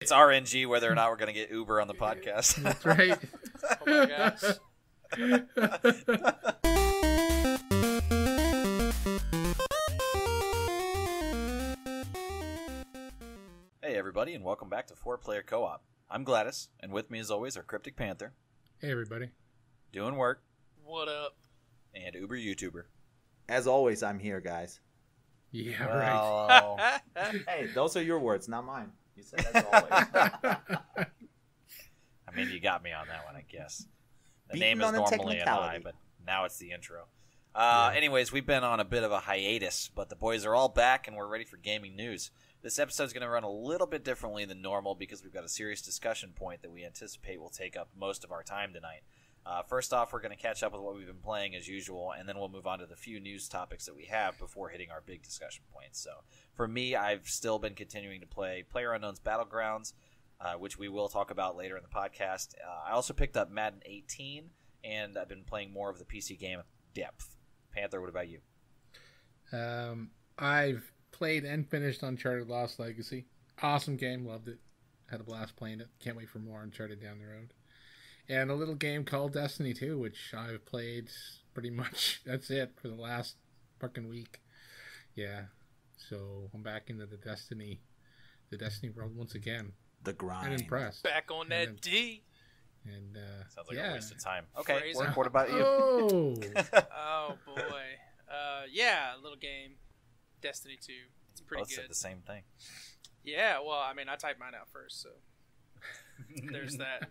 It's RNG whether or not we're going to get Uber on the podcast. That's right. Oh my gosh. Hey everybody, and welcome back to 4-Player Co-op. I'm Gladys, and with me as always are Cryptic Panther. Hey everybody. Doing work. What up? And Uberyoutuber. As always, I'm here, guys. Yeah, Well, Hey, those are your words, not mine. You said as always. I mean, you got me on that one, I guess. The Beaten name is on a normally an I, technicality. but now it's the intro. Yeah. Anyways, we've been on a bit of a hiatus, but the boys are all back, and we're ready for gaming news. This episode's going to run a little bit differently than normal because we've got a serious discussion point that we anticipate will take up most of our time tonight. First off, we're going to catch up with what we've been playing as usual, and then we'll move on to the few news topics that we have before hitting our big discussion points. So, for me, I've still been continuing to play PlayerUnknown's Battlegrounds, which we will talk about later in the podcast. I also picked up Madden 18, and I've been playing more of the PC game Depth. Panther, what about you? I've played and finished Uncharted Lost Legacy. Awesome game, loved it. Had a blast playing it. Can't wait for more Uncharted down the road. And a little game called Destiny 2, which I've played pretty much. That's it for the last fucking week. Yeah. So I'm back into the Destiny world once again. The grind. And impressed. Back on that And- D. And Sounds like yeah. a waste of time. Okay, Phrase Work, it. what about you? Oh, Oh boy. Yeah, little game. Destiny 2. It's pretty Both said good. the same thing. Yeah, well, I mean, I typed mine out first, so there's that.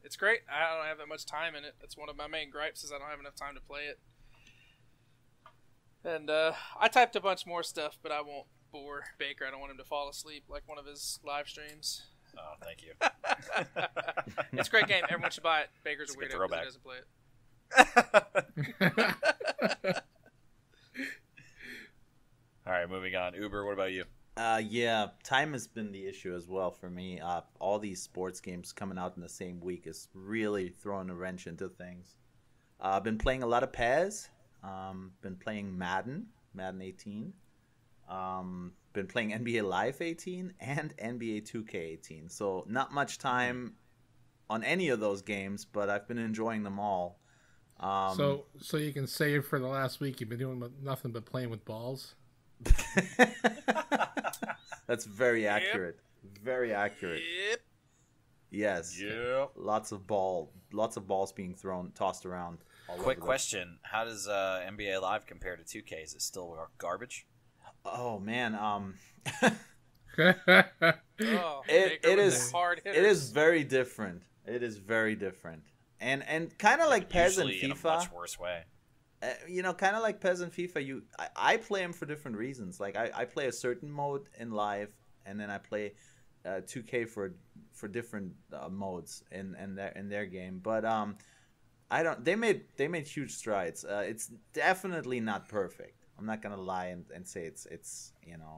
It's great. I don't have that much time in it. That's one of my main gripes is I don't have enough time to play it. And I typed a bunch more stuff, but I won't bore Baker. I don't want him to fall asleep like one of his live streams. Oh, thank you. It's a great game. Everyone should buy it. Baker's It's a a good weirdo because throwback. he doesn't play it. All right, moving on. Uber, what about you? Yeah, time has been the issue as well for me. All these sports games coming out in the same week is really throwing a wrench into things. I've been playing a lot of PES. Been playing Madden 18. Been playing NBA Live 18 and NBA 2K18. So not much time on any of those games, but I've been enjoying them all. so you can say for the last week you've been doing nothing but playing with balls. That's very accurate. Very accurate. Yep. Yes. Yep. Lots of balls being tossed around. all Quick over the- question. How does NBA Live compare to 2K? Is it still garbage? Oh man, Oh, It Baker with is- the hard it hitters. is very different. It is very different, and kind of like PES and Usually in a FIFA. much worse way. Kind of like PES and FIFA. I play them for different reasons. Like I play a certain mode in live, and then I play 2K for different modes in their game. But I don't. They made huge strides. It's definitely not perfect. I'm not gonna lie and say it's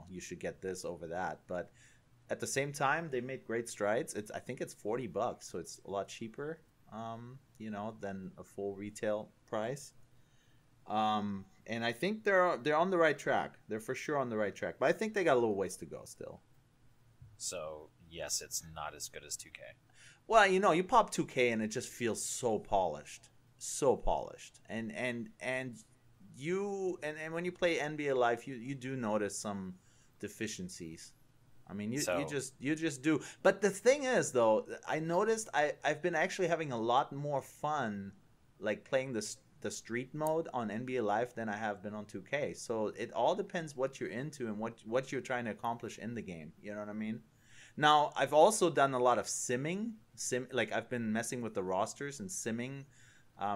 you should get this over that. But at the same time, they made great strides. I think it's $40, so it's a lot cheaper. Than a full retail price. And I think they're on the right track. They're for sure on the right track. But I think they got a little ways to go still. So, yes, it's not as good as 2K. Well, you pop 2K and it just feels so polished. So polished. And when you play NBA Live, you do notice some deficiencies. I mean, you just do. But the thing is, though, I noticed I've been actually having a lot more fun, like playing the street mode on NBA Live than I have been on 2K. So it all depends what you're into and what you're trying to accomplish in the game. You know what I mean? Now, I've also done a lot of simming. Like I've been messing with the rosters and simming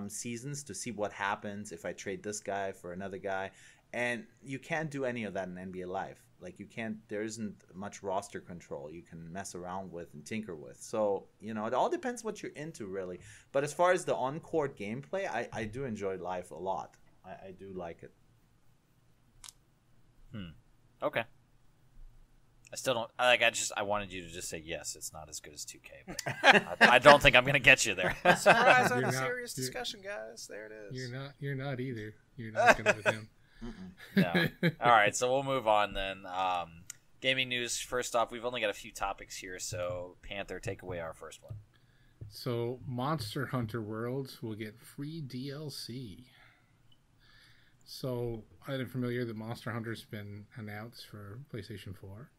seasons to see what happens if I trade this guy for another guy. And you can't do any of that in NBA Live. Like there isn't much roster control you can mess around with and tinker with. So, it all depends what you're into really. But as far as the on-court gameplay, I do enjoy Live a lot. I do like it. Okay. I still don't. I wanted you to just say yes. It's not as good as 2K. But I don't think I'm gonna get you there. Surprise on You're a not- serious you're- discussion, guys. There it is. You're not either. You're not gonna with him. No. All right, so we'll move on then. Gaming news. First off, we've only got a few topics here, so Panther, take away our first one. So, Monster Hunter Worlds will get free DLC. So, I'm familiar that Monster Hunter's been announced for PlayStation 4.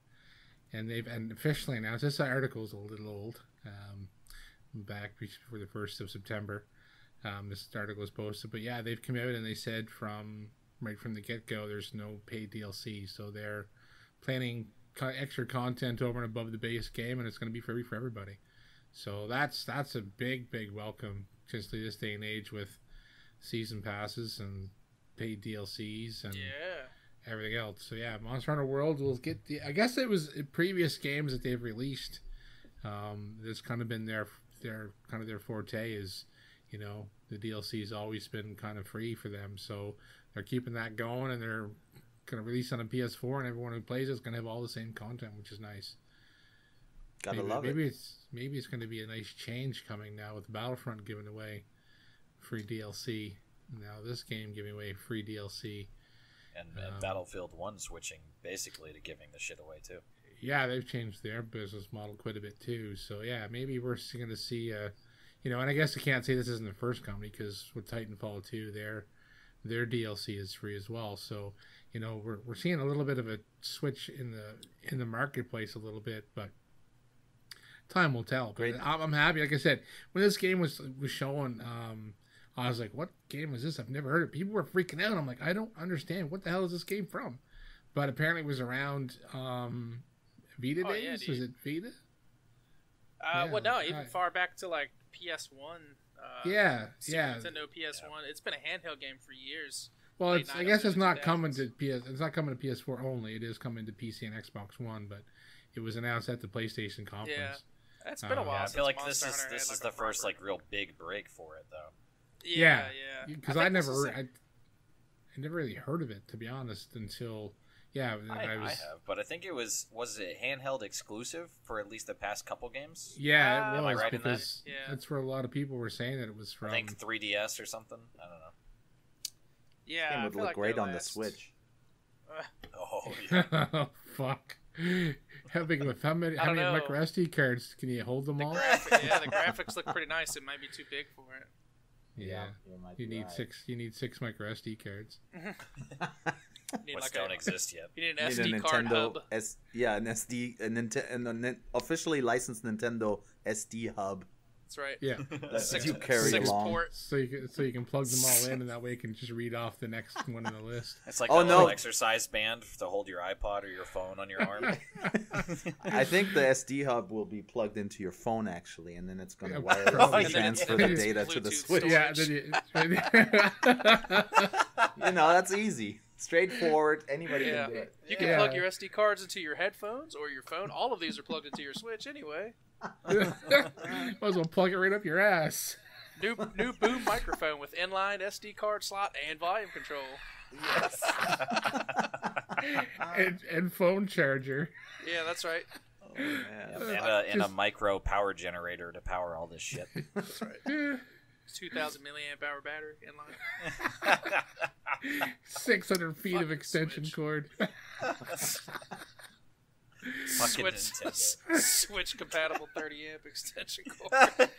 And they've officially announced, this article is a little old, back before the 1st of September. This article was posted. But yeah, they've come out and they said right from the get-go, there's no paid DLC. So they're planning extra content over and above the base game, and it's going to be free for everybody. So that's a big welcome, just to this day and age with season passes and paid DLCs and everything else. So yeah, Monster Hunter World will get I guess it was previous games that they've released. That's kind of been their forte is, the DLC's always been kind of free for them. So they're keeping that going, and they're going to release on a PS4, and everyone who plays it's going to have all the same content, which is nice. Love it. Maybe it's going to be a nice change coming now with Battlefront giving away free DLC. Now this game giving away free DLC. And Battlefield 1 switching basically to giving the shit away too. Yeah, they've changed their business model quite a bit too. So yeah, maybe we're going to see, and I guess I can't say this isn't the first company, because with Titanfall 2, their DLC is free as well. So we're seeing a little bit of a switch in the marketplace a little bit, but time will tell. Great. I'm happy. Like I said, when this game was shown, I was like, what game is this? I've never heard of it. People were freaking out. I'm like, I don't understand. What the hell is this game from? But apparently it was around Vita days. Was it Vita? Well, no, even far back to like PS1. Nintendo PS1. It's been a handheld game for years. Well, I guess it's not coming to It's not coming to PS4 only. It is coming to PC and Xbox One, but it was announced at the PlayStation conference. Yeah, it's been a while. I feel like this is the first like real big break for it, though. Yeah. Because I never really heard of it, to be honest, until I have, but I think it was it handheld exclusive for at least the past couple games? Yeah, it was. Am I right because that's where a lot of people were saying that it was from. I think 3DS or something. I don't know. Yeah, this game would look great on the Switch. Oh yeah. Oh fuck. How many micro SD cards can you hold them all? The graphics look pretty nice. It might be too big for it. Yeah, you need six. You need 6 micro SD cards. Which don't exist yet. You need an SD card hub. An officially licensed Nintendo SD hub. That's right. Yeah, that you carry along. Ports. So you can plug them all in, and that way you can just read off the next one on the list. It's like a little exercise band to hold your iPod or your phone on your arm. I think the SD hub will be plugged into your phone actually, and then it's going to wirelessly transfer the data to the Switch. Yeah, that's easy. Straightforward. Anybody can do it. You can plug your SD cards into your headphones or your phone. All of these are plugged into your Switch anyway. Might as well plug it right up your ass. New boom microphone with inline SD card slot and volume control. Yes. and phone charger. Yeah, that's right. Oh, man. And a micro power generator to power all this shit. That's right. 2,000 milliamp hour battery inline. 600 feet of extension cord. Switch compatible 30 amp extension cord.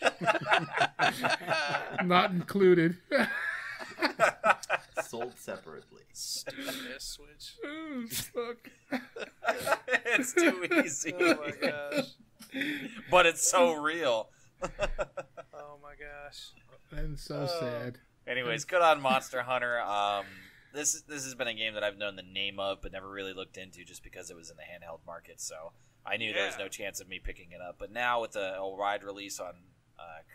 Not included. Sold separately. Stupid ass Switch. Oh, fuck. It's too easy. Oh my gosh. But it's so real. Oh my gosh. And so sad. Anyways, good on Monster Hunter. This has been a game that I've known the name of, but never really looked into, just because it was in the handheld market. So I knew there was no chance of me picking it up. But now with a wide release on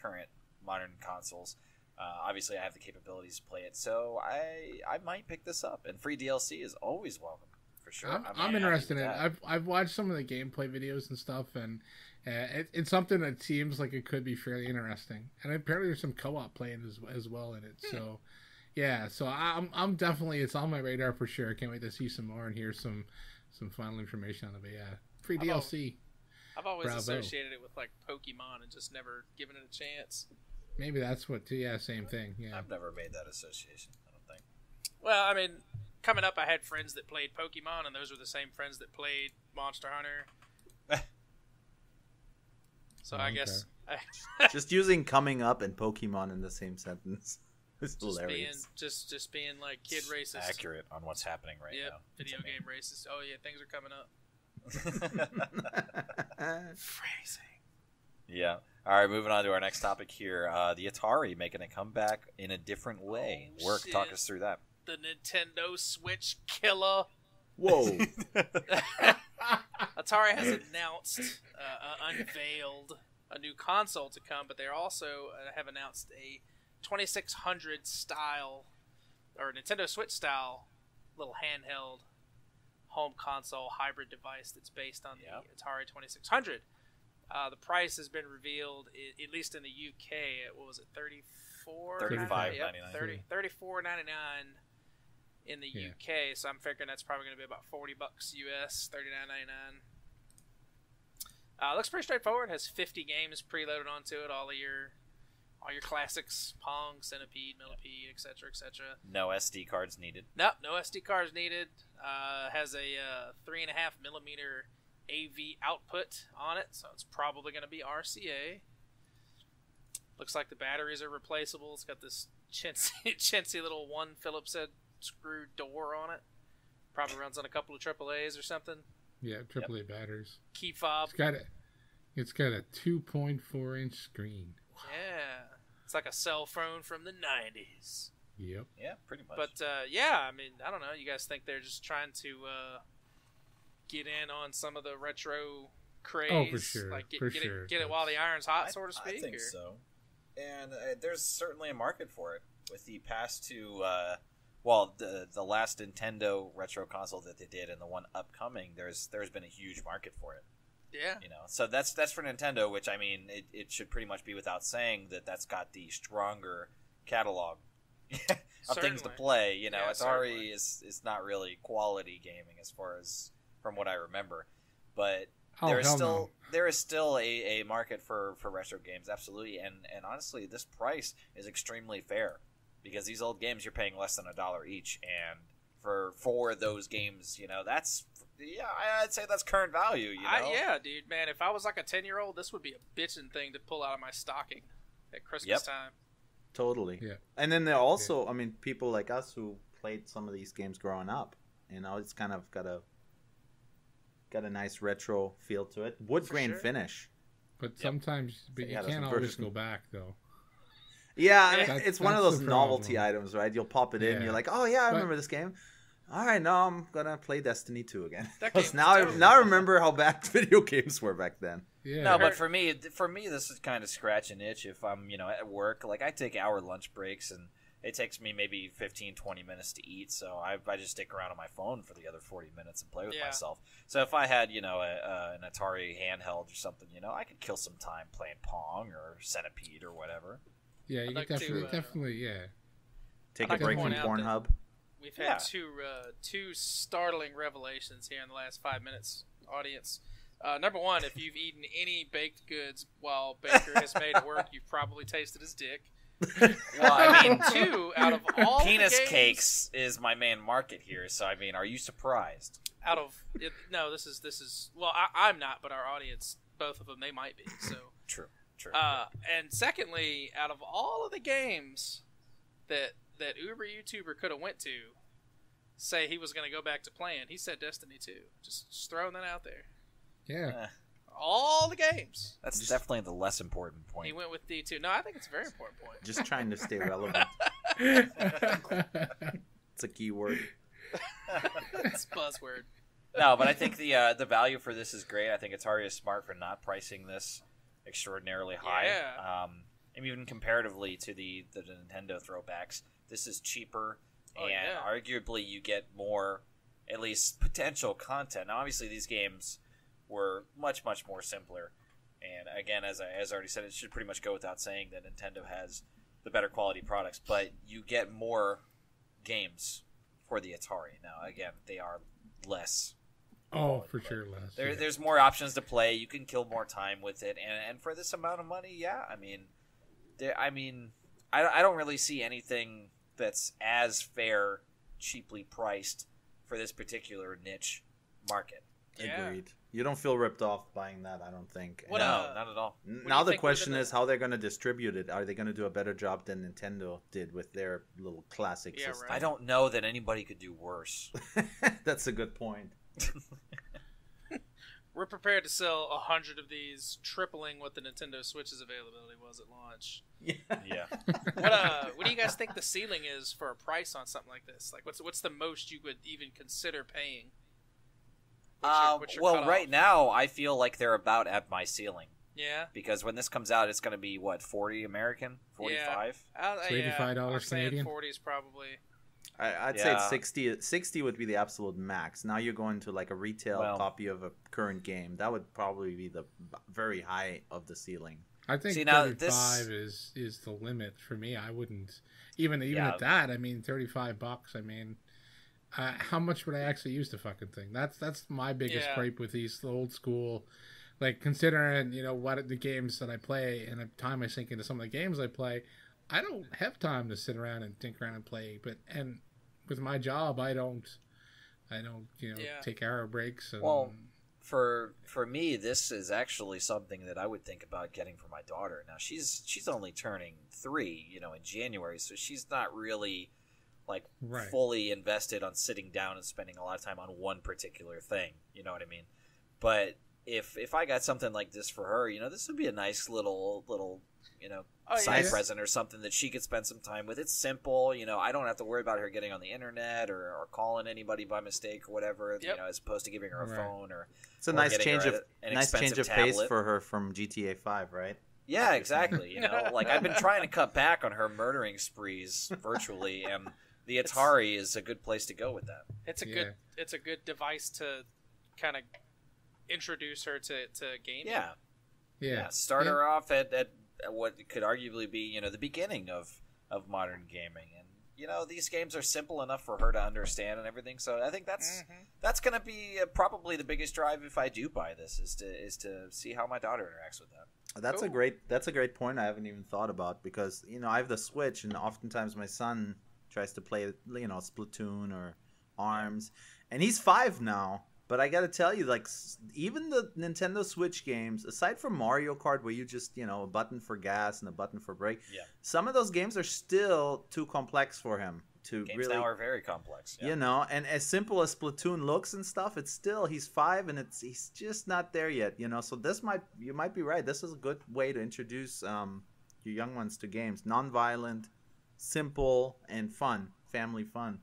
current modern consoles, obviously I have the capabilities to play it. So I might pick this up. And free DLC is always welcome, for sure. I'm interested in it. I've watched some of the gameplay videos and stuff, and it's something that seems like it could be fairly interesting. And apparently there's some co-op playing as well in it. So. Yeah, so I'm definitely, it's on my radar for sure. I can't wait to see some more and hear some final information on it. But yeah, free DLC. I've always associated it with like Pokemon and just never given it a chance. Maybe that's what. Yeah, same thing. Yeah, I've never made that association. I don't think. Well, I mean, coming up, I had friends that played Pokemon, and those were the same friends that played Monster Hunter. So I guess just using coming up and Pokemon in the same sentence is hilarious. Just being like kid racist. Accurate on what's happening right now. Video game racist. Oh yeah, things are coming up. Phrasing. Yeah. All right, moving on to our next topic here. The Atari making a comeback in a different way. Talk us through that. The Nintendo Switch killer. Whoa. Atari has announced, unveiled a new console to come, but they also have announced a 2600 style, or Nintendo Switch style, little handheld home console hybrid device that's based on the Atari 2600. The price has been revealed, at least in the UK, at, what was it, $35.99 in the UK, so I'm figuring that's probably going to be about $40 US, $39.99. Looks pretty straightforward. It has 50 games preloaded onto it, all your classics, Pong, Centipede, Millipede, etc., etc. No SD cards needed. Nope, no SD cards needed. Has a 3.5 millimeter AV output on it, so it's probably going to be RCA. Looks like the batteries are replaceable. It's got this chintzy little one Phillips head screw door on it. Probably runs on a couple of AAAs or something. Yeah, AAA batteries. Key fob. It's got a 2.4-inch screen. Yeah, it's like a cell phone from the 90s. Yep. Yeah, pretty much. But I mean, I don't know. You guys think they're just trying to get in on some of the retro craze? Oh, for sure. Like get it while the iron's hot, so to speak. I think so. And there's certainly a market for it. With the past two, the last Nintendo retro console that they did and the one upcoming, there's been a huge market for it. Yeah. So that's for Nintendo, which, I mean, it should pretty much be without saying that's got the stronger catalog of things to play. Atari is not really quality gaming as far as from what I remember, but there is still a market for retro games, absolutely. And honestly, this price is extremely fair because these old games you're paying less than $1 each, and for those games, I'd say that's current value. Yeah, dude, man. If I was like a 10-year-old, this would be a bitchin' thing to pull out of my stocking at Christmas time. Totally. Yeah. And then there are also, I mean, people like us who played some of these games growing up. It's kind of got a nice retro feel to it. Wood grain finish. But sometimes, you can't always go back though. Yeah, I mean, it's one of those novelty items, right? You'll pop it in, and you're like, oh yeah, I remember this game. All right, now I'm gonna play Destiny 2 again. Now I remember how bad video games were back then. Yeah. No, but for me, this is kind of scratch an itch. If I'm, at work, like I take hour lunch breaks, and it takes me maybe 15, 20 minutes to eat. So I just stick around on my phone for the other 40 minutes and play with myself. So if I had, an Atari handheld or something, I could kill some time playing Pong or Centipede or whatever. Yeah, you could definitely. Take a break from Pornhub. We've had two startling revelations here in the last 5 minutes, audience. Number one, if you've eaten any baked goods while Baker has made it work, you've probably tasted his dick. Well, I mean, two out of all penis the games, cakes is my main market here. So I mean, are you surprised? No, this is well, I'm not, but our audience, both of them, they might be. So True. And secondly, out of all of the games that Uberyoutuber could have went to, say he was going to go back to playing, he said Destiny 2. Just throwing that out there. Yeah. All the games. That's definitely the less important point. He went with D2. No, I think it's a very important point. Just trying to stay relevant. It's a keyword. It's a buzzword. No, but I think the value for this is great. I think Atari is smart for not pricing this extraordinarily high. Yeah. And even comparatively to the Nintendo throwbacks, this is cheaper, arguably you get more, at least potential content. Now, obviously, these games were much, much more simpler. And again, as I already said, it should pretty much go without saying that Nintendo has the better quality products, but you get more games for the Atari. Now, again, they are less. Oh, for sure less. There's more options to play. You can kill more time with it, and for this amount of money, I don't really see anything that's as fair cheaply priced for this particular niche market. Yeah. Agreed. You don't feel ripped off buying that, I don't think. What, No, not at all. Now the question is how they're going to distribute it. Are they going to do a better job than Nintendo did with their little classic system? Right. I don't know that anybody could do worse. That's a good point. We're prepared to sell 100 of these, tripling what the Nintendo Switch's availability was at launch. Yeah. What do you guys think the ceiling is for a price on something like this? Like, what's the most you would even consider paying? What's your well, cutoff? right now I feel like they're about at my ceiling. Yeah. Because when this comes out, it's going to be what, 40 American, 45. Yeah. $85 Canadian. 40 is probably. I'd say it's 60. 60 would be the absolute max. Now you're going to like a retail copy of a current game. That would probably be the very high of the ceiling. I think See, now 35 is the limit for me. I wouldn't even at that. I mean, $35. I mean, how much would I actually use the fucking thing? That's my biggest gripe with these old school. Like, considering what the games that I play and the time I sink into some of the games I play, I don't have time to sit around and think around and play. And with my job, I don't take hour breaks. And, well, for me, this is actually something that I would think about getting for my daughter. Now she's only turning 3, in January, so she's not really like fully invested on sitting down and spending a lot of time on one particular thing. You know what I mean? But if I got something like this for her, this would be a nice little side present or something that she could spend some time with. It's simple, I don't have to worry about her getting on the internet or calling anybody by mistake or whatever, as opposed to giving her a phone or it's a nice change of pace for her from GTA 5, right? Yeah, exactly. Like I've been trying to cut back on her murdering sprees virtually, and the Atari is a good place to go with that. It's a good device to kind of introduce her to gaming. Yeah. Start her off at what could arguably be, the beginning of modern gaming. And, these games are simple enough for her to understand and everything. So I think that's going to be probably the biggest drive if I do buy this is to see how my daughter interacts with that. That's a great point I haven't even thought about because, I have the Switch and oftentimes my son tries to play, Splatoon or ARMS and he's 5 now. But I got to tell you, like, even the Nintendo Switch games, aside from Mario Kart, where you just, a button for gas and a button for brake, some of those games are still too complex for him to games really. Now are very complex. Yeah. And as simple as Splatoon looks and stuff, it's still he's 5 and he's just not there yet. So you might be right. This is a good way to introduce your young ones to games, non-violent, simple, and fun, family fun.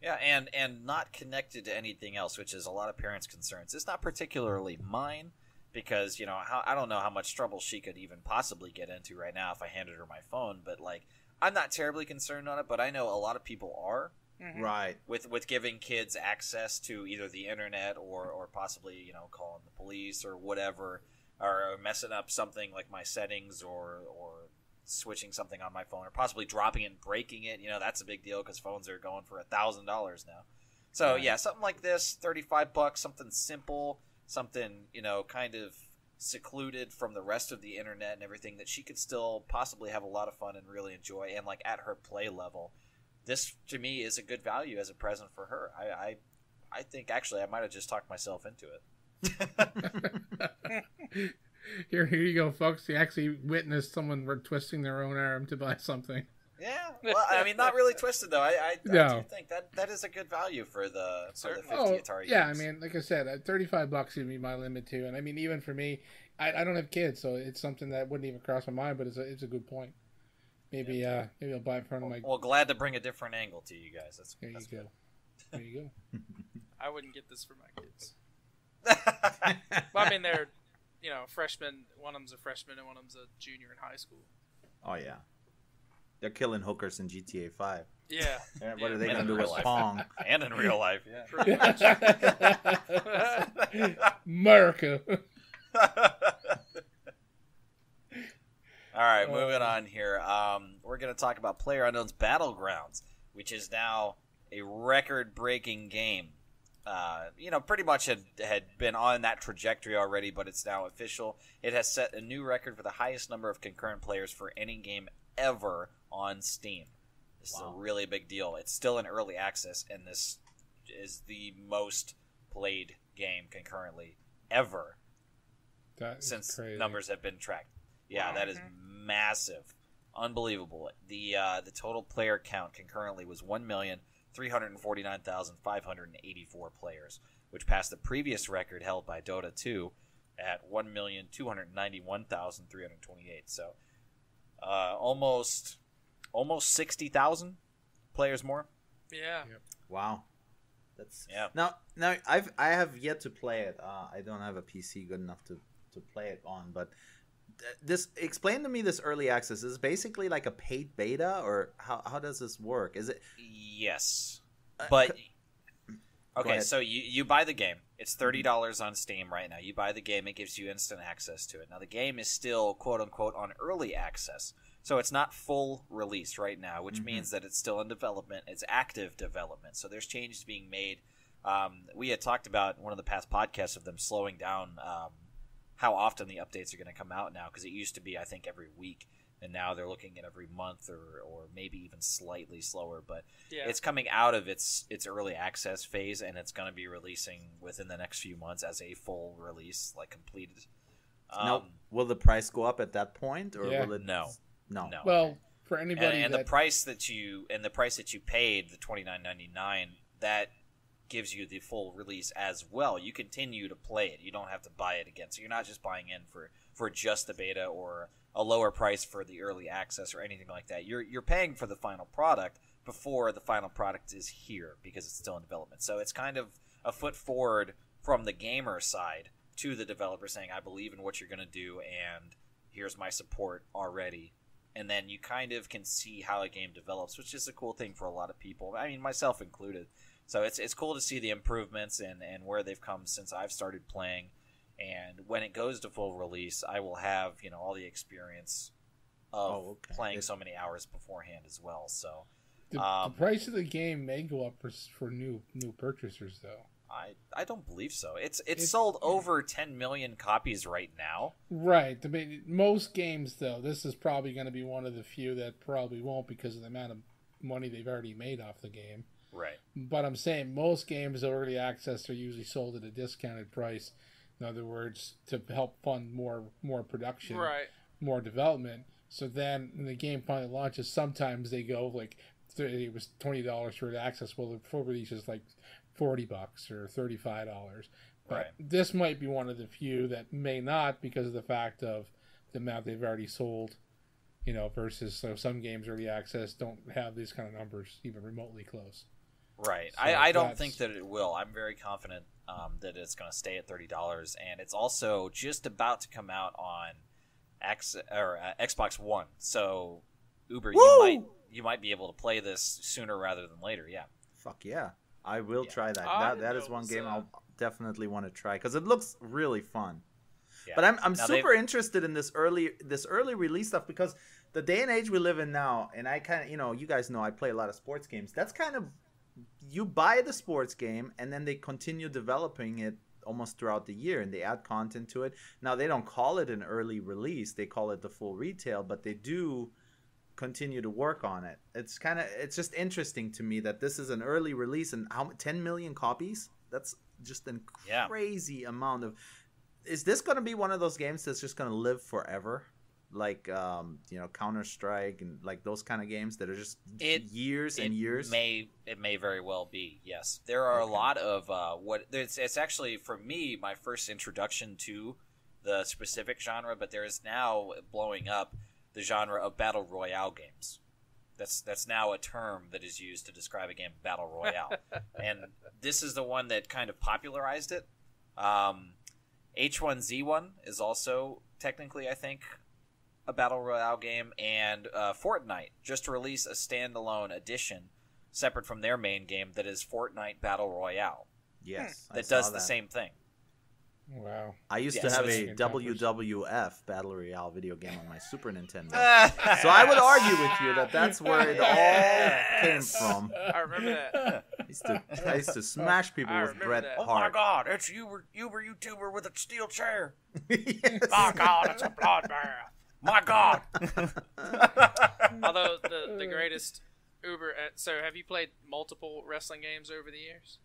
Yeah, and not connected to anything else, which is a lot of parents' concerns. It's not particularly mine, because, I don't know how much trouble she could even possibly get into right now if I handed her my phone, but, like, I'm not terribly concerned on it, but I know a lot of people are. Mm-hmm. Right. With giving kids access to either the internet or possibly, calling the police or whatever, or messing up something like my settings or switching something on my phone or possibly dropping it and breaking it. That's a big deal because phones are going for $1,000 now. So something like this, $35, something simple, something, kind of secluded from the rest of the internet and everything that she could still possibly have a lot of fun and really enjoy and like at her play level. This to me is a good value as a present for her. I think actually I might have just talked myself into it. Here you go, folks. You actually witnessed someone twisting their own arm to buy something. Yeah, well, I mean, not really twisted though. I do think that is a good value for the 50 Atari. Yeah, games. I mean, like I said, $35 would be my limit too. And I mean, even for me, I don't have kids, so it's something that wouldn't even cross my mind. But it's a good point. Maybe I'll buy it in front of my. Well, glad to bring a different angle to you guys. There you go. I wouldn't get this for my kids. Well, I mean, they're freshmen. One of them's a freshman and one of them's a junior in high school. Oh yeah, they're killing hookers in GTA 5. Yeah. What are they going to do with Pong? And in real life, Pretty much. America. All right, moving on here. We're going to talk about PlayerUnknown's Battlegrounds, which is now a record-breaking game. Pretty much had been on that trajectory already, but it's now official. It has set a new record for the highest number of concurrent players for any game ever on Steam. This is a really big deal. It's still in early access, and this is the most played game concurrently ever since crazy. Numbers have been tracked. Yeah, that is massive. Unbelievable. The total player count concurrently was 1,349,584 players, which passed the previous record held by Dota 2 at 1,291,328. So almost 60,000 players more. Yeah. Yep. Wow. That's Now I have yet to play it. I don't have a PC good enough to play it on, but explain to me this early access. Is it basically like a paid beta, or how does this work? Is it? Yes. But okay, so you buy the game. It's $30 on Steam right now. You buy the game, it gives you instant access to it. Now the game is still quote unquote on early access. So it's not full release right now, which means that it's still in development. It's active development. So there's changes being made. We had talked about in one of the past podcasts of them slowing down how often the updates are going to come out now, because it used to be, I think, every week. And now they're looking at every month or maybe even slightly slower. But it's coming out of its early access phase, and it's going to be releasing within the next few months as a full release, like completed. Now, will the price go up at that point, or will it? No. Well, for anybody and the price that you paid, the $29.99, that gives you the full release as well. You continue to play it. You don't have to buy it again. So you're not just buying in for just the beta or a lower price for the early access or anything like that. You're paying for the final product before the final product is here, because it's still in development. So it's kind of a foot forward from the gamer side to the developer, saying, I believe in what you're going to do, and here's my support already. And then you kind of can see how a game develops, which is a cool thing for a lot of people. I mean, myself included. So it's cool to see the improvements and where they've come since I've started playing. And when it goes to full release, I will have, all the experience of playing so many hours beforehand as well. So the price of the game may go up for new purchasers, though. I don't believe so. It's sold over 10 million copies right now. Right. Most games, though, this is probably going to be one of the few that probably won't, because of the amount of money they've already made off the game. Right. But I'm saying most games early access are usually sold at a discounted price. In other words, to help fund more production, right, more development. So then when the game finally launches, sometimes they go like, it was $20 for the access. Well, the full release is like $40 or $35. But this might be one of the few that may not, because of the fact of the amount they've already sold, versus some games early access don't have these kind of numbers even remotely close. Right. So I don't think that it will. I'm very confident that it's going to stay at $30, and it's also just about to come out on Xbox One. So, Uber, you might be able to play this sooner rather than later. Yeah. Fuck yeah. I will try that. That is one game I'll definitely want to try, because it looks really fun. Yeah. But I'm super interested in this early release stuff, because the day and age we live in now, and I kind of, you guys know I play a lot of sports games. That's kind of, you buy the sports game and then they continue developing it almost throughout the year, and they add content to it. Now, they don't call it an early release. They call it the full retail, but they do continue to work on it. It's just interesting to me that this is an early release, and 10 million copies? That's just a crazy amount of... Is this going to be one of those games that's just going to live forever? Like, Counter-Strike and like those kind of games that are just years and years? It may very well be, yes. There are a lot of... It's actually, for me, my first introduction to the specific genre, but there is now blowing up the genre of Battle Royale games. That's now a term that is used to describe a game, Battle Royale. And this is the one that kind of popularized it. H1Z1 is also technically, I think, a Battle Royale game. And Fortnite just released a standalone edition separate from their main game that is Fortnite Battle Royale. Yes. That does the same thing. Wow. I used to have a WWF Battle Royale video game on my Super Nintendo. So I would argue with you that that's where it all came from. I remember that. I used to smash people with Bret Hart. Oh my God, it's Uberyoutuber with a steel chair. Yes. My God, it's a bloodbath. My God. Although the greatest Uber, so have you played multiple wrestling games over the years?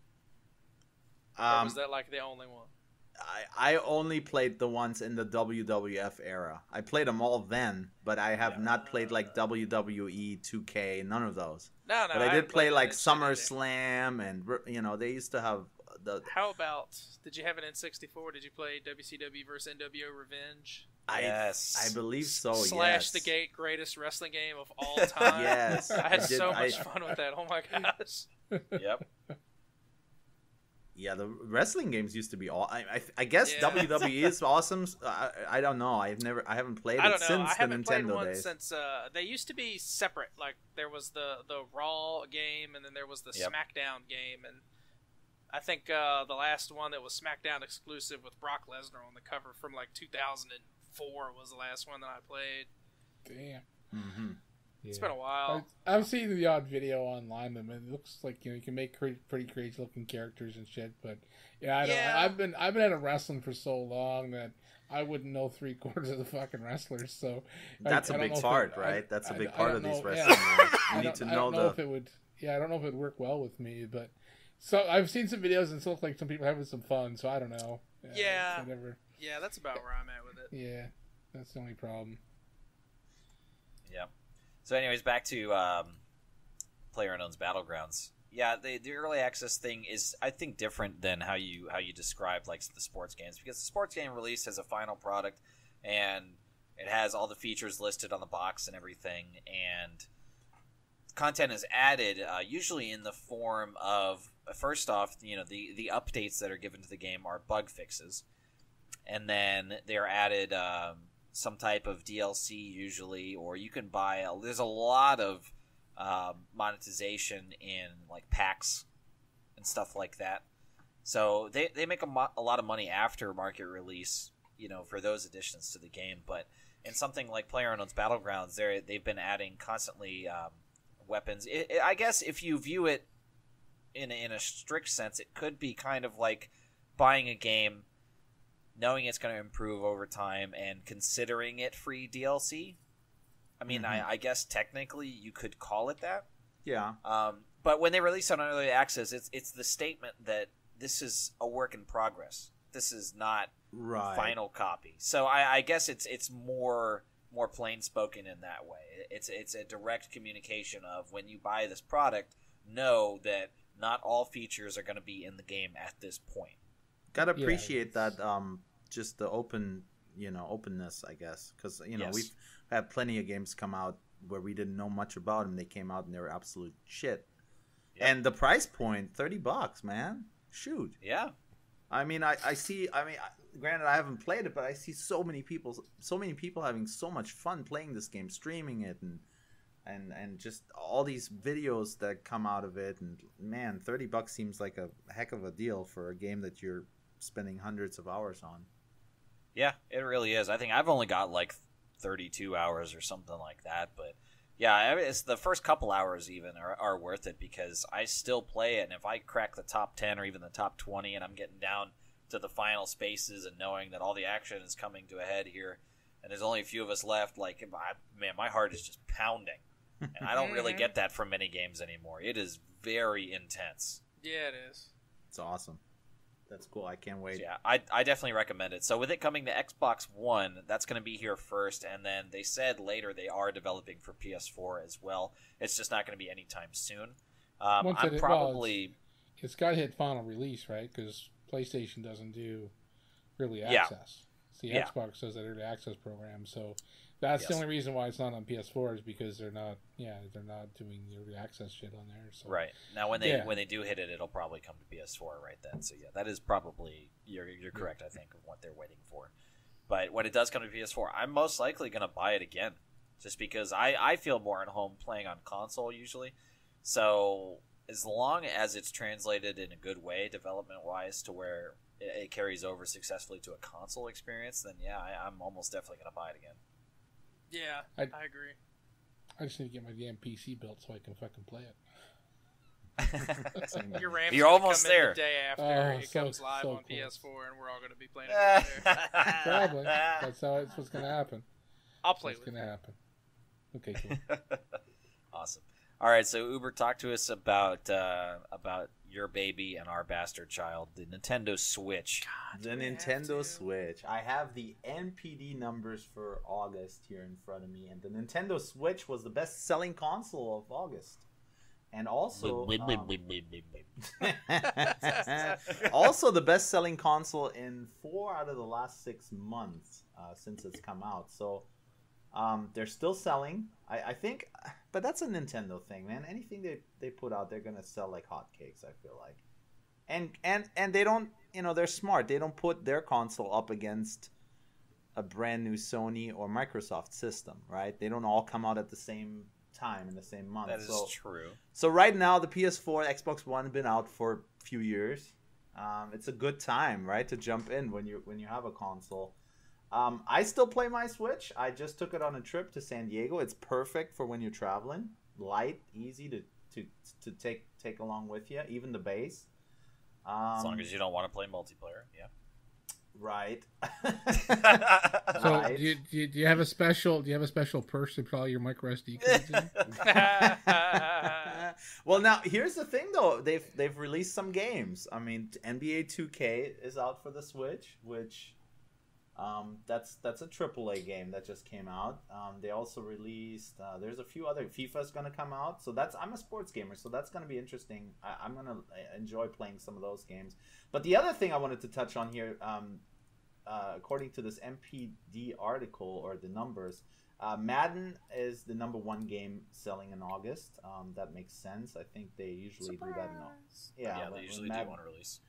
Or was that like the only one? I only played the ones in the WWF era. I played them all then, but I have not played like WWE 2K, none of those. No, but I did play like SummerSlam, and they used to have the. How about, did you have an N64? Did you play WCW versus NWO Revenge? Yes, I believe so. Slash the Gate greatest wrestling game of all time. Yes, I had so much fun with that. Oh my gosh. Yep. Yeah, the wrestling games used to be all. I guess WWE is awesome. I don't know. I haven't played it since the Nintendo days. Since they used to be separate. Like there was the Raw game, and then there was the SmackDown game, and I think the last one that was SmackDown exclusive with Brock Lesnar on the cover from like 2004 was the last one that I played. Damn. Mm-hmm. It's been a while. I've seen the odd video online. I mean, it looks like you can make pretty crazy looking characters and shit. But I've been out of wrestling for so long that I wouldn't know 3/4 of the fucking wrestlers. So that's a big part, right? That's a big part of these wrestling games. You need to know I don't know if it would. Yeah, I don't know if it would work well with me, but so I've seen some videos and it looks like some people are having some fun. So I don't know. Yeah, that's about where I'm at with it. Yeah, that's the only problem. Yeah. So, anyways, back to PlayerUnknown's Battlegrounds. Yeah, the early access thing is, I think, different than how you described like the sports games, because the sports game release has a final product and it has all the features listed on the box and everything, and content is added usually in the form of, first off, the updates that are given to the game are bug fixes, and then they are added. Some type of DLC usually, or you can buy there's a lot of monetization in like packs and stuff like that, so they make a lot of money after market release, for those additions to the game. But in something like PlayerUnknown's Battlegrounds, they've been adding constantly weapons. I guess if you view it in a strict sense, it could be kind of like buying a game knowing it's going to improve over time and considering it free DLC. I mean, I guess technically you could call it that. Yeah. But when they release on early access, it's the statement that this is a work in progress. This is not final copy. So I guess it's more plain spoken in that way. It's a direct communication of, when you buy this product, know that not all features are going to be in the game at this point. Gotta appreciate that. Just the openness, I guess, because we've had plenty of games come out where we didn't know much about them. They came out and they were absolute shit. Yep. And the price point, $30, man. Shoot. Yeah. I mean, I see. I mean, granted, I haven't played it, but I see so many people having so much fun playing this game, streaming it, and just all these videos that come out of it. And man, $30 seems like a heck of a deal for a game that you're spending hundreds of hours on. Yeah, it really is. I think I've only got like 32 hours or something like that, but yeah, it's the first couple hours even are worth it, because I still play it, and if I crack the top 10 or even the top 20 and I'm getting down to the final spaces and knowing that all the action is coming to a head here and there's only a few of us left, like, man, my heart is just pounding. And I don't really get that from many games anymore. It is very intense. Yeah, it is. It's awesome. That's cool. I can't wait. So yeah, I definitely recommend it. So with it coming to Xbox One, that's going to be here first, and then they said later they are developing for PS4 as well. It's just not going to be anytime soon. It's got to hit final release, right? Because PlayStation doesn't do early access. The Xbox does that early access program, so that's the only reason why it's not on PS4 is because they're not doing the early access shit on there. So. Right. Now when they do hit it, it'll probably come to PS4 right then. So yeah, that is probably you're correct, I think, of what they're waiting for. But when it does come to PS4, I'm most likely going to buy it again, just because I feel more at home playing on console usually. So as long as it's translated in a good way, development-wise, to where it carries over successfully to a console experience, then yeah, I'm almost definitely going to buy it again. Yeah, I agree. I just need to get my damn PC built so I can fucking play it. You're almost there. The day after it comes live on PS4, and we're all going to be playing it there. Probably. That's what's going to happen. I'll play What's going to happen. Okay, cool. Awesome. All right, so Uber, talk to us about your baby and our bastard child, the Nintendo Switch. God, the Nintendo Switch. I have the NPD numbers for August here in front of me, and the Nintendo Switch was the best-selling console of August. And also, also the best-selling console in 4 out of the last 6 months since it's come out. So they're still selling. I think, but that's a Nintendo thing, man. Anything they put out, they're gonna sell like hotcakes. I feel like, and they don't, they're smart. They don't put their console up against a brand new Sony or Microsoft system, right? They don't all come out at the same time in the same month. That is true. So right now, the PS4, Xbox One have been out for a few years. It's a good time, right, to jump in when you have a console. I still play my Switch. I just took it on a trip to San Diego. It's perfect for when you're traveling. Light, easy to take along with you, even the base. As long as you don't want to play multiplayer, yeah. Right. So right. Do you have a special purse to put all your micro SD cards in? Well, now here's the thing though. They've released some games. I mean, NBA 2K is out for the Switch, which that's a AAA game that just came out. They also released there's a few other. FIFA's going to come out. So I'm a sports gamer, so that's going to be interesting. I'm going to enjoy playing some of those games. But the other thing I wanted to touch on here, according to this MPD article or the numbers, Madden is the #1 game selling in August. That makes sense. I think they usually do that. Yeah, they usually do one release.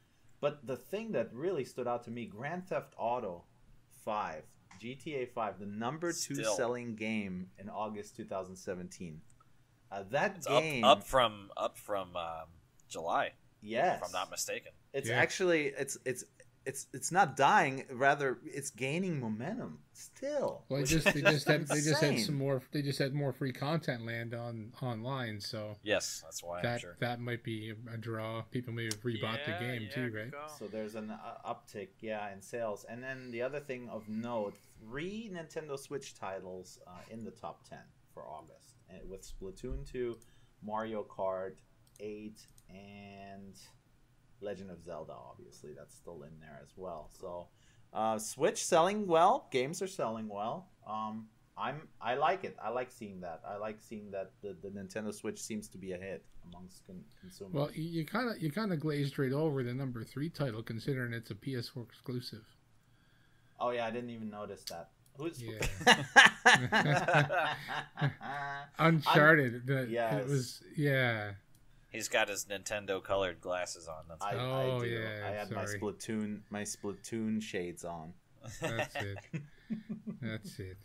But the thing that really stood out to me, Grand Theft Auto 5, GTA 5, the #2 selling game in August 2017. That game up from July. Yes, if I'm not mistaken. It's actually it's not dying, rather it's gaining momentum still. Well, they just had more free content land online, so yes, that's why I'm sure that might be a draw. People may have rebought the game too, right? So there's an uptick, in sales. And then the other thing of note: 3 Nintendo Switch titles in the top 10 for August, with Splatoon 2, Mario Kart 8, and Legend of Zelda, obviously, that's still in there as well. So, Switch selling well, games are selling well. I like it. I like seeing that. I like seeing that the Nintendo Switch seems to be a hit amongst consumers. Well, you kind of glazed right over the #3 title, considering it's a PS4 exclusive. Oh yeah, I didn't even notice that. Who's Uncharted? It was He's got his Nintendo colored glasses on. That's I do. I had my Splatoon shades on. That's it. That's it.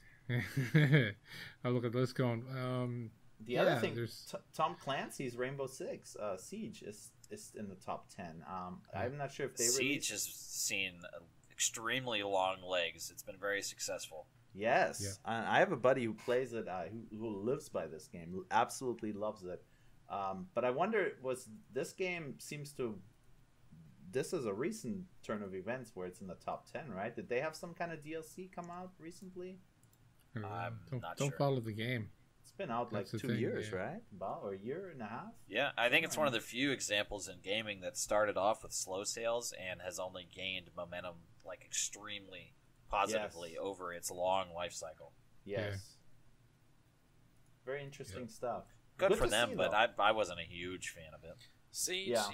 I look at this going. The other thing, Tom Clancy's Rainbow Six Siege is in the top 10. I'm not sure if Siege has seen extremely long legs. It's been very successful. Yes, I have a buddy who plays it, who lives by this game, who absolutely loves it. But I wonder, this is a recent turn of events where it's in the top 10, right? Did they have some kind of DLC come out recently? Don't follow the game. It's been out like 2 years, right? Or a year and a half? Yeah, I think it's one of the few examples in gaming that started off with slow sales and has only gained momentum like extremely positively over its long life cycle. Yes. Yeah. Very interesting stuff. Good for them, but I wasn't a huge fan of it. Siege, I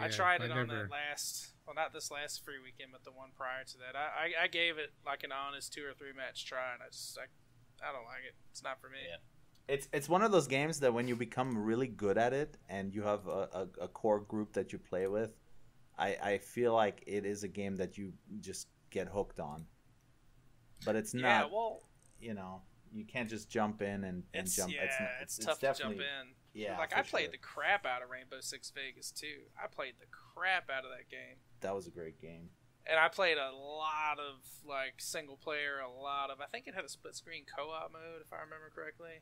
tried it on that last, not this last free weekend, but the one prior to that. I gave it like an honest 2 or 3 match try, and I don't like it. It's not for me. Yeah. It's one of those games that when you become really good at it and you have a core group that you play with, I feel like it is a game that you just get hooked on. But it's not. Yeah, well, you can't just jump in and jump. It's tough to jump in. Yeah, I played the crap out of Rainbow Six Vegas too. I played the crap out of that game. That was a great game. And I played a lot of single player, I think it had a split screen co-op mode if I remember correctly.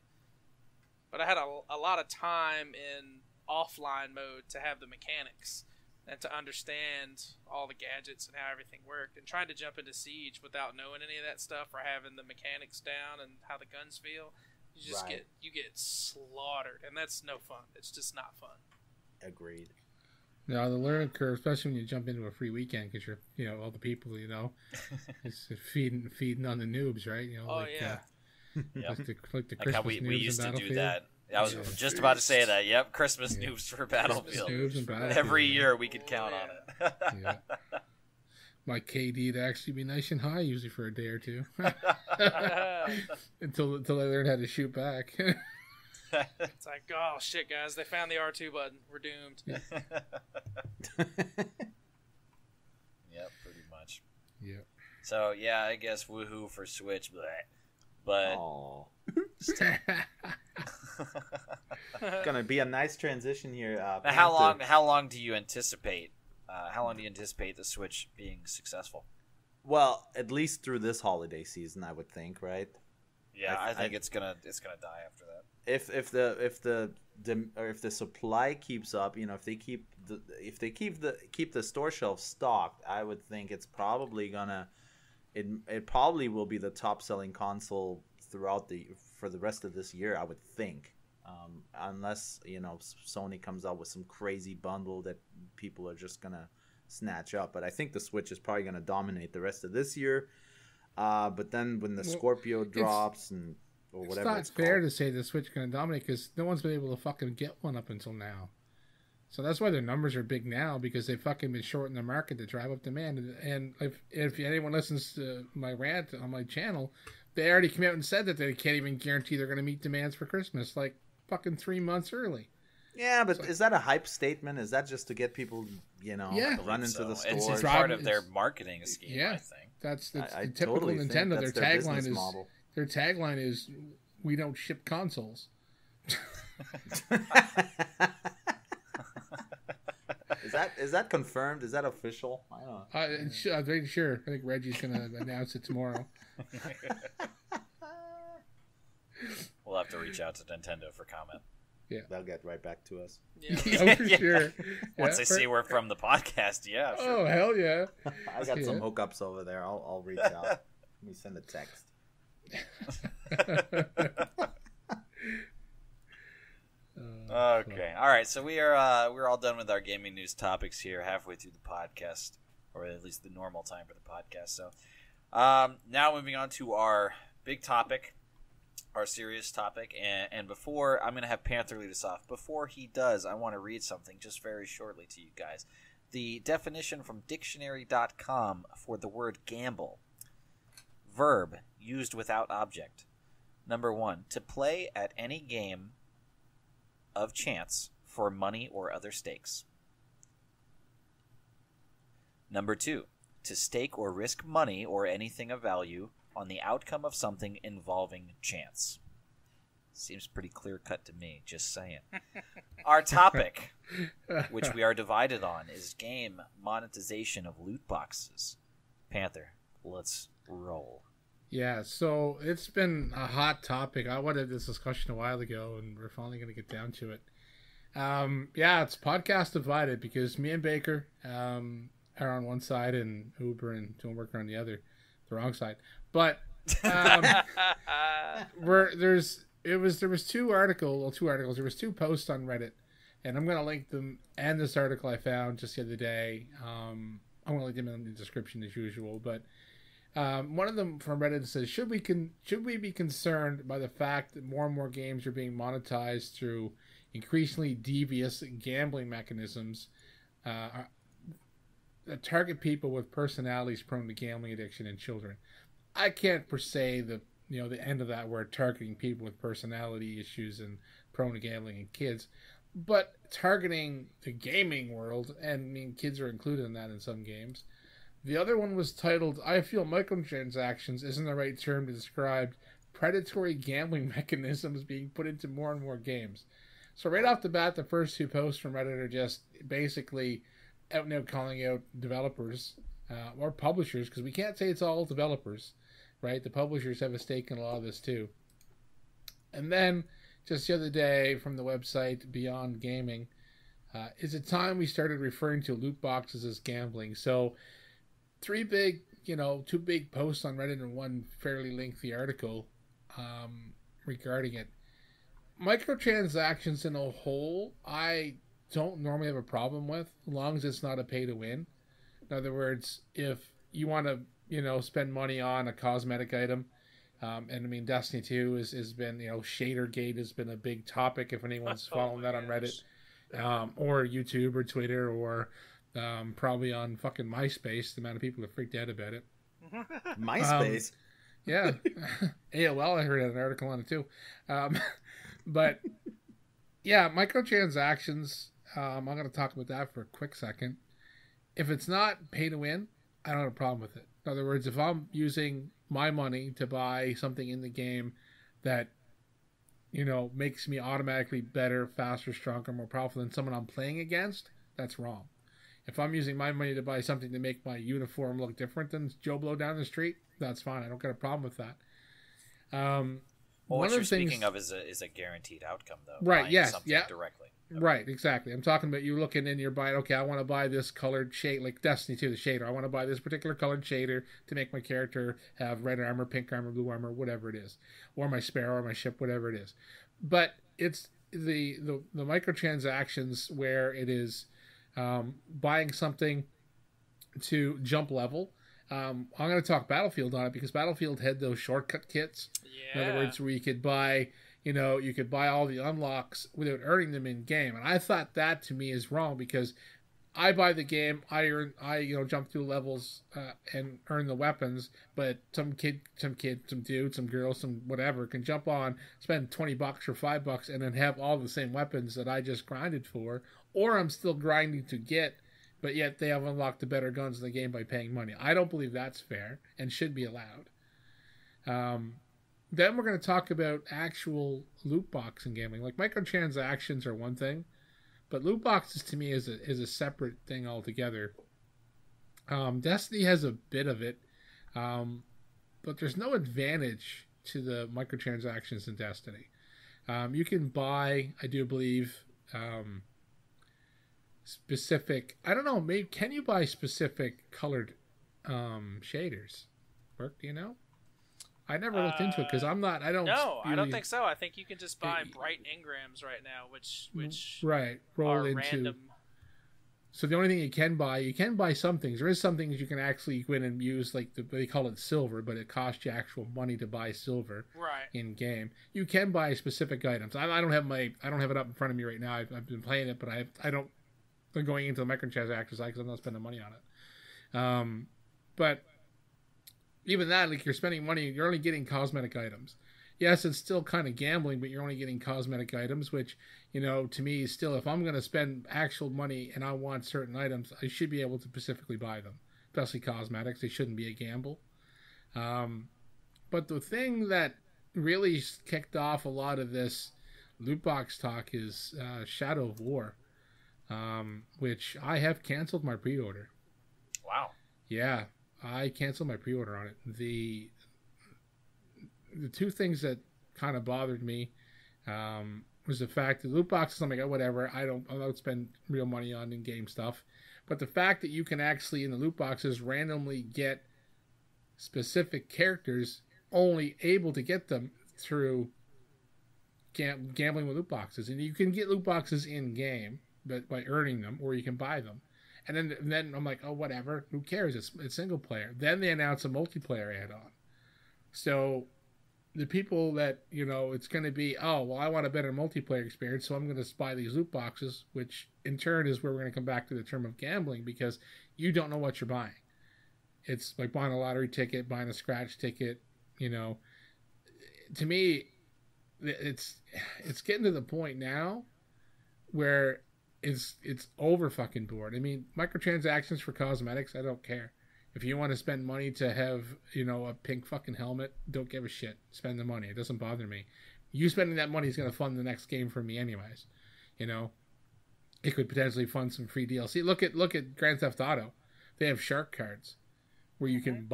But I had a lot of time in offline mode to have the mechanics and to understand all the gadgets and how everything worked. And trying to jump into Siege without knowing any of that stuff or having the mechanics down and how the guns feel, You just get slaughtered, and that's no fun. It's just not fun. Agreed. No, the learning curve, especially when you jump into a free weekend, because you're, all the people, it's feeding on the noobs, right? Yep. Like the Christmas how we used to do that. I was just Yeah. about to say that. Yep, Christmas noobs for Battlefield. Noobs and Battlefield. Every year we could count on it. Yeah. My KD to actually be nice and high, usually for a day or two, until I learned how to shoot back. It's like, oh shit, guys, they found the R2 button. We're doomed. Yep, pretty much. Yep. So yeah, I guess woohoo for Switch, but Gonna be a nice transition here. how long do you anticipate? How long do you anticipate the Switch being successful? Well, at least through this holiday season, I would think, right? Yeah, I think it's gonna die after that. If the supply keeps up, if they keep the store shelves stocked, I would think it's probably gonna it probably will be the top selling console for the rest of this year, I would think. Unless Sony comes out with some crazy bundle that people are just gonna snatch up, but I think the Switch is probably gonna dominate the rest of this year. But then when the Scorpio drops or whatever, it's not fair to say the Switch is gonna dominate because no one's been able to fucking get one up until now. So that's why their numbers are big now, because they've fucking been shorting the market to drive up demand. And if anyone listens to my rant on my channel, they already came out and said that they can't even guarantee they're gonna meet demands for Christmas, like fucking 3 months early. Yeah, but is that a hype statement? Is that just to get people, run into the stores? It's part of their marketing scheme, yeah, I think. That's I typical totally Nintendo. Think Their tagline is we don't ship consoles. Is that confirmed? Is that official? I don't know. I'm pretty sure. I think Reggie's gonna announce it tomorrow. We'll have to reach out to Nintendo for comment. Yeah, they'll get right back to us. Yeah, for sure. Once they see we're from the podcast, yeah. Sure. Oh hell yeah! I got some hookups over there. I'll reach out. Let me send a text. Okay, all right. So we're all done with our gaming news topics here, halfway through the podcast, or at least the normal time for the podcast. So now moving on to our big topic. Our serious topic, and before I'm going to have Panther lead us off. Before he does, I want to read something just very shortly to you guys. The definition from dictionary.com for the word gamble. Verb, used without object. Number 1, to play at any game of chance for money or other stakes. Number 2, to stake or risk money or anything of value on the outcome of something involving chance. Seems pretty clear-cut to me, just saying. Our topic, which we are divided on, is game monetization of loot boxes. Panther, let's roll. Yeah, so it's been a hot topic. I wanted this discussion a while ago, and we're finally going to get down to it. It's podcast divided because me and Baker are on one side and Uber and Doing Worker on the other, the wrong side. But there was two articles. There was 2 posts on Reddit, and I'm going to link them and this article I found just the other day. I'm going to link them in the description as usual. But one of them from Reddit says, should we be concerned by the fact that more and more games are being monetized through increasingly devious gambling mechanisms that target people with personalities prone to gambling addiction and children? I can't per se the end of that word, targeting people with personality issues and prone to gambling and kids, but targeting the gaming world, and I mean kids are included in that in some games. The other one was titled, I feel microtransactions isn't the right term to describe predatory gambling mechanisms being put into more and more games. So right off the bat, the first 2 posts from Reddit are just basically out and out calling out developers or publishers, because we can't say it's all developers, right? The publishers have a stake in a lot of this too. And then just the other day from the website Beyond Gaming, is it time we started referring to loot boxes as gambling? So 2 big posts on Reddit and one fairly lengthy article regarding it. Microtransactions in a whole, I don't normally have a problem with, as long as it's not a pay to win. In other words, if you want to, spend money on a cosmetic item, and I mean, Destiny 2 has been, Shadergate has been a big topic if anyone's following that on Reddit, or YouTube or Twitter, or probably on fucking MySpace. The amount of people that freaked out about it. MySpace? Yeah. AOL, I heard an article on it too. But yeah, microtransactions, I'm going to talk about that for a quick second. If it's not pay to win, I don't have a problem with it. In other words, if I'm using my money to buy something in the game that, makes me automatically better, faster, stronger, more powerful than someone I'm playing against, that's wrong. If I'm using my money to buy something to make my uniform look different than Joe Blow down the street, that's fine. I don't got a problem with that. Well, what you're speaking of is a guaranteed outcome, though. Right, yes. Yeah. Directly. Okay. Right, exactly. I'm talking about you looking and you're buying, okay, I want to buy this colored shade, like Destiny 2, the shader. I want to buy this particular colored shader to make my character have red armor, pink armor, blue armor, whatever it is. Or my sparrow or my ship, whatever it is. But it's the microtransactions where it is buying something to jump level. I'm going to talk Battlefield on it because Battlefield had those shortcut kits. Yeah. In other words, where you could buy, you could buy all the unlocks without earning them in game. And I thought that to me is wrong because I buy the game, I jump through levels and earn the weapons, but some dude, some girl, some whatever can jump on, spend $20 or $5 and then have all the same weapons that I just grinded for, or I'm still grinding to get, but yet they have unlocked the better guns in the game by paying money. I don't believe that's fair and should be allowed. Then we're going to talk about actual loot box and gambling. Like microtransactions are one thing, but loot boxes to me is a separate thing altogether. Destiny has a bit of it, but there's no advantage to the microtransactions in Destiny. You can buy, I do believe, specific. I don't know. Maybe can you buy specific colored shaders? Do you know? I never looked into it because I'm not. I don't. No, really, I don't think so. I think you can just buy bright engrams right now, which right roll are into. Random. So the only thing you can buy some things. There is some things you can actually go in and use, like they call it silver, but it costs you actual money to buy silver. Right. In game, you can buy specific items. I don't have it up in front of me right now. I've been playing it, but I don't. I'm going into the microtransactions because I'm not spending money on it. But even that, like you're spending money, you're only getting cosmetic items. Yes, it's still kind of gambling, but you're only getting cosmetic items, which, to me is still, if I'm going to spend actual money and I want certain items, I should be able to specifically buy them, especially cosmetics. They shouldn't be a gamble. But the thing that really kicked off a lot of this loot box talk is Shadow of War, which I have canceled my pre-order. Wow. Yeah. I canceled my pre-order on it. The two things that kind of bothered me was the fact that loot boxes, I'm like, oh, whatever, I don't spend real money on in-game stuff. But the fact that you can actually, in the loot boxes, randomly get specific characters, only able to get them through gambling with loot boxes. And you can get loot boxes in-game but by earning them, or you can buy them. And then I'm like, oh, whatever, who cares? It's single player. Then they announce a multiplayer add-on. So the people that, it's going to be, oh, well, I want a better multiplayer experience, so I'm going to buy these loot boxes, which in turn is where we're going to come back to the term of gambling, because you don't know what you're buying. It's like buying a lottery ticket, buying a scratch ticket, To me, it's getting to the point now where it's over fucking bored. I mean, microtransactions for cosmetics, I don't care. If you want to spend money to have, a pink fucking helmet, don't give a shit. Spend the money. It doesn't bother me. You spending that money is going to fund the next game for me anyways. It could potentially fund some free DLC. Look at Grand Theft Auto. They have shark cards where you can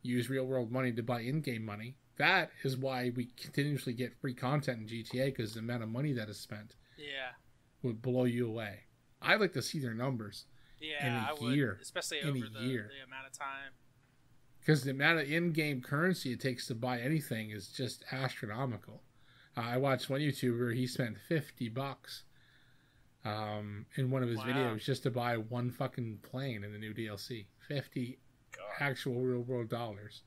use real world money to buy in-game money. That is why we continuously get free content in GTA, because the amount of money that is spent. Yeah. Would blow you away. I'd like to see their numbers. Yeah, in a year, especially over the amount of time. Because the amount of in-game currency it takes to buy anything is just astronomical. I watched one YouTuber. He spent $50 in one of his videos just to buy one fucking plane in the new DLC. 50 actual real world dollars.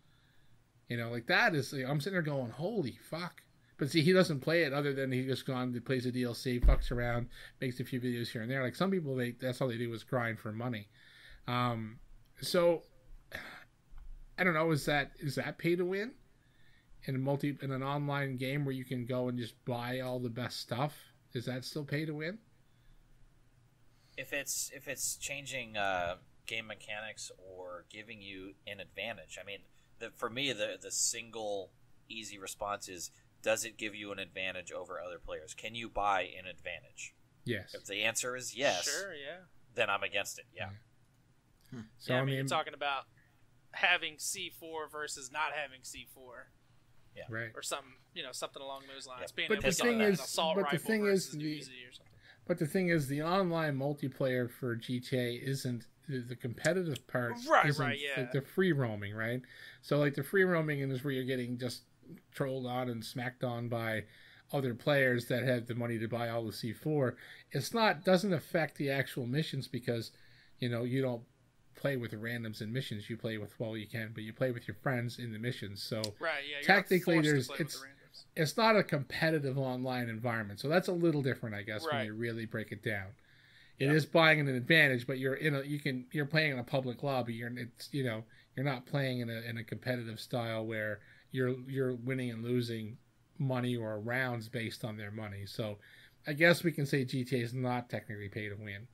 You know, like that is. I'm sitting there going, holy fuck. But see, he doesn't play it other than he just plays the DLC, fucks around, makes a few videos here and there. Like some people, that's all they do is grind for money. So I don't know. Is that pay to win in an online game where you can go and just buy all the best stuff? Is that still pay to win? If it's changing game mechanics or giving you an advantage, I mean, for me, the single easy response is: does it give you an advantage over other players? Can you buy an advantage? Yes. If the answer is yes, sure, yeah, then I'm against it. Yeah. So I mean, you're talking about having C4 versus not having C4. Yeah. Right. Or something, something along those lines. Yeah. Being but able the to thing get an is, assault but the rifle thing versus is, Uzi or something. But the thing is, the online multiplayer for GTA isn't the competitive part. Right, yeah. The free roaming, right? So like the free roaming is where you're getting just trolled on and smacked on by other players that have the money to buy all the C4. Doesn't affect the actual missions because, you don't play with randoms in missions. You play with, you can, but you play with your friends in the missions. So right, yeah, technically it's not a competitive online environment. So that's a little different, I guess, when you really break it down. It is buying an advantage, but you're playing in a public lobby. You're not playing in a competitive style where you're winning and losing money or rounds based on their money. So I guess we can say GTA is not technically pay to win.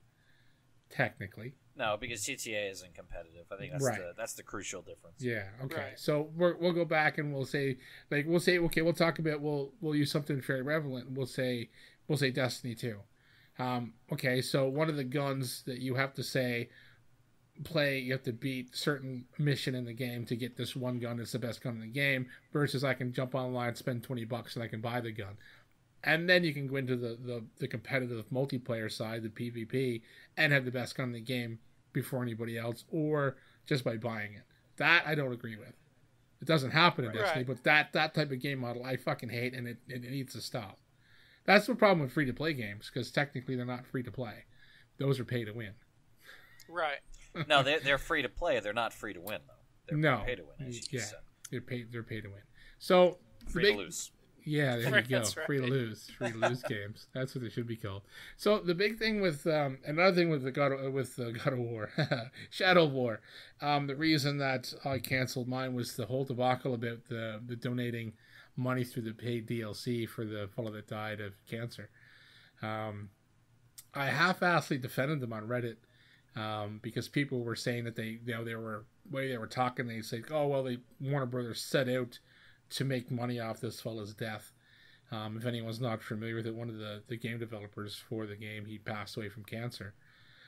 Technically. No, because GTA isn't competitive. I think that's the crucial difference. Yeah. Okay. Right. So we'll go back and we'll say okay, we'll talk about we'll use something fairly relevant. We'll say Destiny 2. Okay. So one of the guns that you have to you have to beat certain mission in the game to get this one gun that's the best gun in the game versus I can jump online, spend $20 and I can buy the gun. And then you can go into the competitive multiplayer side, the PvP, and have the best gun in the game before anybody else, or just by buying it. That I don't agree with. It doesn't happen in Destiny, but that type of game model I fucking hate, and it needs to stop. That's the problem with free-to-play games, because technically they're not free-to-play. Those are pay-to-win. Right. No, they're free-to-play. They're not free-to-win, though. They're pay-to-win, as you said. They're pay-to-win. So free to lose. Yeah, there you go. That's right. Free to lose games. That's what they should be called. So the big thing with another thing with God of War, Shadow of War, the reason that I canceled mine was the whole debacle about the donating money through the paid DLC for the fellow that died of cancer. I half-assedly defended them on Reddit because people were saying that they were talking. They said, Warner Brothers set out to make money off this fella's death. If anyone's not familiar with it, one of the game developers for the game, he passed away from cancer.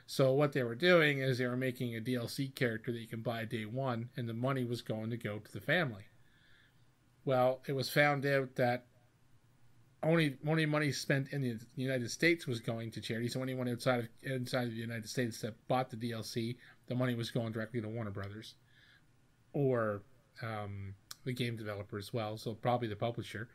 So what they were doing is they were making a DLC character that you can buy day one, and the money was going to go to the family. Well, it was found out that only money spent in the United States was going to charity. So anyone outside of the United States that bought the DLC, the money was going directly to Warner Brothers, or the game developer as well, so probably the publisher.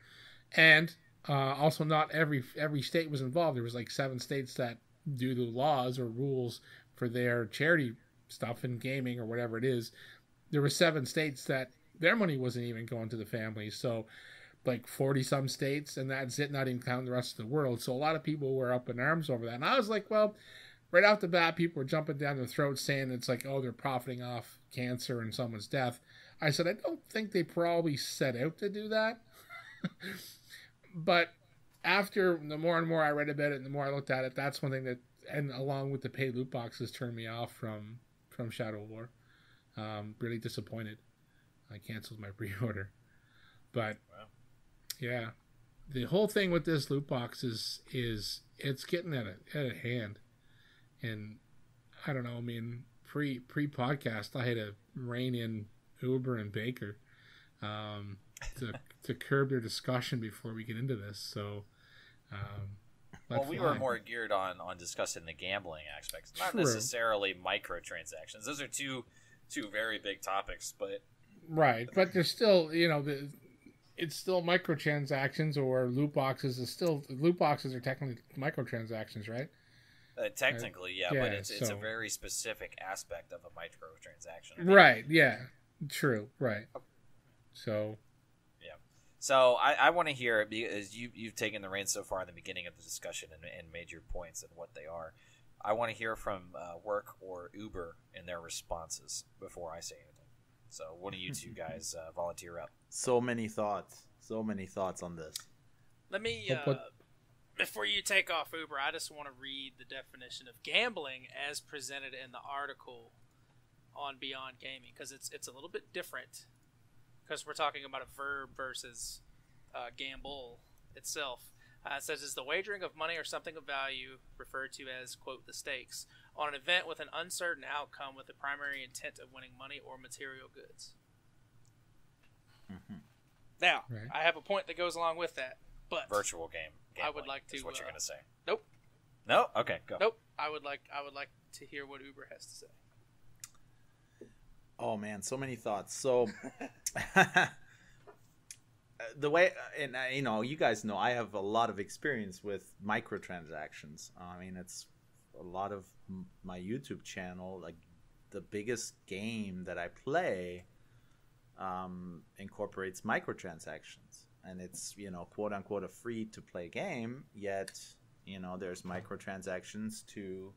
And also not every state was involved. There was like 7 states that do the laws or rules for their charity stuff in gaming or whatever it is. There were 7 states that their money wasn't even going to the families. So like 40 some states, and that's it, not even counting the rest of the world. So a lot of people were up in arms over that. And I was like, well, right off the bat, people were jumping down their throats saying it's like, they're profiting off cancer and someone's death. I said, I don't think they probably set out to do that. But after the more and more I read about it and the more I looked at it, that's one thing that, and along with the paid loot boxes, turned me off from Shadow of War. Really disappointed. I canceled my pre-order. But, yeah. The whole thing with this loot box is it's getting at a hand. And, I don't know, I mean, pre-podcast, I had to rein in Uber and Baker to curb their discussion before we get into this. So, we were more geared on discussing the gambling aspects, not necessarily microtransactions. Those are two very big topics, but right. But there's still, it's still microtransactions, or loot boxes is still loot boxes are technically microtransactions, right? Technically, yeah, but it's a very specific aspect of a microtransaction. Right. Yeah. True. Right. So. Yeah. So I want to hear it because you've taken the reins so far in the beginning of the discussion and made your points and what they are. I want to hear from Work or Uber in their responses before I say anything. So one of you two guys volunteer up. So many thoughts on this. Let me, before you take off, Uber, I just want to read the definition of gambling as presented in the article on Beyond Gaming, because it's a little bit different, because we're talking about a verb versus gamble itself. It says, is the wagering of money or something of value, referred to as, quote, the stakes, on an event with an uncertain outcome with the primary intent of winning money or material goods. Mm-hmm. Now, I have a point that goes along with that, but virtual game gambling, I would like to. Is what you're going to say? Nope. No. Okay. Go. Nope. I would like to hear what Uber has to say. Oh man, so many thoughts. So. The way, and you guys know, I have a lot of experience with microtransactions. I mean, it's a lot of my YouTube channel. Like, the biggest game that I play incorporates microtransactions, and it's quote unquote a free to play game. Yet there's microtransactions to.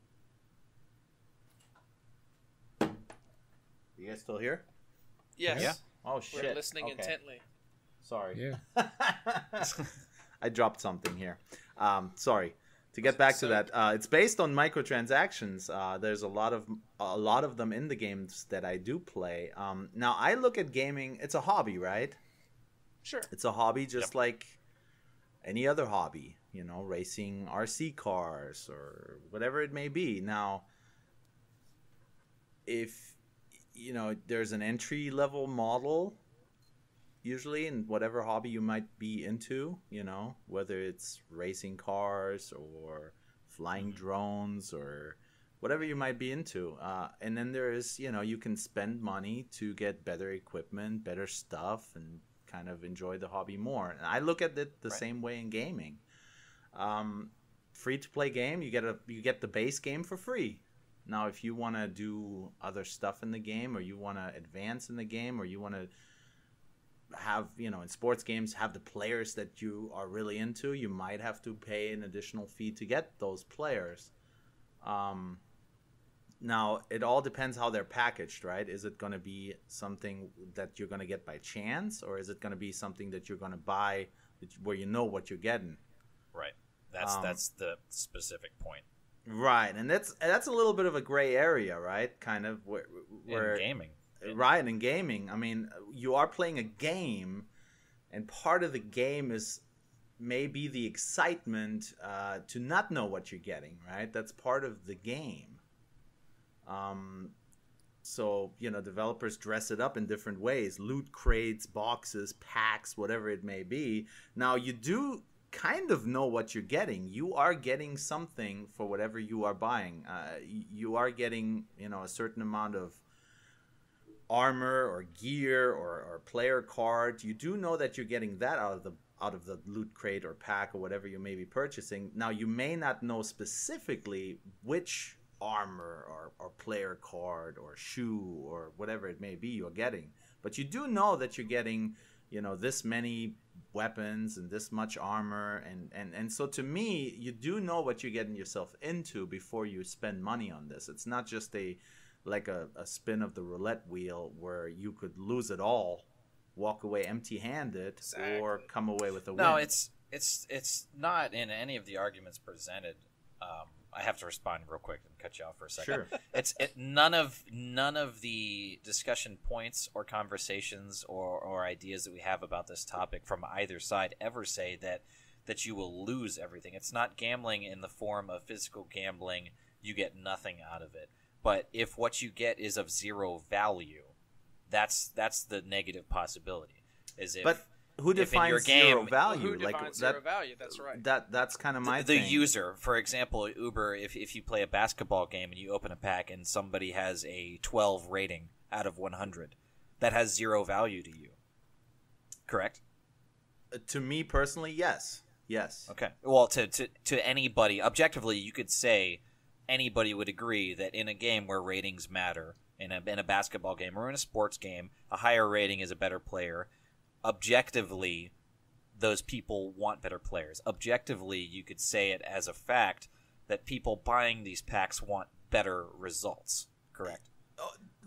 You guys still here? Yes. Yeah. Oh shit! We're listening intently. Sorry. Yeah. I dropped something here. Sorry. To get back to that, it's based on microtransactions. There's a lot of them in the games that I do play. Now I look at gaming. It's a hobby, right? Sure. It's a hobby, just like any other hobby. Racing RC cars or whatever it may be. Now, if there's an entry level model. Usually in whatever hobby you might be into, whether it's racing cars or flying drones or whatever you might be into. And then there is, you can spend money to get better equipment, better stuff, and kind of enjoy the hobby more. And I look at it the same way in gaming. Free to play game, you get the base game for free. Now, if you want to do other stuff in the game, or you want to advance in the game, or you want to have in sports games have the players that you are really into, you might have to pay an additional fee to get those players. Now it all depends how they're packaged, right? Is it going to be something that you're going to get by chance, or is it going to be something that you're going to buy where you know what you're getting? Right. That's the specific point. Right, and that's a little bit of a gray area, right? Kind of where in gaming. Right, in gaming. I mean, you are playing a game, and part of the game is maybe the excitement to not know what you're getting, right? That's part of the game. So, developers dress it up in different ways. Loot crates, boxes, packs, whatever it may be. Now, you do kind of know what you're getting. You are getting something for whatever you are buying. You are getting, a certain amount of armor or gear or player card. You do know that you're getting that out of the loot crate or pack or whatever you may be purchasing. Now, you may not know specifically which armor or player card or shoe or whatever it may be you're getting, but you do know that you're getting this many weapons and this much armor, and so to me, you do know what you're getting yourself into before you spend money on this. It's not just a spin of the roulette wheel where you could lose it all, walk away empty-handed, exactly, or come away with a win. No, it's not in any of the arguments presented. I have to respond real quick and cut you off for a second. Sure. None of the discussion points or conversations or ideas that we have about this topic from either side ever say that you will lose everything. It's not gambling in the form of physical gambling. You get nothing out of it. But if what you get is of zero value, that's the negative possibility. But who defines zero value? Who defines zero value? That's right. That's kind of my the thing. user. For example, Uber, if you play a basketball game and you open a pack and somebody has a 12 rating out of 100, that has zero value to you. Correct? To me personally, yes. Okay. Well, to anybody, objectively, you could say anybody would agree that in a game where ratings matter, in a basketball game or in a sports game, a higher rating is a better player. Objectively, those people want better players. Objectively, you could say it as a fact that people buying these packs want better results. Correct?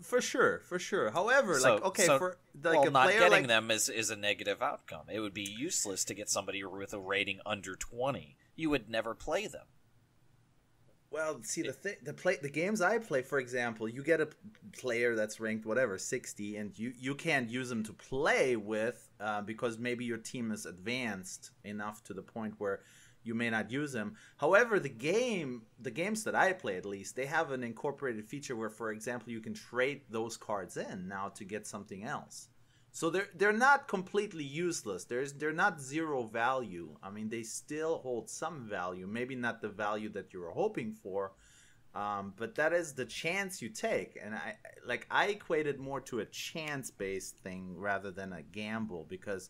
For sure. However, not player getting them is a negative outcome. It would be useless to get somebody with a rating under 20. You would never play them. Well, see, the games I play, for example, you get a player that's ranked 60, and you can't use them to play with because maybe your team is advanced enough to the point where you may not use them. However, the games that I play, at least, they have an incorporated feature where, for example, you can trade those cards in now to get something else. So they're not completely useless. They're not zero value. I mean, they still hold some value. Maybe not the value that you were hoping for, but that is the chance you take. And I equate it more to a chance-based thing rather than a gamble, because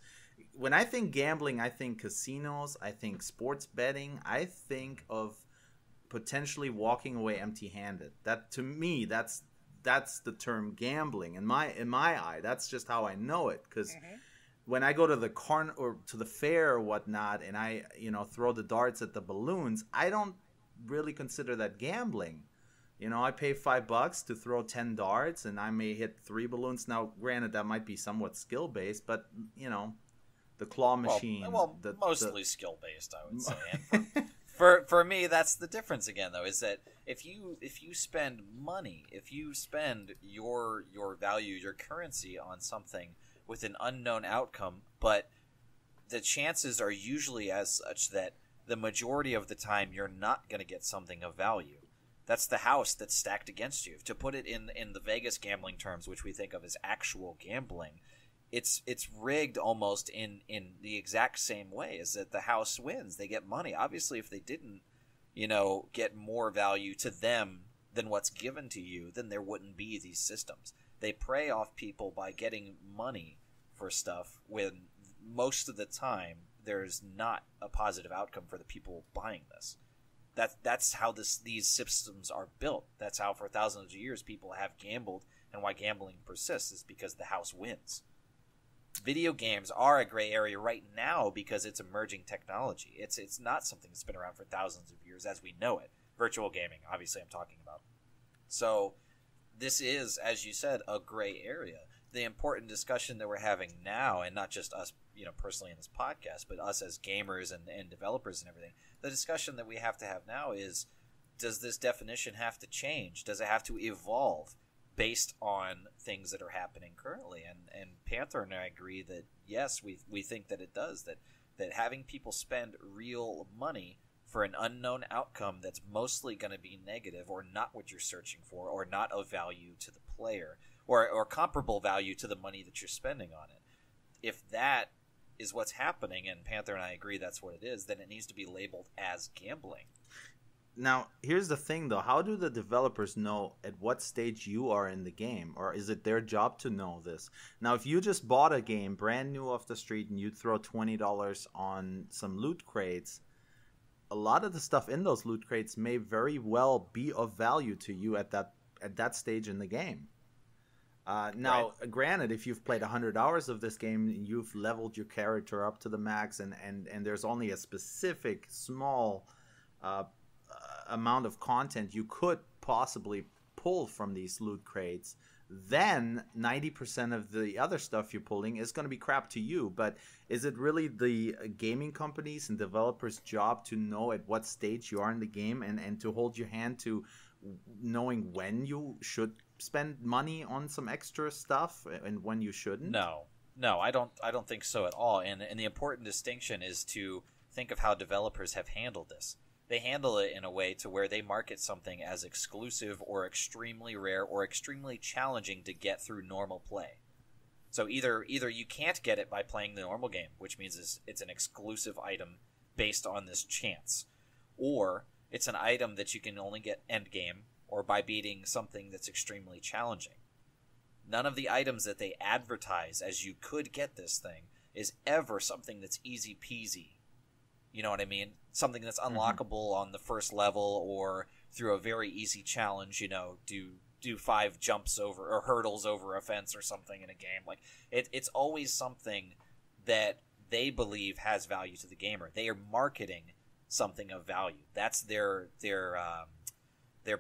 when I think gambling, I think casinos, I think sports betting, I think of potentially walking away empty-handed. That, to me, that's the term gambling in my eye. That's just how I know it, because when I go to the or to the fair or whatnot, and I throw the darts at the balloons, I don't really consider that gambling. I pay $5 to throw 10 darts, and I may hit 3 balloons. Now, granted, that might be somewhat skill based, but the claw machine. Mostly skill based, I would say. And for me, that's the difference again, though, is that if you spend money, if you spend your value, your currency on something with an unknown outcome, but the chances are usually as such that the majority of the time you're not going to get something of value. That's the house that's stacked against you. To put it in the Vegas gambling terms, which we think of as actual gambling, it's rigged almost in the exact same way, is that the house wins. They get money. Obviously, if they didn't, get more value to them than what's given to you, then there wouldn't be these systems. They prey off people by getting money for stuff when most of the time there's not a positive outcome for the people buying this. That's how these systems are built. That's how for thousands of years people have gambled, and why gambling persists is because the house wins. Video games are a gray area right now because it's emerging technology. It's not something that's been around for thousands of years as we know it. Virtual gaming, obviously, I'm talking about. So this is, as you said, a gray area. The important discussion that we're having now, and not just us, personally in this podcast, but us as gamers and developers and everything, the discussion that we have to have now is, does this definition have to change? Does it have to evolve based on things that are happening currently? And Panther and I agree that yes, we think that it does, that having people spend real money for an unknown outcome that's mostly going to be negative or not what you're searching for or not of value to the player or comparable value to the money that you're spending on it. If that is what's happening, and Panther and I agree that's what it is, then it needs to be labeled as gambling. Now, here's the thing, though. How do the developers know at what stage you are in the game? Or is it their job to know this? Now, if you just bought a game brand new off the street and you throw $20 on some loot crates, a lot of the stuff in those loot crates may very well be of value to you at that stage in the game. Now, granted, if you've played 100 hours of this game, you've leveled your character up to the max, and there's only a specific small amount of content you could possibly pull from these loot crates, then 90% of the other stuff you're pulling is going to be crap to you. But is it really the gaming companies and developers' job to know at what stage you are in the game and to hold your hand to knowing when you should spend money on some extra stuff and when you shouldn't? No, I don't think so at all. And the important distinction is to think of how developers have handled this. They handle it in a way to where they market something as exclusive or extremely rare or extremely challenging to get through normal play. So either you can't get it by playing the normal game, which means it's an exclusive item based on this chance, or it's an item that you can only get end game or by beating something that's extremely challenging. None of the items that they advertise as you could get this thing is ever something that's easy peasy. You know what I mean? Something that's unlockable on the first level or through a very easy challenge, you know, do 5 jumps over or hurdles over a fence or something in a game. Like it's always something that they believe has value to the gamer. They are marketing something of value. That's their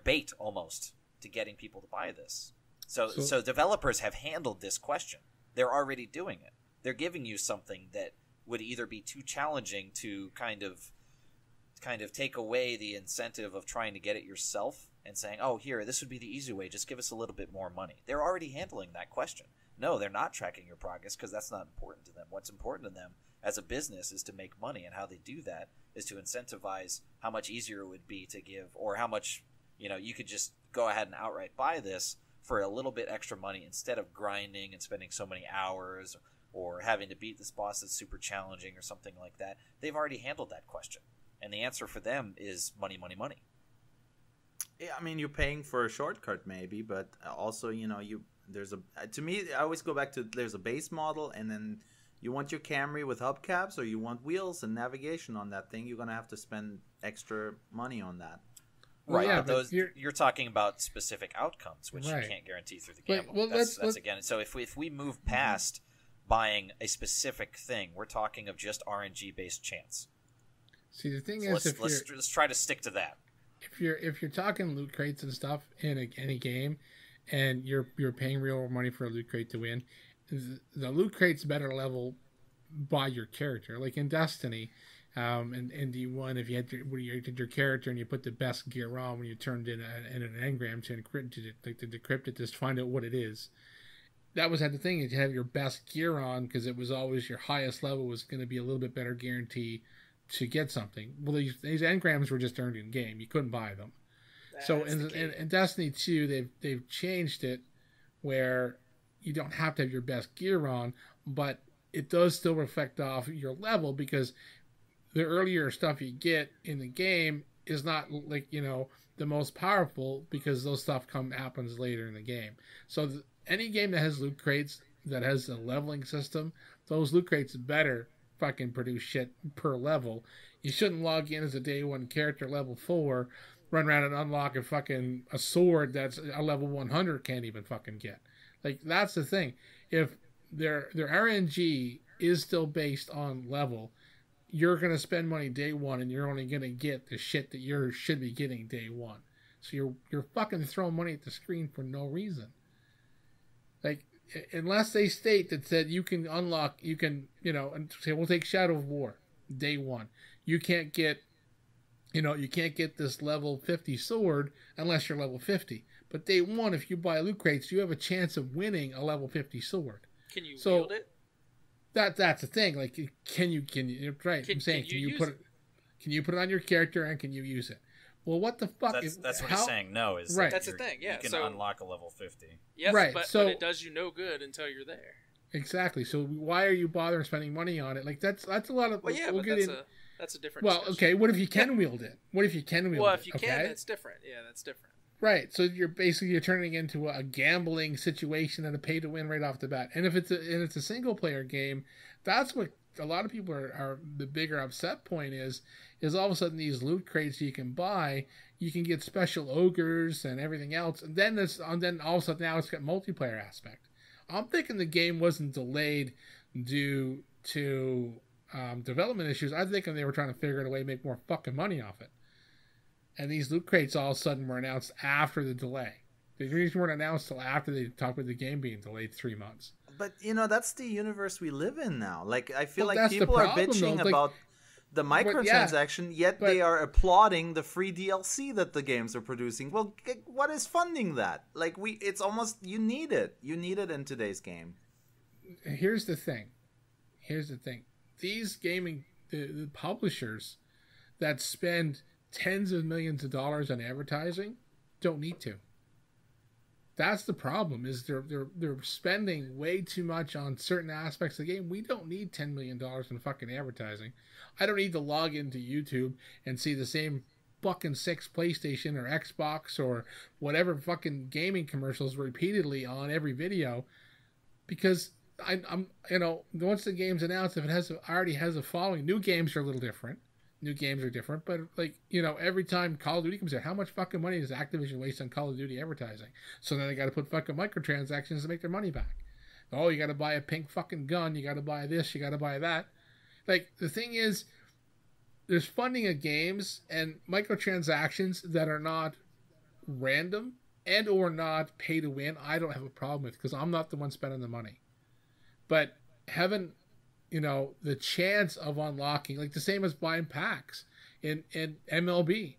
bait almost to getting people to buy this. So developers have handled this question. They're already doing it. They're giving you something that would either be too challenging to kind of take away the incentive of trying to get it yourself and saying, oh, here, this would be the easy way. Just give us a little bit more money. They're already handling that question. No, they're not tracking your progress because that's not important to them. What's important to them as a business is to make money, and how they do that is to incentivize how much easier it would be to give, or how much, you know, you could just go ahead and outright buy this for a little bit extra money instead of grinding and spending so many hours or having to beat this boss that's super challenging or something like that. They've already handled that question. And the answer for them is money, money, money. Yeah, I mean, you're paying for a shortcut maybe, but also, you know, to me, I always go back to there's a base model, and then you want your Camry with hubcaps, or you want wheels and navigation on that thing, you're going to have to spend extra money on that. Right, yeah, but you're talking about specific outcomes, which you can't guarantee through the game. Well, that's again. So if we move past buying a specific thing, we're talking of just RNG based chance. See, the thing is, let's try to stick to that. If you're talking loot crates and stuff in any game, and you're paying real money for a loot crate to win, the loot crate's better level by your character. Like in Destiny, and D1, if you did your character and you put the best gear on when you turned in an engram to decrypt it, just find out what it is. That was the thing, is you have your best gear on because it was always your highest level was going to be a little bit better guarantee to get something. Well, these engrams were just earned in game. You couldn't buy them. So in Destiny 2, they've changed it where you don't have to have your best gear on, but it does still reflect off your level, because the earlier stuff you get in the game is not, like, you know, the most powerful, because those stuff happens later in the game. So any game that has loot crates that has a leveling system, those loot crates better fucking produce shit per level. You shouldn't log in as a day 1 character level 4, run around and unlock a sword that's a level 100 can't even fucking get. Like, that's the thing. If their RNG is still based on level, you're going to spend money day 1 and you're only going to get the shit that you should be getting day 1. So you're fucking throwing money at the screen for no reason. Like, unless they state that said you can unlock, you can, you know, and say, we'll take Shadow of War day 1. You can't get this level 50 sword unless you're level 50. But day 1, if you buy loot crates, you have a chance of winning a level 50 sword. Can you wield it? That's the thing. Like, can you right? I'm saying, can you put it on your character, and can you use it? Well, what the fuck? That's what he's saying. No, is right. That's the thing. Yeah, you can unlock a level 50. Yes, right. But it does you no good until you're there. Exactly. So why are you bothering spending money on it? Like, that's a lot of. Well, yeah, but that's a different. Well, discussion. Okay. What if you can wield it? Well, if you can, that's different. Yeah, that's different. Right. So you're turning into a gambling situation and a pay to win right off the bat. And if it's a single player game, that's what a lot of people are the bigger upset point is all of a sudden these loot crates you can buy, you can get special ogres and everything else, and then all of a sudden now it's got multiplayer aspect. I'm thinking the game wasn't delayed due to development issues. I'm thinking they were trying to figure out a way to make more fucking money off it. And these loot crates all of a sudden were announced after the delay. They weren't announced until after they talked about the game being delayed 3 months. But, you know, that's the universe we live in now. Like, I feel like people are bitching about the microtransaction, yet they are applauding the free DLC that the games are producing. Well, what is funding that? Like, it's almost, you need it. You need it in today's game. Here's the thing. These the publishers that spend tens of millions of dollars on advertising don't need to. That's the problem, is they're spending way too much on certain aspects of the game. We don't need $10 million in fucking advertising. I don't need to log into YouTube and see the same fucking 6 PlayStation or Xbox or whatever fucking gaming commercials repeatedly on every video, because I'm once the game's announced, if it already has a following, new games are a little different. New games are different, but like, every time Call of Duty comes out, how much fucking money does Activision waste on Call of Duty advertising? So then they got to put fucking microtransactions to make their money back. Oh, you got to buy a pink fucking gun. You got to buy this. You got to buy that. Like, the thing is, there's funding of games and microtransactions that are not random and or not pay to win. I don't have a problem with, because I'm not the one spending the money. But having the chance of unlocking, like the same as buying packs in MLB,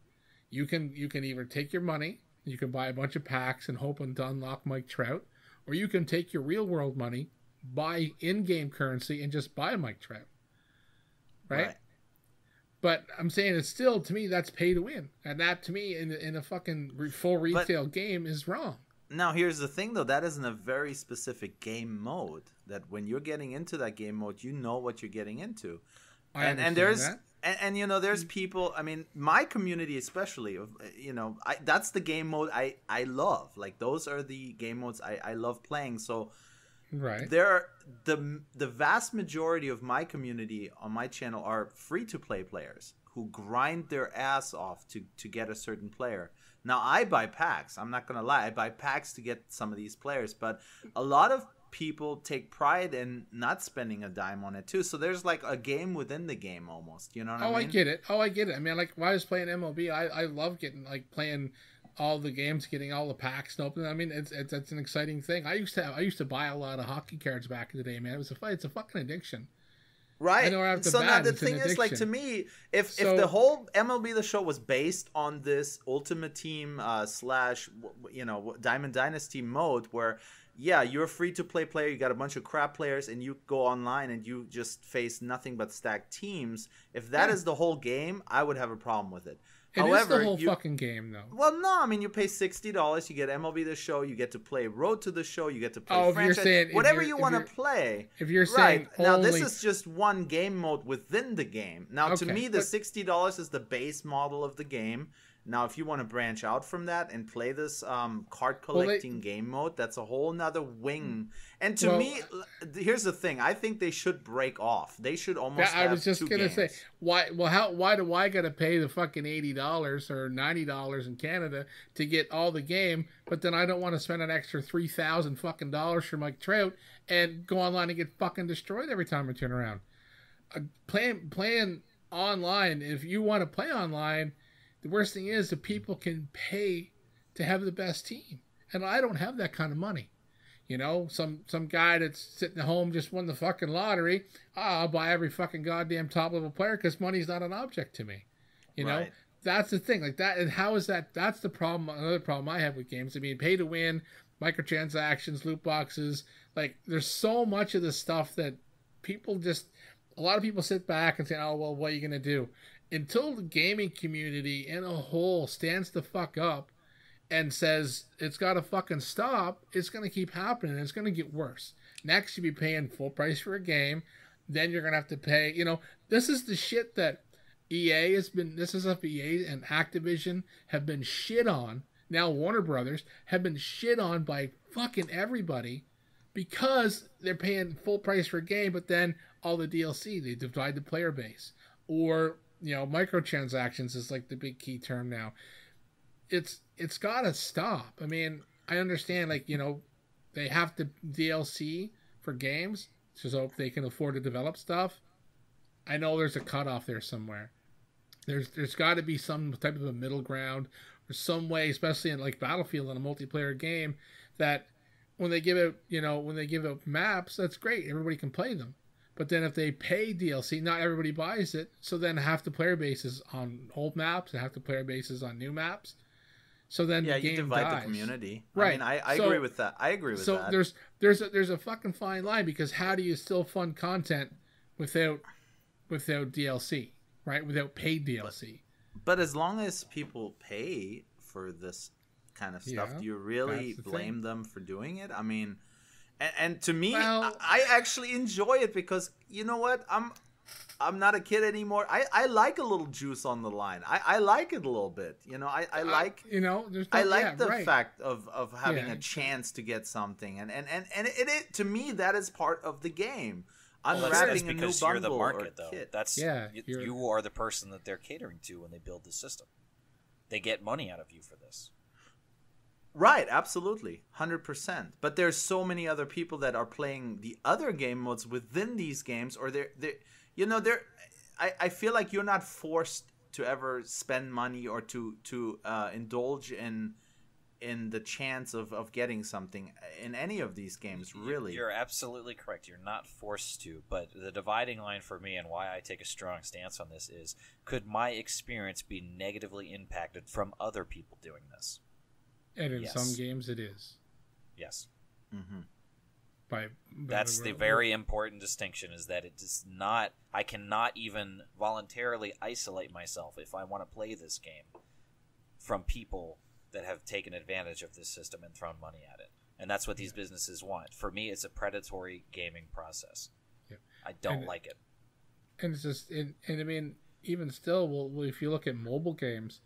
you can either take your money, you can buy a bunch of packs and hope to unlock Mike Trout, or you can take your real world money, buy in-game currency, and just buy Mike Trout. Right? But I'm saying it's still, to me, that's pay to win, and that to me in a fucking full retail game is wrong. Now, here's the thing, though. That isn't a very specific game mode. That when you're getting into that game mode, you know what you're getting into. And there's that. There's people. I mean, my community especially. That's the game mode I love. Like, those are the game modes I love playing. So, right. There are the vast majority of my community on my channel are free to play players who grind their ass off to get a certain player. Now, I buy packs. I'm not going to lie. I buy packs to get some of these players. But a lot of people take pride in not spending a dime on it, too. So there's like a game within the game almost. You know what I mean? I get it. I mean, like, when I was playing MLB, I love playing all the games, getting all the packs and opening. I mean, it's an exciting thing. I used to buy a lot of hockey cards back in the day, man. It's a fucking addiction. Right. So now the thing is, like, to me, if the whole MLB The Show was based on this Ultimate Team / Diamond Dynasty mode where, yeah, you're a free-to-play player, you got a bunch of crap players, and you go online and you just face nothing but stacked teams, if that is the whole game, I would have a problem with it. However, the whole fucking game, though. Well, no, I mean, you pay $60, you get MLB The Show, you get to play Road to the Show, you get to play franchise, whatever you want to play. If you're saying now, this is just one game mode within the game. Now, to me, the $60 is the base model of the game. Now, if you want to branch out from that and play this card collecting game mode, that's a whole nother wing. And to me, here's the thing: I think they should break off. They should almost. I was just gonna say, why? Well, why do I gotta pay the fucking $80 or $90 in Canada to get all the game, but then I don't want to spend an extra $3,000 fucking dollars for Mike Trout and go online and get fucking destroyed every time I turn around? Playing online, if you want to play online. The worst thing is that people can pay to have the best team. And I don't have that kind of money. Some guy that's sitting at home just won the fucking lottery. I'll buy every fucking goddamn top level player because money's not an object to me. Right. That's the thing. Like that. And how is that? That's the problem. Another problem I have with games. I mean, pay to win, microtransactions, loot boxes. Like, there's so much of this stuff that a lot of people sit back and say, oh, well, what are you going to do? Until the gaming community in a whole stands the fuck up and says it's got to fucking stop, it's going to keep happening. It's going to get worse. Next, you'll be paying full price for a game. Then you're going to have to pay. This is the shit that this is stuff EA and Activision have been shit on. Now Warner Brothers have been shit on by fucking everybody because they're paying full price for a game, but then all the DLC, they divide the player base. Or microtransactions is like the big key term now. It's got to stop. I mean, I understand, like, they have to DLC for games so they can afford to develop stuff. I know there's a cutoff there somewhere. There's got to be some type of a middle ground or some way, especially in like Battlefield in a multiplayer game, that when they give out maps, that's great. Everybody can play them. But then if they pay DLC, not everybody buys it. So then half the player base is on old maps and half the player base is on new maps. So then the game you divide dies. The community. Right. I mean, I agree with that. I agree with that. So there's a fucking fine line, because how do you still fund content without DLC, right? Without paid DLC. But as long as people pay for this kind of stuff, do you really blame them for doing it? I mean, and to me, I actually enjoy it because, you know what? I'm not a kid anymore. I like a little juice on the line. I like it a little bit. You know, I like there's I like the right. fact of having a chance to get something, and it to me that is part of the game. Unwrapping a new bundle you're the market, or kit. That's you are the person that they're catering to when they build the system. They get money out of you for this. Right, absolutely, 100%. But there's so many other people that are playing the other game modes within these games, or I feel like you're not forced to ever spend money or to indulge in the chance of getting something in any of these games, really. You're absolutely correct. You're not forced to, but the dividing line for me and why I take a strong stance on this is, could my experience be negatively impacted from other people doing this? And in some games it is. Yes. Mm-hmm. That's the very important distinction, is that it does not, I cannot even voluntarily isolate myself if I want to play this game from people that have taken advantage of this system and thrown money at it. And that's what these businesses want. For me, it's a predatory gaming process. Yeah. I don't like it. And it's just, and I mean, even still, well, if you look at mobile games,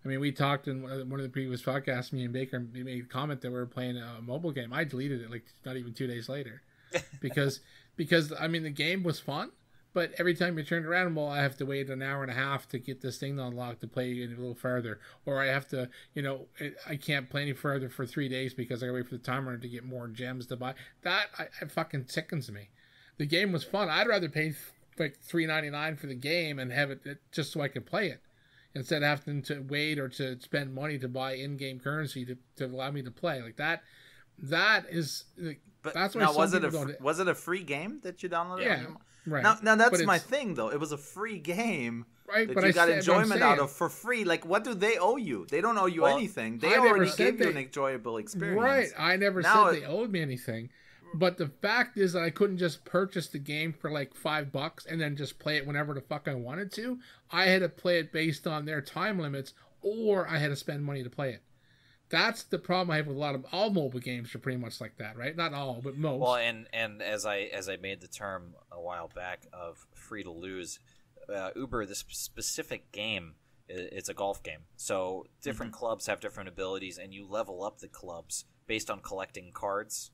I mean, we talked in one of the previous podcasts, me and Baker made a comment that we were playing a mobile game. I deleted it like not even 2 days later because I mean, the game was fun, but every time you turned around, well, I have to wait an hour and a half to get this thing unlocked to play it a little further, or I have to, I can't play any further for 3 days because I gotta wait for the timer to get more gems to buy. That it fucking sickens me. The game was fun. I'd rather pay like $3.99 for the game and have it just so I can play it, instead of having to wait or to spend money to buy in-game currency to allow me to play. Like that is, but that's why now was it a free game that you downloaded? Yeah, right. Now that's my thing though. It was a free game, right? That but you got enjoyment out of for free. Like, what do they owe you? They don't owe you anything. They already gave you an enjoyable experience. Right. I never said they owed me anything. But the fact is that I couldn't just purchase the game for like $5 and then just play it whenever the fuck I wanted to. I had to play it based on their time limits, or I had to spend money to play it. That's the problem I have with all mobile games are pretty much like that, right? Not all, but most. Well, and as I made the term a while back of free to lose, Uber, this specific game, it's a golf game. So different clubs have different abilities, and you level up the clubs based on collecting cards.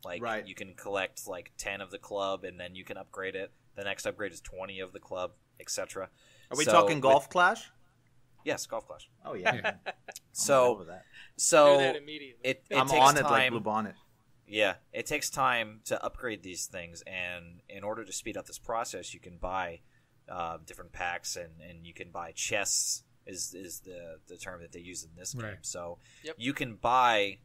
Like, you can collect like 10 of the club, and then you can upgrade it. The next upgrade is 20 of the club, etc. Are we talking Golf Clash? Yes, Golf Clash. Oh yeah. So do that immediately. It I'm takes on time. it like Blue Bonnet. Yeah, it takes time to upgrade these things, and in order to speed up this process, you can buy different packs, and you can buy chests. Is the term that they use in this game? So you can buy.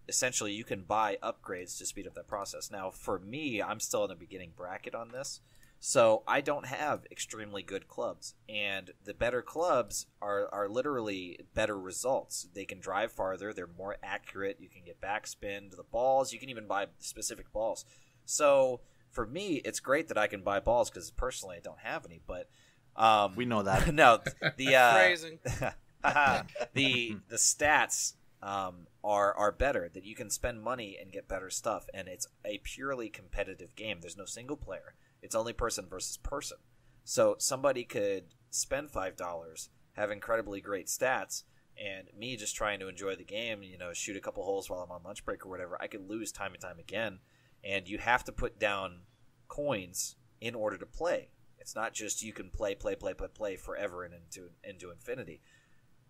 Essentially, you can buy upgrades to speed up that process. Now, for me, I'm still in the beginning bracket on this, so I don't have extremely good clubs. And the better clubs are literally better results. They can drive farther. They're more accurate. You can get backspin to the balls. You can even buy specific balls. So, for me, it's great that I can buy balls because, personally, I don't have any. But we know that. No, the phrasing. the stats are better, that you can spend money and get better stuff, and it's a purely competitive game. There's no single player. It's only person versus person. So somebody could spend $5, have incredibly great stats, and me just trying to enjoy the game, shoot a couple holes while I'm on lunch break or whatever, I could lose time and time again. And you have to put down coins in order to play. It's not just you can play forever and into infinity.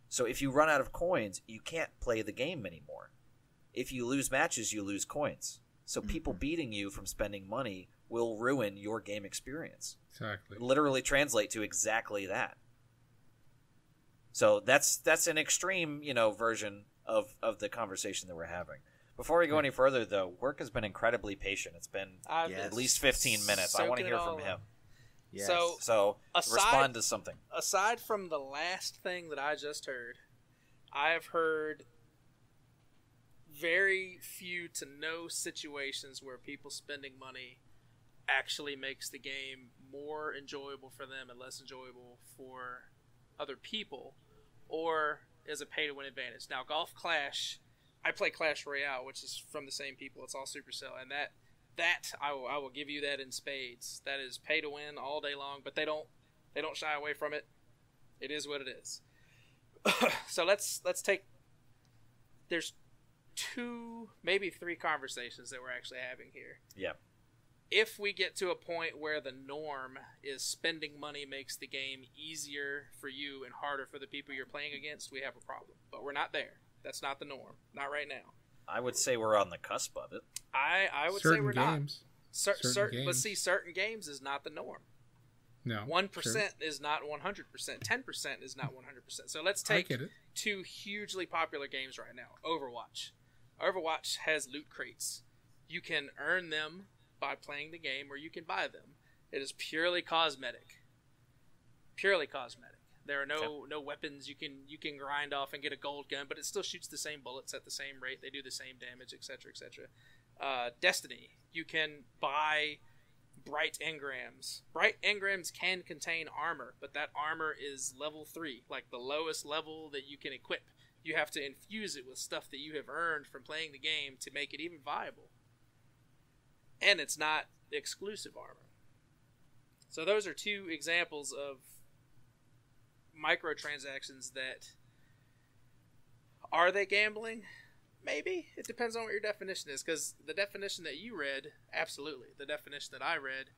So if you run out of coins, you can't play the game anymore. If you lose matches, you lose coins. So people beating you from spending money will ruin your game experience. Exactly. Literally translate to exactly that. So that's an extreme, version of the conversation that we're having. Before we go any further, though, Work has been incredibly patient. It's been at least 15 minutes. I want to hear from him. Yes. So respond to something. Aside from the last thing that I just heard, I have heard very few to no situations where people spending money actually makes the game more enjoyable for them and less enjoyable for other people, or is a pay-to-win advantage. Now, Golf Clash, I play Clash Royale, which is from the same people. It's all Supercell, and That I will give you that in spades. That is pay to win all day long, but they don't shy away from it. It is what it is. So let's take. There's 2, maybe 3 conversations that we're actually having here. Yeah. If we get to a point where the norm is spending money makes the game easier for you and harder for the people you're playing against, we have a problem. But we're not there. That's not the norm. Not right now. I would say we're on the cusp of it. I would certain say we're games. not. Certain games. But see, certain games is not the norm. No. 1% is not 100%. 10% is not 100%. So let's take 2 hugely popular games right now. Overwatch. Overwatch has loot crates. You can earn them by playing the game, or you can buy them. It is purely cosmetic. Purely cosmetic. There are no weapons you can grind off and get a gold gun, but it still shoots the same bullets at the same rate. They do the same damage, etc., etc. Destiny. You can buy bright engrams. Bright engrams can contain armor, but that armor is level 3, like the lowest level that you can equip. You have to infuse it with stuff that you have earned from playing the game to make it even viable. And it's not exclusive armor. So those are 2 examples of microtransactions that... Are they gambling? Maybe. It depends on what your definition is, because the definition that you read, absolutely. The definition that I read,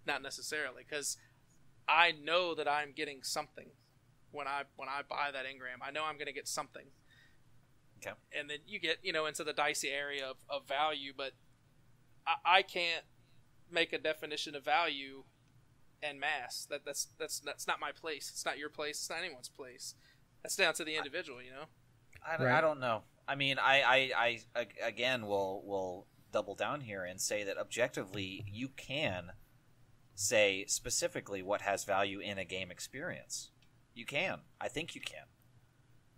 not necessarily, because I know that I'm getting something when I buy that engram. I know I'm going to get something. Okay. And then you get, into the dicey area of value, but I can't make a definition of value en masse. That's not my place. It's not your place. It's not anyone's place. That's down to the individual, I don't know. I mean, I again will double down here and say that objectively you can say specifically what has value in a game experience. You can. I think you can.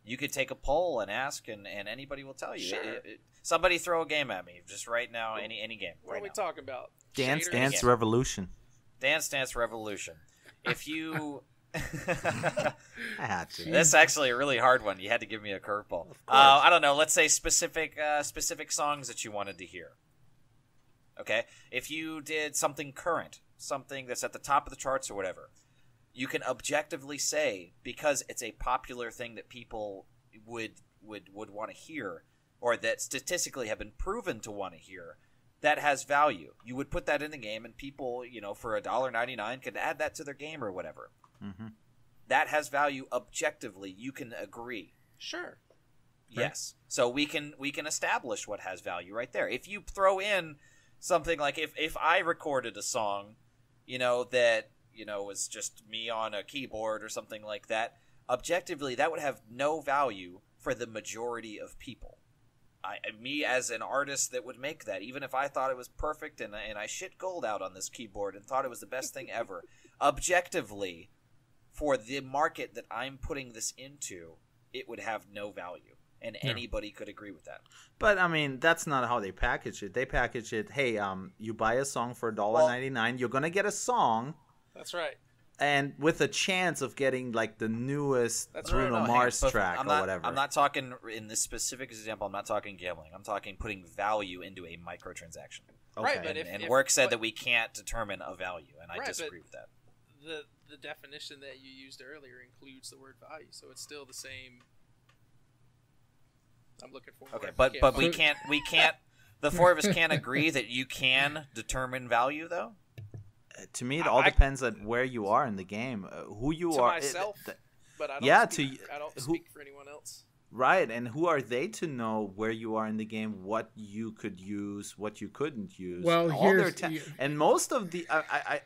You could take a poll and ask, and anybody will tell you. Sure. Somebody throw a game at me just right now. Any game. What are we talking about? Dance Dance Revolution. Dance Dance Revolution. If you... I had to. That's actually a really hard one. You had to give me a curveball. I don't know. Let's say specific songs that you wanted to hear. Okay? If you did something current, something that's at the top of the charts or whatever, you can objectively say, because it's a popular thing that people would want to hear, or that statistically have been proven to want to hear, that has value. You would put that in the game, and people, for $1.99 could add that to their game or whatever. Mm-hmm. That has value objectively. You can agree. Sure. Yes. So we can establish what has value right there. If you throw in something like if I recorded a song, that was just me on a keyboard or something like that, objectively that would have no value for the majority of people. Me as an artist that would make that, even if I thought it was perfect and I shit gold out on this keyboard and thought it was the best thing ever, objectively, for the market that I'm putting this into, it would have no value. And anybody could agree with that. But, I mean, that's not how they package it. They package it, hey, you buy a song for $1.99, you're going to get a song. That's right. And with a chance of getting, like, the newest Bruno Mars track or whatever. I'm not talking, in this specific example, I'm not talking gambling. I'm talking putting value into a microtransaction. Okay. Right, but and Work said that we can't determine a value, and I disagree with that. The definition that you used earlier includes the word value, so it's still the same. I'm looking for. Okay, but we can't. The four of us can't agree that you can determine value, though. To me, it all depends on where you are in the game, who you are. Myself, but I don't speak for anyone else. Right, and who are they to know where you are in the game, what you could use, what you couldn't use? Well, and most of the,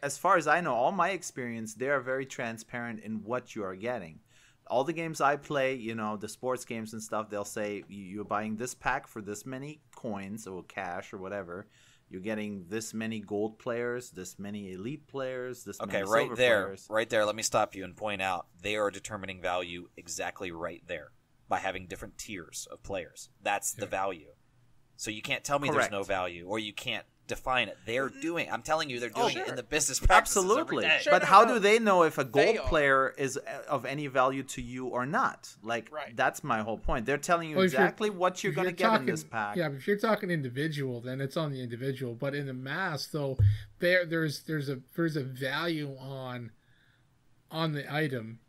as far as I know, all my experience, they are very transparent in what you are getting. All the games I play, the sports games and stuff, they'll say you're buying this pack for this many coins or cash or whatever. You're getting this many gold players, this many elite players, this many silver players. Right there. Let me stop you and point out they are determining value exactly right there by having different tiers of players. That's the value. So you can't tell me there's no value, or you can't define it. They're doing. I'm telling you, they're doing it in the business practices Absolutely. every day. But how do they know if a gold player is of any value to you or not? Like that's my whole point. They're telling you exactly what you're going to get in this pack. Yeah, but if you're talking individual, then it's on the individual. But in the mass, though, there's a value on the item,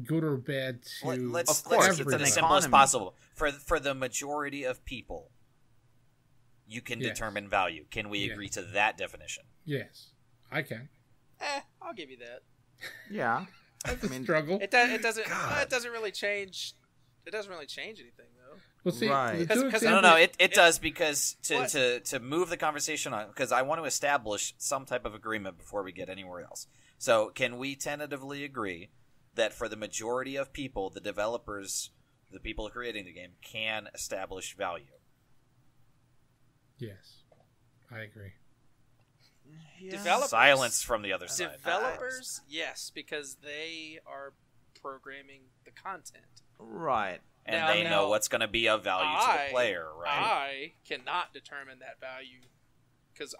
good or bad. Let's keep it as simple as possible. For the majority of people, you can determine value. Can we agree to that definition? Yes, I can. I'll give you that. Yeah, that's a struggle. It doesn't really change. It doesn't really change anything though. Well, see, right? No, it does, because to move the conversation on, because I want to establish some type of agreement before we get anywhere else. So, can we tentatively agree that for the majority of people, the developers, the people creating the game, can establish value? Yes, I agree. Developers, silence from the other side. Developers, yes, because they are programming the content. Right. And they know what's going to be of value to the player, right? I cannot determine that value because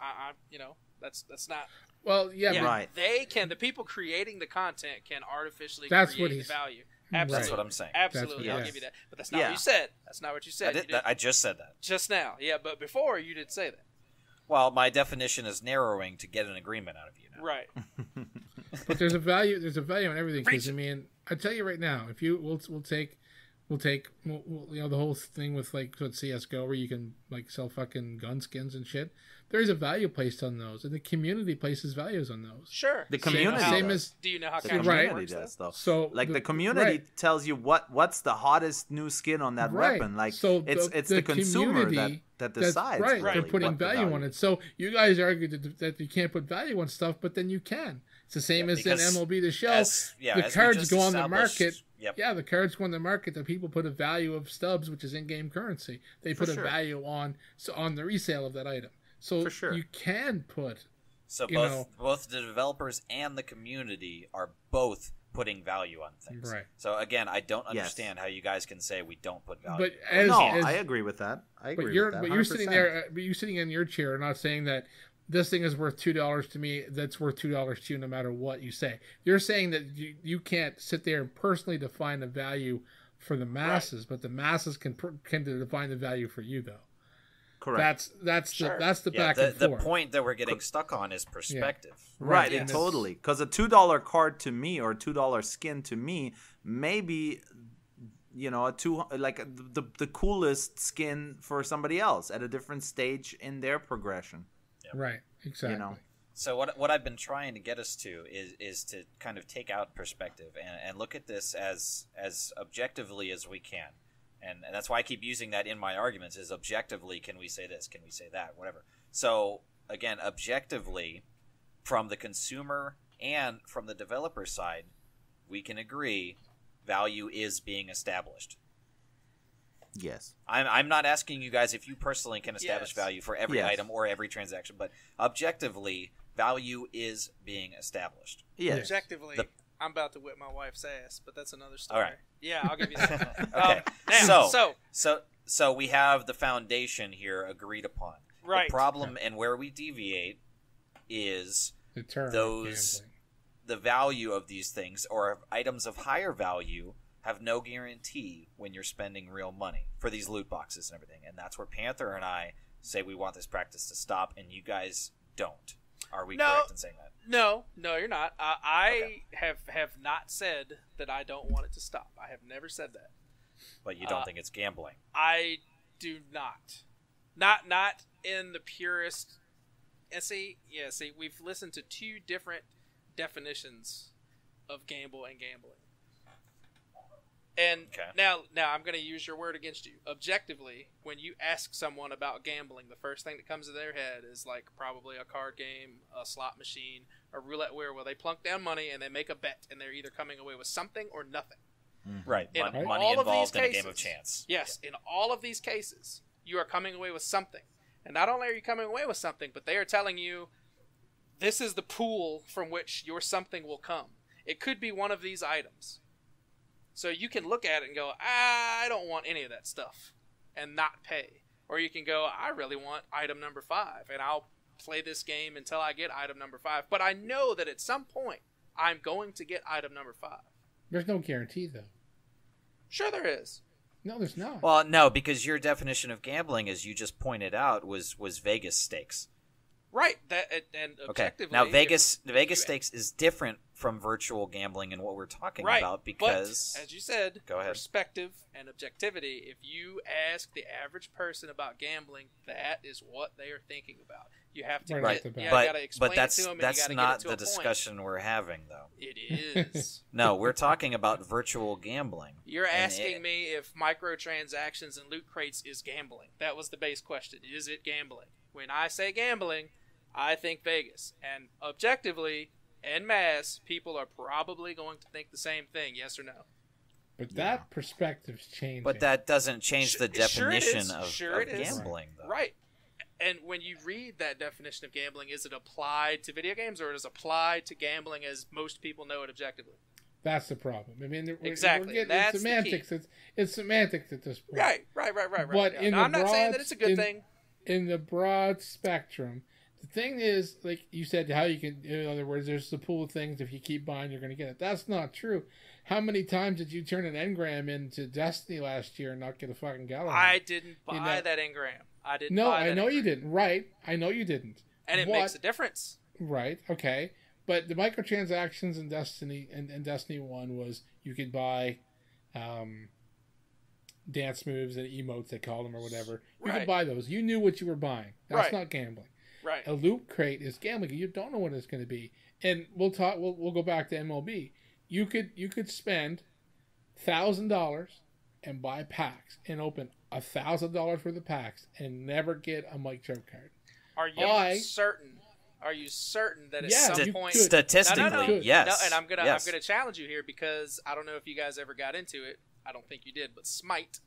that's not. Well, yeah, right. They can. The people creating the content can artificially create the value. Absolutely. That's what I'm saying. Absolutely, I'll give you that. But that's not what you said. That's not what you said. I just said that. Just now, yeah. But before, you did say that. Well, my definition is narrowing to get an agreement out of you now. Right. But there's a value. There's a value in everything. Because I tell you right now, if you we'll take the whole thing with like CS:GO where you can like sell fucking gun skins and shit. There's a value placed on those, and the community places values on those. Sure. The community do you know how the community does though? So like the community tells you what's the hottest new skin on that weapon. Like so it's the consumer that decides. Right. Really they're putting value on it. So you guys argue that you can't put value on stuff, but then you can. It's the same as in MLB The Show. The cards go on the market. Yep. Yeah, the cards go on the market that people put a value of stubs, which is in-game currency. They put a value on the resale of that item. So you can put. So both the developers and the community are both putting value on things. Right. So again, I don't understand how you guys can say we don't put value. But I agree with that. But you're sitting there. But you're sitting in your chair, not saying that this thing is worth $2 to me. That's worth $2 to you, no matter what you say. You're saying that you can't sit there and personally define the value for the masses, but the masses can define the value for you, though. Correct. That's the back and forth. The point that we're getting stuck on is perspective. Yeah. Right. Totally. Because a $2 card to me or a $2 skin to me may be, the coolest skin for somebody else at a different stage in their progression. Yep. Right. Exactly. So what I've been trying to get us to is to kind of take out perspective and look at this as objectively as we can. And that's why I keep using that in my arguments is objectively, can we say this? Can we say that? Whatever. So, again, objectively, from the consumer and from the developer side, we can agree value is being established. Yes. I'm not asking you guys if you personally can establish value for every item or every transaction, but objectively, value is being established. Yes. Objectively, I'm about to whip my wife's ass, but that's another story. All right. Yeah, I'll give you that. Okay. So we have the foundation here agreed upon. Right. The problem and where we deviate is the value of these things or items of higher value have no guarantee when you're spending real money for these loot boxes and everything. And that's where Panther and I say we want this practice to stop, and you guys don't. Are we correct in saying that? No, you're not. I have not said that I don't want it to stop. I have never said that. But you don't think it's gambling? I do not. Not in the purest. And see, we've listened to two different definitions of gamble and gambling. And now I'm going to use your word against you. Objectively, when you ask someone about gambling, the first thing that comes to their head is like probably a card game, a slot machine, a roulette wheel where they plunk down money and they make a bet, and they're either coming away with something or nothing. Right. Money involved in a game of chance. Yes. In all of these cases, you are coming away with something. And not only are you coming away with something, but they are telling you this is the pool from which your something will come. It could be one of these items. So you can look at it and go, I don't want any of that stuff, and not pay. Or you can go, I really want item number 5, and I'll play this game until I get item number 5. But I know that at some point, I'm going to get item number 5. There's no guarantee, though. Sure there is. No, there's not. Well, no, because your definition of gambling, as you just pointed out, was Vegas stakes. Right. And objectively... Now, Vegas stakes is different from virtual gambling and what we're talking about because... But, as you said, go ahead. Perspective and objectivity, if you ask the average person about gambling, that is what they are thinking about. You have to gotta explain it to them, that's and you not get it to the a discussion point. we're having, though. It is. No, we're talking about virtual gambling. You're asking me if microtransactions and loot crates is gambling. That was the base question. Is it gambling? When I say gambling, I think Vegas. And objectively, en masse, people are probably going to think the same thing, yes or no? But that perspective's changing. But that doesn't change the definition of is. gambling, though. Right. And when you read that definition of gambling, is it applied to video games or is it applied to gambling as most people know it objectively? That's the problem. I mean, exactly. It's semantics. It's semantics at this point. Right. But I'm not saying that it's a good thing. In the broad spectrum, the thing is, like you said, how you can, in other words, there's the pool of things. If you keep buying, you're going to get it. That's not true. How many times did you turn an engram into Destiny last year and not get a fucking Galahad? I didn't buy that engram. I didn't. No, buy that I know engram. you didn't. Right, I know you didn't. And it makes a difference. Right. Okay. But the microtransactions in Destiny and Destiny 1 was you could buy dance moves and emotes, they called them, or whatever. You could buy those. You knew what you were buying. That's not gambling. Right. A loot crate is gambling. You don't know what it's going to be. And we'll go back to MLB. You could spend $1,000 and buy packs and open $1,000 worth of packs and never get a Mike Joe card. Are you certain? Are you certain that at some point statistically, yes? No, and I'm gonna challenge you here because I don't know if you guys ever got into it. I don't think you did, but Smite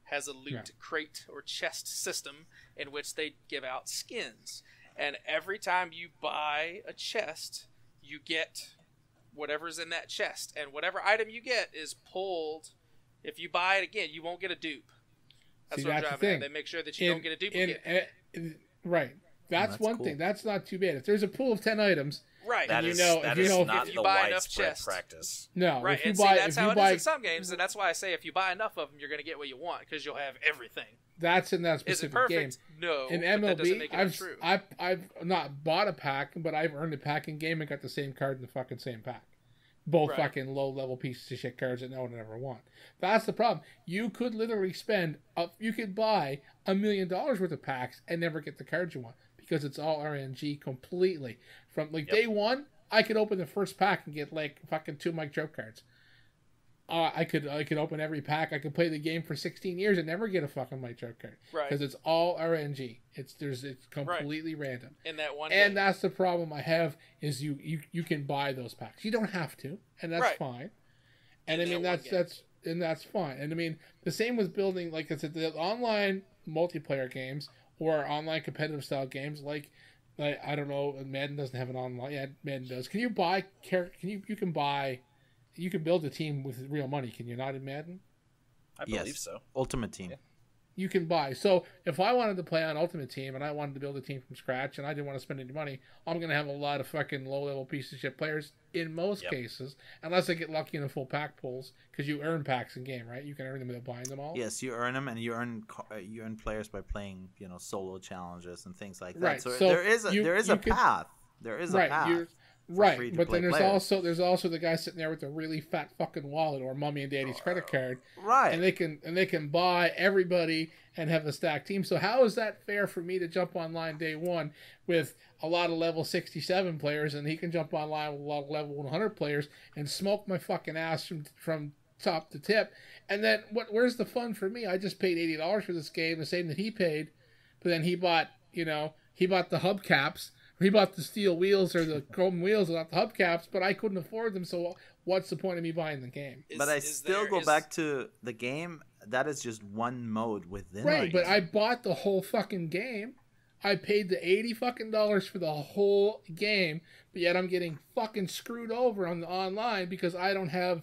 has a loot crate or chest system in which they give out skins, and every time you buy a chest, you get whatever's in that chest, and whatever item you get is pulled. If you buy it again, you won't get a dupe. That's what I'm driving at. They make sure that you don't get a duplicate. Right. That's one thing. That's not too bad. If there's a pool of 10 items, that is not the widespread practice. No, right. That's how it is in some games, and that's why I say if you buy enough of them, you're going to get what you want because you'll have everything. That's in that specific game. Is it perfect? No. In MLB, I've not bought a pack, but I've earned a pack in game and got the same card in the fucking same pack. Both fucking low-level pieces of shit cards that no one ever want. That's the problem. You could literally you could buy $1 million worth of packs and never get the cards you want because it's all RNG completely. From day one, I could open the first pack and get like fucking 2 Mike Joe cards. I could open every pack. I could play the game for 16 years and never get a fucking Mike Joe card because it's all RNG. It's completely random. In that one and that's the problem I have is you can buy those packs. You don't have to, and that's fine. And I mean that's fine. And I mean the same with building, like I said, the online multiplayer games or online competitive style games like I don't know, Madden doesn't have an online. Yeah, Madden does. Can you buy you can build a team with real money, can you not in Madden? I believe so. Ultimate Team. Yeah. You can buy. So if I wanted to play on Ultimate Team and I wanted to build a team from scratch and I didn't want to spend any money, I'm going to have a lot of fucking low-level piece of shit players in most cases, unless I get lucky in the full pack pulls, because you earn packs in game, right? You can earn them without buying them all. Yes, you earn them, and you earn players by playing, solo challenges and things like that. Right. So there is a path. There is a path. Right, but then there's also the guy sitting there with a really fat fucking wallet or mommy and daddy's credit card. Right. And they can buy everybody and have a stacked team. So how is that fair for me to jump online day one with a lot of level 67 players and he can jump online with a lot of level 100 players and smoke my fucking ass from top to tip? And then where's the fun for me? I just paid $80 for this game, the same that he paid, but then he bought the hubcaps. He bought the steel wheels or the chrome wheels without the hubcaps, but I couldn't afford them, so what's the point of me buying the game? But I still go back to the game. That is just one mode within. Right, but I bought the whole fucking game. I paid the $80 fucking for the whole game, but yet I'm getting fucking screwed over on the online because I don't have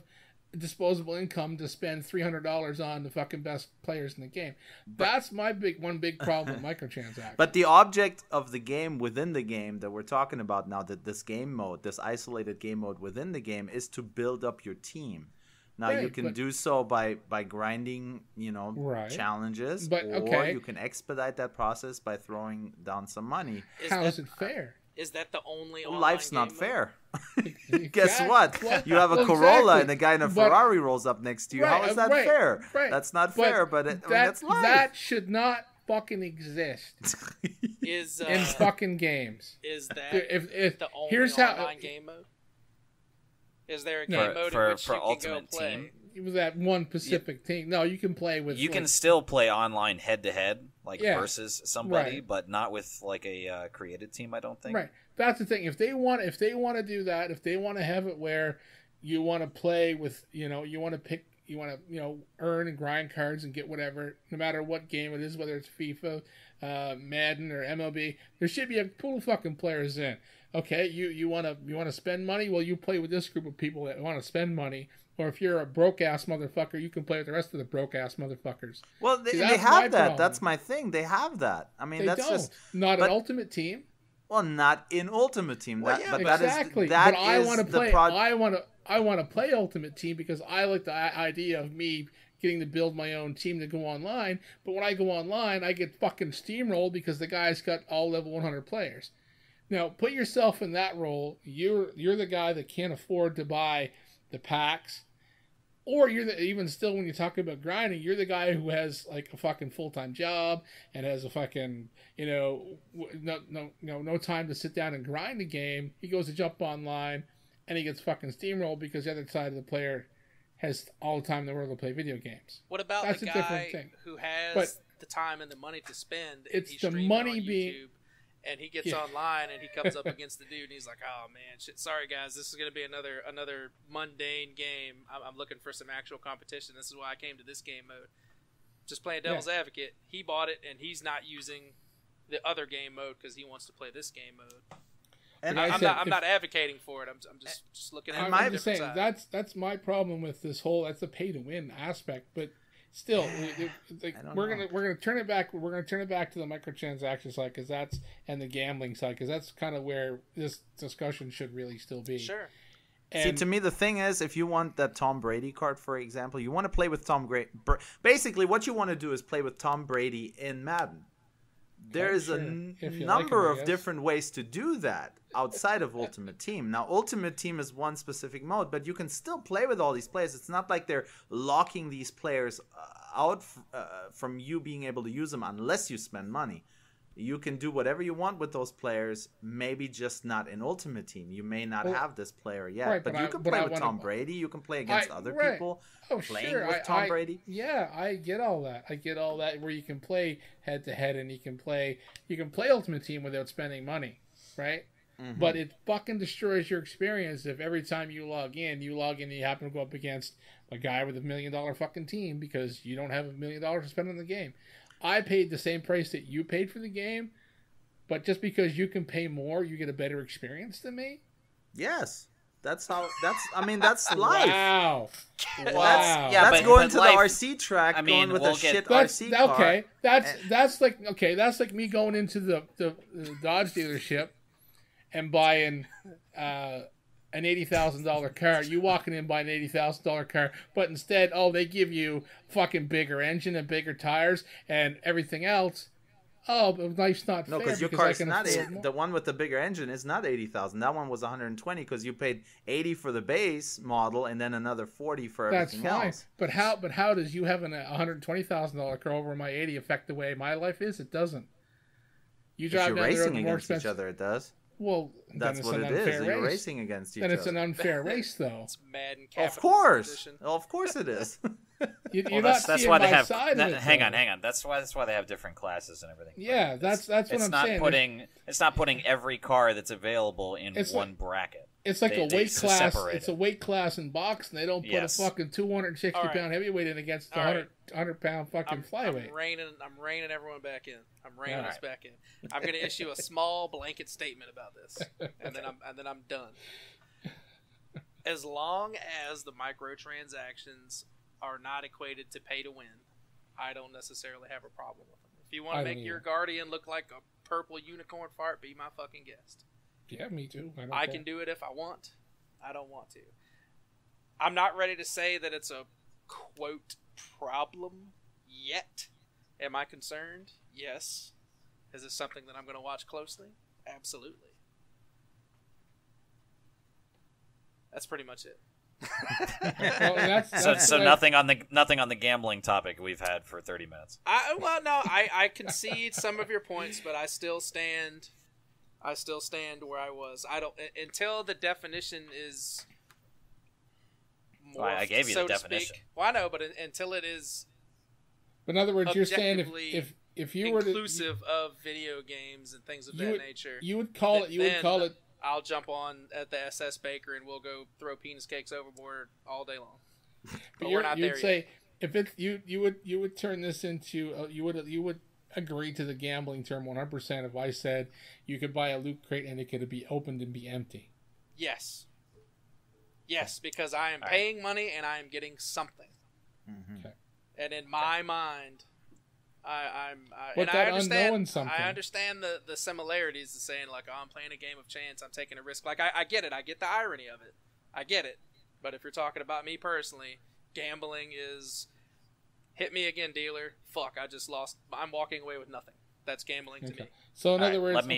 disposable income to spend $300 on the fucking best players in the game. That's my one big problem with microtransactions. But the object of the game within the game that we're talking about now, that this game mode, this isolated game mode within the game, is to build up your team. Now you can do so by grinding, challenges, or you can expedite that process by throwing down some money. How is it fair? Is that the only online Life's game not mode? fair. Guess what? You have a Corolla and a guy in a Ferrari rolls up next to you. How is that fair? That's not fair, but that's life. That should not fucking exist in fucking games. Is that if the only here's online game mode? Is there a game mode in which for you Ultimate can go play? Team? With that one specific team. No, you can play with. You can still play online head to head, versus somebody, right. but not with like a created team. I don't think. Right. That's the thing. If they want to do that, if they want to have it where you want to play with, you want to pick, you want to, earn and grind cards and get whatever, no matter what game it is, whether it's FIFA, Madden, or MLB, there should be a pool of fucking players in. Okay, you want to spend money? Well, you play with this group of people that want to spend money. Or if you're a broke-ass motherfucker, you can play with the rest of the broke-ass motherfuckers. Well, they have that. Problem. That's my thing. They have that. I mean, that's just... Not an Ultimate Team. Well, not in Ultimate Team. Well, exactly. That but I want to play... I want to play Ultimate Team because I like the idea of me getting to build my own team to go online. But when I go online, I get fucking steamrolled because the guy's got all level 100 players. Now, put yourself in that role. You're the guy that can't afford to buy the packs. Or even still, when you're talking about grinding, you're the guy who has like a fucking full-time job and has a fucking, no time to sit down and grind a game. He goes to jump online and he gets fucking steamrolled because the other side of the player has all the time in the world to play video games. What about That's the a guy different thing. Who has the time and the money to spend? It's he the money on YouTube, being... And he gets online and he comes up against the dude and he's like, "Oh man, shit! Sorry guys, this is gonna be another mundane game. I'm looking for some actual competition. This is why I came to this game mode. Just playing devil's advocate. He bought it and he's not using the other game mode because he wants to play this game mode. And I'm not advocating for it. I'm just looking at it. I'm just saying that's my problem with this whole. That's the pay to win aspect, but. Still, we're gonna turn it back. We're gonna turn it back to the microtransaction side and the gambling side because that's kind of where this discussion should really still be. Sure. See, to me, the thing is, if you want that Tom Brady card, for example, you want to play with Tom Brady. Basically, what you want to do is play with Tom Brady in Madden. There is a number of different ways to do that outside of Ultimate Team. Now, Ultimate Team is one specific mode, but you can still play with all these players. It's not like they're locking these players out from you being able to use them unless you spend money. You can do whatever you want with those players, maybe just not in Ultimate Team. You may not have this player yet, right, but you can play with Tom Brady. You can play against other people playing with Tom Brady. Yeah, I get all that. Where you can play head to head and you can play Ultimate Team without spending money, right? Mm-hmm. But it fucking destroys your experience if every time you log in and you happen to go up against a guy with $1 million fucking team because you don't have $1 million to spend on the game. I paid the same price that you paid for the game, but just because you can pay more, you get a better experience than me? Yes. That's life. Wow. That's going to life, the RC track, going with RC car. Okay, that's like me going into the Dodge dealership and buying an $80,000 car. You walking in buying an $80,000 car, but instead, they give you fucking bigger engine and bigger tires and everything else. Oh, but life's not fair. No, because your car's not the one with the bigger engine is not $80,000. That one was $120 because you paid $80 for the base model and then another $40 for everything else. But how does you having a $120,000 car over my $80 affect the way my life is? It doesn't. You drive down the road more expensive. Each other, it does. Well, that's what it is. You're racing against each other. Then it's an unfair race, though. It's Madden Of course, it is. That's why they have. Hang on. That's why they have different classes and everything. Yeah, that's what I'm saying. It's not putting every car that's available in one bracket. It's like a weight class. It's a weight class in boxing. They don't put a fucking 260-pound heavyweight in against the 100-pound fucking flyweight. I'm reining everyone back in. I'm reining us back in. I'm going to issue a small blanket statement about this, and then I'm done. as long as the microtransactions are not equated to pay to win, I don't necessarily have a problem with them. If you want to make your Guardian look like a purple unicorn fart, be my fucking guest. Yeah, me too. I can do it if I want. I don't want to. I'm not ready to say that it's a, quote, problem yet. Am I concerned? Yes. Is this something that I'm going to watch closely? Absolutely. That's pretty much it. So nothing on the gambling topic we've had for 30 minutes. I concede some of your points, but I still stand where I was. I don't until the definition is morphed, I gave you so the definition. Speak. Well, I know, but until it is. In other words, you're saying if you were inclusive of video games and things of that nature, you would call it. I'll jump on at the SS Baker and we'll go throw penis cakes overboard all day long. But we're not there yet. Say if it's you would turn this into you would agree to the gambling term 100% if I said you could buy a loot crate and it could be opened and be empty. Yes, because I am paying money and I am getting something. Mm-hmm. Okay. And in my mind, I understand the similarities to saying like, oh, I'm playing a game of chance, I'm taking a risk. Like I get it, I get the irony of it, I get it. But if you're talking about me personally, gambling is hit me again, dealer. Fuck, I just lost. I'm walking away with nothing. That's gambling to me. So in other words, go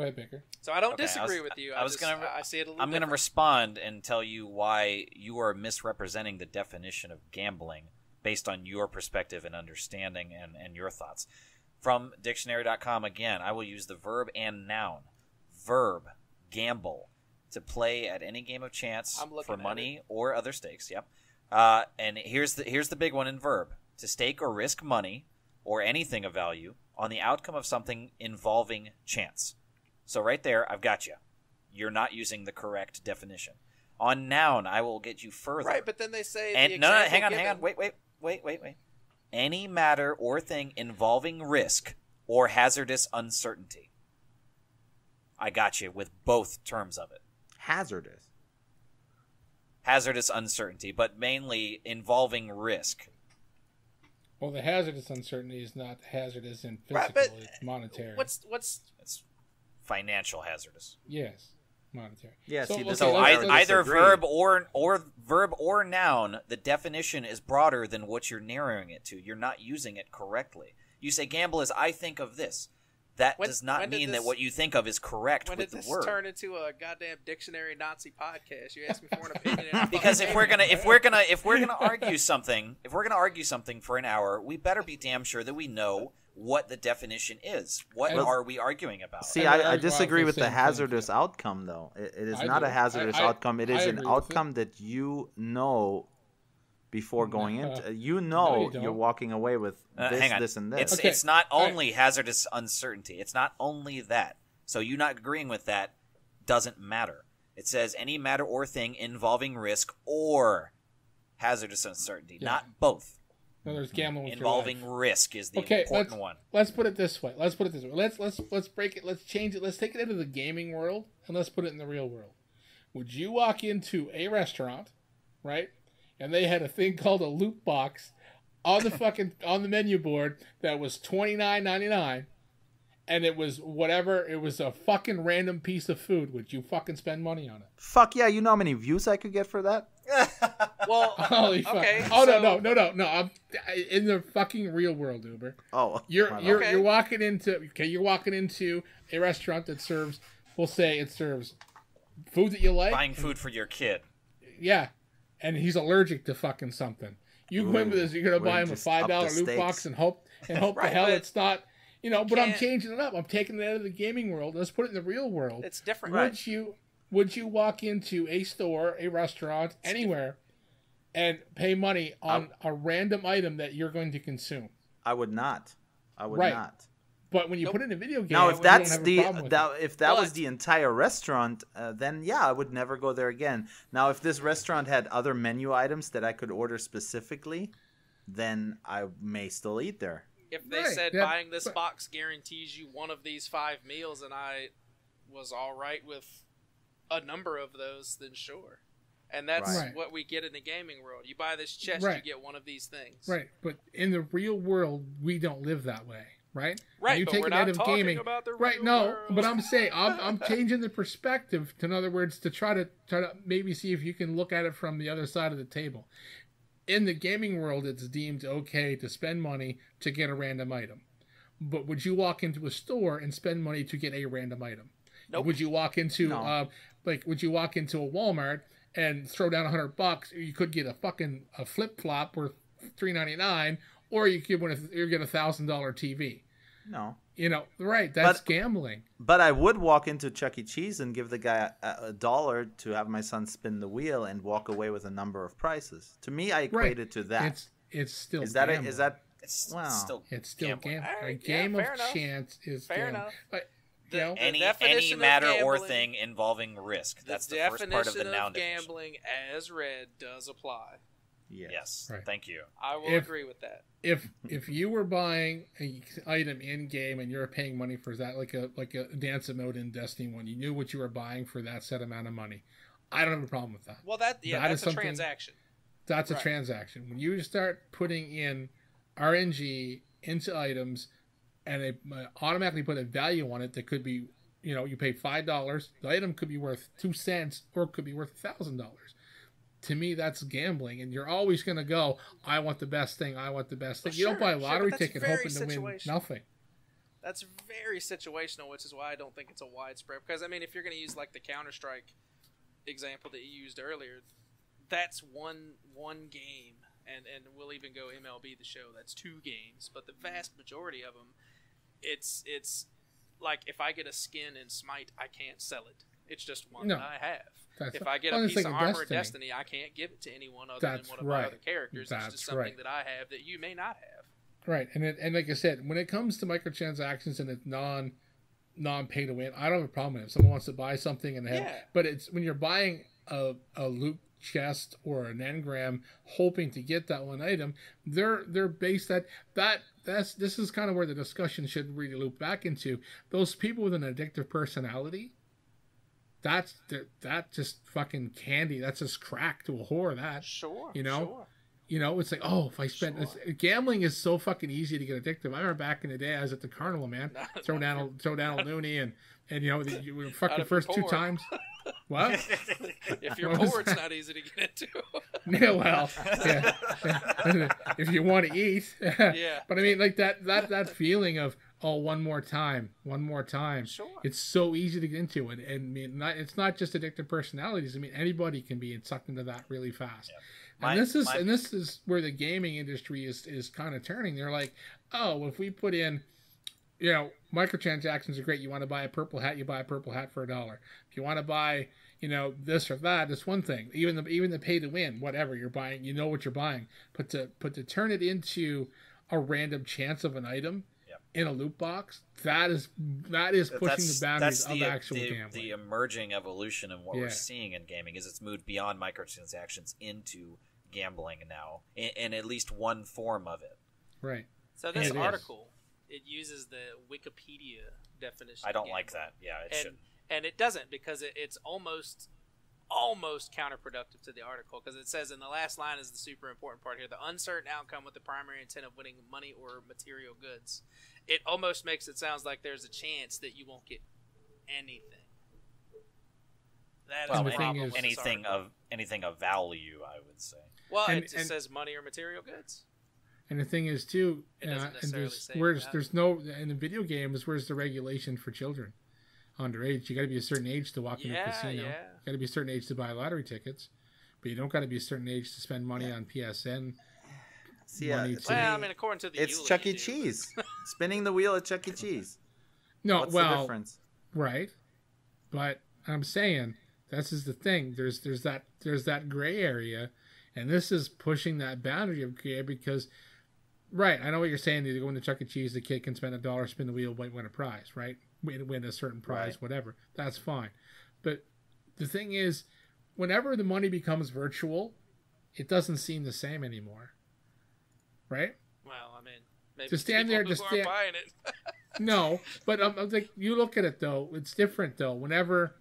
ahead, Baker. So I don't disagree with you. I see it a little. I'm going to respond and tell you why you are misrepresenting the definition of gambling based on your perspective and understanding and your thoughts. From dictionary.com, again, I will use the verb and noun. Verb, gamble, to play at any game of chance for money or other stakes. Yep. And here's the big one in verb. To stake or risk money or anything of value on the outcome of something involving chance. So right there, I've got you. You're not using the correct definition. On noun, I will get you further. Right, but then they say... hang on. Wait. Any matter or thing involving risk or hazardous uncertainty. I got you with both terms of it. Hazardous uncertainty, but mainly involving risk. Well, the hazardous uncertainty is not hazardous in physical, it's monetary. What's it's financial hazardous. Yes. Monetary. Yeah, so either verb or noun, the definition is broader than what you're narrowing it to. You're not using it correctly. You say gamble is I think of this. That does not mean that what you think of is correct with the word. When did this turn into a goddamn dictionary Nazi podcast? You asked me for an opinion. Because if we're gonna argue something for an hour, we better be damn sure that we know what the definition is. What are we arguing about? See, I disagree with the hazardous outcome, though. It is not a hazardous outcome. It is an outcome that you know before going into. You're walking away with this, and this. It's not only hazardous uncertainty. It's not only that. So you not agreeing with that doesn't matter. It says any matter or thing involving risk or hazardous uncertainty, not both. No, there's gambling involving risk is the important one. Let's put it this way. Let's break it. Let's change it. Let's take it into the gaming world and let's put it in the real world. Would you walk into a restaurant, right? And they had a thing called a loot box on the on the menu board that was $29.99, and it was whatever. It was a fucking random piece of food. Would you fucking spend money on it? Fuck yeah! You know how many views I could get for that? Well, holy fuck. Okay. Oh so... no! I'm in the fucking real world, Uber. Oh, you're walking into a restaurant that serves. We'll say it serves food that you like. Buying food for your kid. Yeah. And he's allergic to fucking something. You go in with this, you're gonna buy him a $5 loot box and hope right, the hell it's not, But I'm changing it up. I'm taking it out of the gaming world. Let's put it in the real world. It's different. Would you walk into a store, a restaurant, anywhere, and pay money on a random item that you're going to consume? I would not. Not. But when you put it in a video game, now if that's was the entire restaurant, then yeah, I would never go there again. Now, if this restaurant had other menu items that I could order specifically, then I may still eat there. If they said buying this box guarantees you one of these 5 meals, and I was all right with a number of those, then sure. And that's what we get in the gaming world. You buy this chest, you get one of these things. Right, but in the real world, we don't live that way, right? Right, you but take we're it not out of talking gaming, about the right? real No, world. but I'm saying I'm changing the perspective. In other words, to try to maybe see if you can look at it from the other side of the table. In the gaming world, it's deemed okay to spend money to get a random item. But would you walk into a store and spend money to get a random item? Nope. Would you walk into would you walk into a Walmart and throw down $100? You could get a flip flop worth $3.99, or you get a $1,000 TV. No. Right? That's gambling. But I would walk into Chuck E. Cheese and give the guy $1 to have my son spin the wheel and walk away with a number of prices. To me, I equate it to that. It's still is gambling. It's still gambling. A Right, game of enough. chance is fair gambling. enough. But, any definition of matter or gambling- thing involving risk. That's the first definition part of the noun of definition. gambling as read does apply. Yes. Right. Thank you. I will agree with that. If you were buying an item in game and you're paying money for that, like a dance mode in Destiny 1, you knew what you were buying for that set amount of money. I don't have a problem with that. Well, that's a transaction. That's a transaction. When you start putting in RNG into items and they automatically put a value on it that could be, you pay $5, the item could be worth 2 cents or it could be worth $1,000. To me, that's gambling, and you're always going to go, I want the best thing, I want the best thing. You don't buy a lottery ticket hoping to win nothing. That's very situational, which is why I don't think it's a widespread. Because, I mean, if you're going to use, like, the Counter-Strike example that you used earlier, that's one game, and we'll even go MLB The Show, that's 2 games. But the vast majority of them, it's like, if I get a skin in Smite, I can't sell it. It's just one that I have. If I get a piece of armor in Destiny, I can't give it to anyone other than one of my other characters. It's just something that I have that you may not have. Right, and like I said, when it comes to microtransactions and it's non-pay to win, I don't have a problem with it. If someone wants to buy something and but it's when you're buying a loot chest or an engram hoping to get that one item, they're based this is kind of where the discussion should really loop back into those people with an addictive personality. That's just fucking candy. That's just crack to a whore. That sure. It's like, oh, if I spend gambling is so fucking easy to get addictive. I remember back in the day, I was at the carnival, man. Throw down a loony and you fucking first 2 times. What? If you're poor, it's not easy to get into. Yeah, well, if you want to eat. Yeah. But I mean, like that feeling of, oh, one more time. Sure. It's so easy to get into, and I mean, it's not just addictive personalities. I mean, anybody can be sucked into that really fast. Yeah. And this is where the gaming industry is kind of turning. They're like, oh, if we put in, microtransactions are great. You want to buy a purple hat, you buy a purple hat for $1. If you want to buy, this or that, it's one thing. Even the pay to win, whatever you're buying, you know what you're buying. But to turn it into a random chance of an item in a loot box, that is pushing the boundaries of actual gambling. The emerging evolution of what we're seeing in gaming is it's moved beyond microtransactions into gambling now, in at least one form of it. Right. So this article, it uses the Wikipedia definition. I don't like that. Yeah, it should. And it doesn't, because it's almost counterproductive to the article, because it says in the last line is the super important part here: the uncertain outcome with the primary intent of winning money or material goods. It almost makes it sound like there's a chance that you won't get anything. That is the problem with anything of value, I would say. Well, it just says money or material goods. And the thing is too, there's no in the video games. Where's the regulation for children underage? You got to be a certain age to walk into a casino. You got to be a certain age to buy lottery tickets, but you don't got to be a certain age to spend money on PSN. According to the it's Chuck E. Cheese spinning the wheel at Chuck E. Cheese. No, what's the difference? Right, but I'm saying this is the thing. There's that gray area, and this is pushing that boundary of gray because. Right, I know what you're saying. You go into Chuck E. Cheese, the kid can spend $1, spin the wheel, win a prize, right? Win a certain prize, whatever. That's fine. But the thing is, whenever the money becomes virtual, it doesn't seem the same anymore, right? Well, I mean, maybe to stand there, aren't buying it. No, but like you look at it though, it's different though. Whenever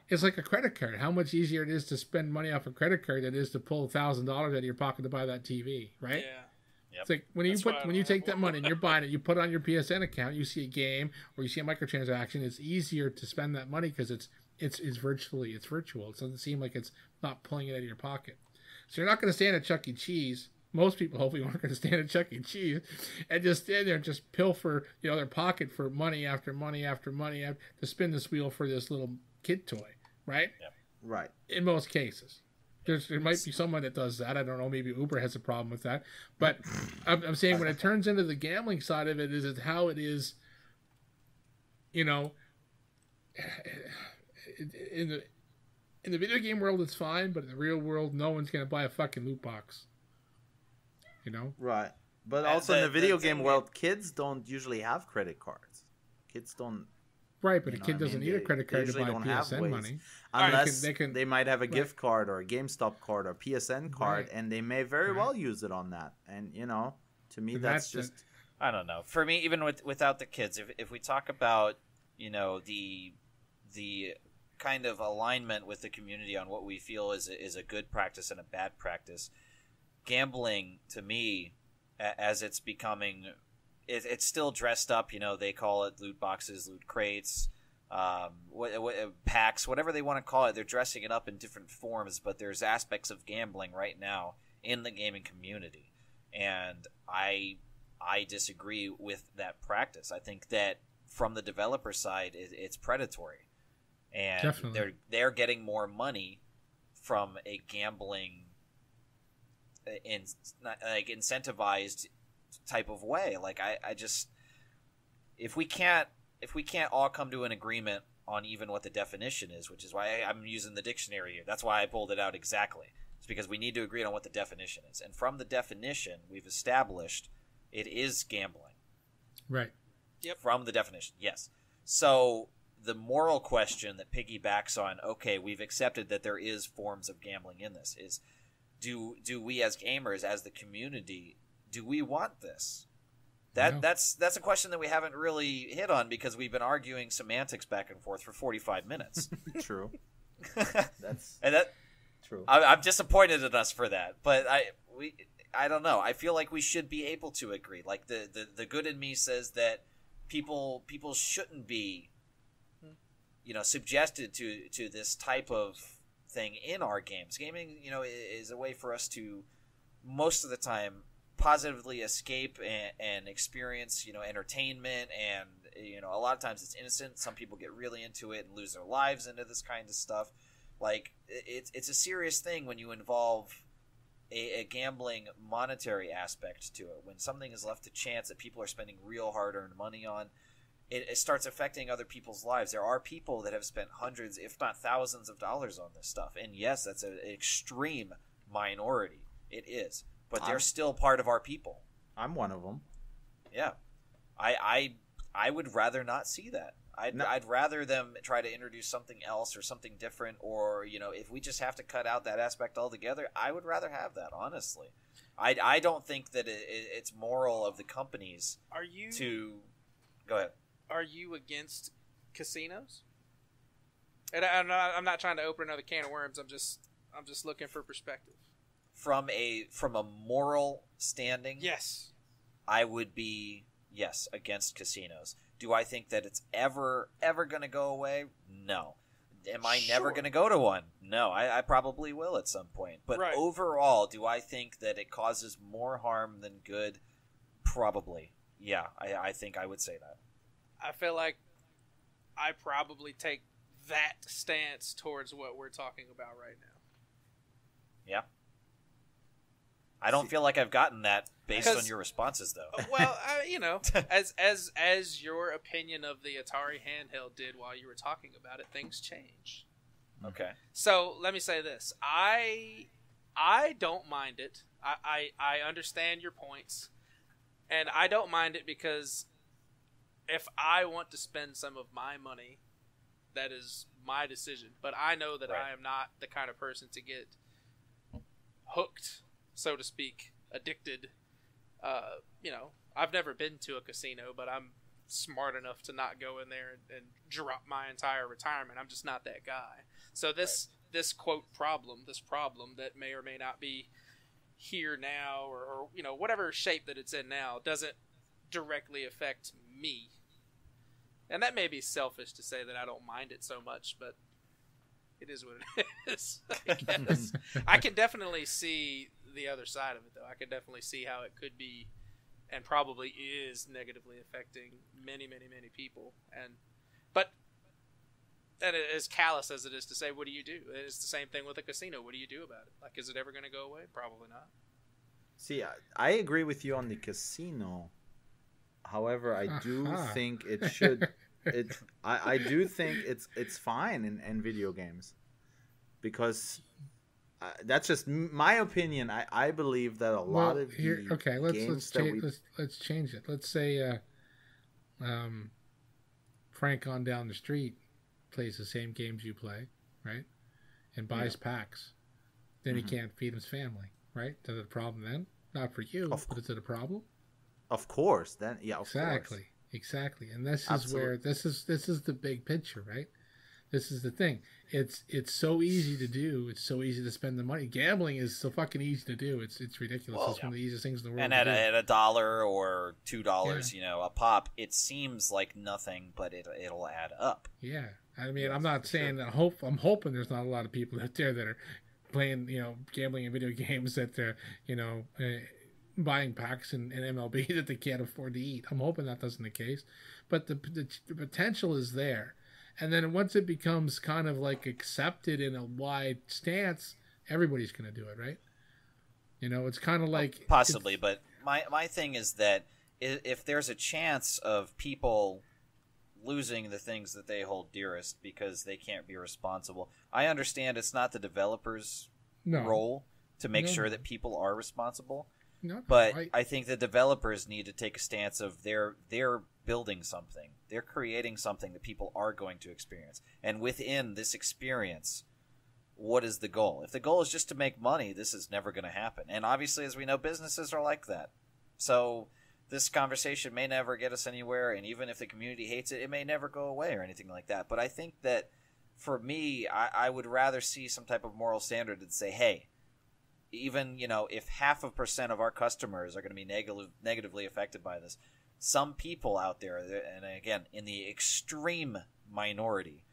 It's like a credit card. How much easier it is to spend money off a credit card than it is to pull $1,000 out of your pocket to buy that TV, right? Yeah. Yep. It's like when you take that money and you're buying it, you put it on your PSN account, you see a game or you see a microtransaction. It's easier to spend that money because it's virtual. It doesn't seem like it's not pulling it out of your pocket. So you're not going to stand at Chuck E. Cheese. Most people hopefully aren't going to stand at Chuck E. Cheese and just stand there and just pilfer their pocket for money after money after money to spin this wheel for this little kid toy, right? Yep. Right. In most cases. There might be someone that does that. I don't know. Maybe Uber has a problem with that. But I'm saying when it turns into the gambling side of it, is how it is, in the video game world, it's fine. But in the real world, no one's going to buy a fucking loot box. Right. But also in the video game world, kids don't usually have credit cards. Kids don't. Right, but a kid doesn't need a credit card to buy PSN money. Unless they might have a gift card or a GameStop card or PSN card, and they may very well use it on that. And, to me, that's just... I don't know. For me, even without the kids, if we talk about, the kind of alignment with the community on what we feel is a good practice and a bad practice, gambling, to me, as it's becoming... It's still dressed up, they call it loot boxes, loot crates, packs, whatever they want to call it. They're dressing it up in different forms, but there's aspects of gambling right now in the gaming community. And I disagree with that practice. I think that from the developer side, it's predatory. And Definitely. they're getting more money from a gambling incentivized type of way. Like I just, if we can't all come to an agreement on even what the definition is, which is why I'm using the dictionary here. That's why I pulled it out exactly. It's because we need to agree on what the definition is. And from the definition, we've established it is gambling. Right. Yep. From the definition, yes. So the moral question that piggybacks on, okay, we've accepted that there is forms of gambling in this, is do we as gamers, as the community, do we want this? That's a question that we haven't really hit on because we've been arguing semantics back and forth for 45 minutes. True. That's true. I'm disappointed in us for that, but I don't know. I feel like we should be able to agree. Like the good in me says that people shouldn't be, subjected to this type of thing in our games. Gaming, is a way for us to, most of the time, positively escape and experience, entertainment, and a lot of times it's innocent. Some people get really into it and lose their lives into this kind of stuff. Like it's a serious thing when you involve a gambling monetary aspect to it. When something is left to chance that people are spending real hard-earned money on, it starts affecting other people's lives. There are people that have spent hundreds, if not thousands of dollars on this stuff, and yes, that's an extreme minority. It is. But they're still part of our people. I'm one of them. Yeah, I would rather not see that. I'd rather them try to introduce something else or something different, or if we just have to cut out that aspect altogether, I would rather have that. Honestly, I don't think that it's moral of the companies. Go ahead? Are you against casinos? And I'm not trying to open another can of worms. I'm just looking for perspective. From a moral standing, yes, I would be against casinos. Do I think that it's ever going to go away? No. Am I never going to go to one? No, I probably will at some point. But overall, do I think that it causes more harm than good? Probably. Yeah, I think I would say that. I feel like I probably take that stance towards what we're talking about right now. Yeah. I don't feel like I've gotten that based on your responses, though. Well, as your opinion of the Atari handheld did while you were talking about it, things change. Okay. So let me say this: I don't mind it. I understand your points, and I don't mind it because if I want to spend some of my money, that is my decision. But I know that I am not the kind of person to get hooked, so to speak, addicted. I've never been to a casino, but I'm smart enough to not go in there and drop my entire retirement. I'm just not that guy. So this quote problem that may or may not be here now, or whatever shape that it's in now, doesn't directly affect me. And that may be selfish to say that I don't mind it so much, but it is what it is. I guess. I can definitely see the other side of it, though. I can definitely see how it could be, and probably is, negatively affecting many, many, many people. But as callous as it is to say, what do you do? It's the same thing with a casino. What do you do about it? Like, is it ever going to go away? Probably not. See, I agree with you on the casino. However, I do think it should. I do think it's fine in video games, because that's just my opinion. I believe that a lot of here. Okay, let's change it. Let's say Frank on down the street plays the same games you play, right? And buys packs. Then he can't feed his family, right? Is it a problem then? Not for you, but is it a problem? Of course. Then of course. Exactly. And this is where this is the big picture, right? This is the thing. It's so easy to do. It's so easy to spend the money. Gambling is so fucking easy to do. It's ridiculous. It's one of the easiest things in the world. And at $1 or $2, a pop, it seems like nothing, but it'll add up. Yeah. I mean, I'm not saying that. I'm hoping there's not a lot of people out there that are playing, gambling in video games, that they're, buying packs in MLB that they can't afford to eat. I'm hoping that isn't the case, but the potential is there. And then once it becomes kind of like accepted in a wide stance, everybody's going to do it, right? It's kind of like possibly. But my thing is that if there's a chance of people losing the things that they hold dearest because they can't be responsible, I understand it's not the developer's role to make sure that people are responsible. But I think the developers need to take a stance of they're building something. They're creating something that people are going to experience. And within this experience, what is the goal? If the goal is just to make money, this is never going to happen. And obviously, as we know, businesses are like that. So this conversation may never get us anywhere. And even if the community hates it, it may never go away or anything like that. But I think that for me, I would rather see some type of moral standard and say, hey, even, if 0.5% of our customers are going to be negatively affected by this, some people out there, and again, in the extreme minority,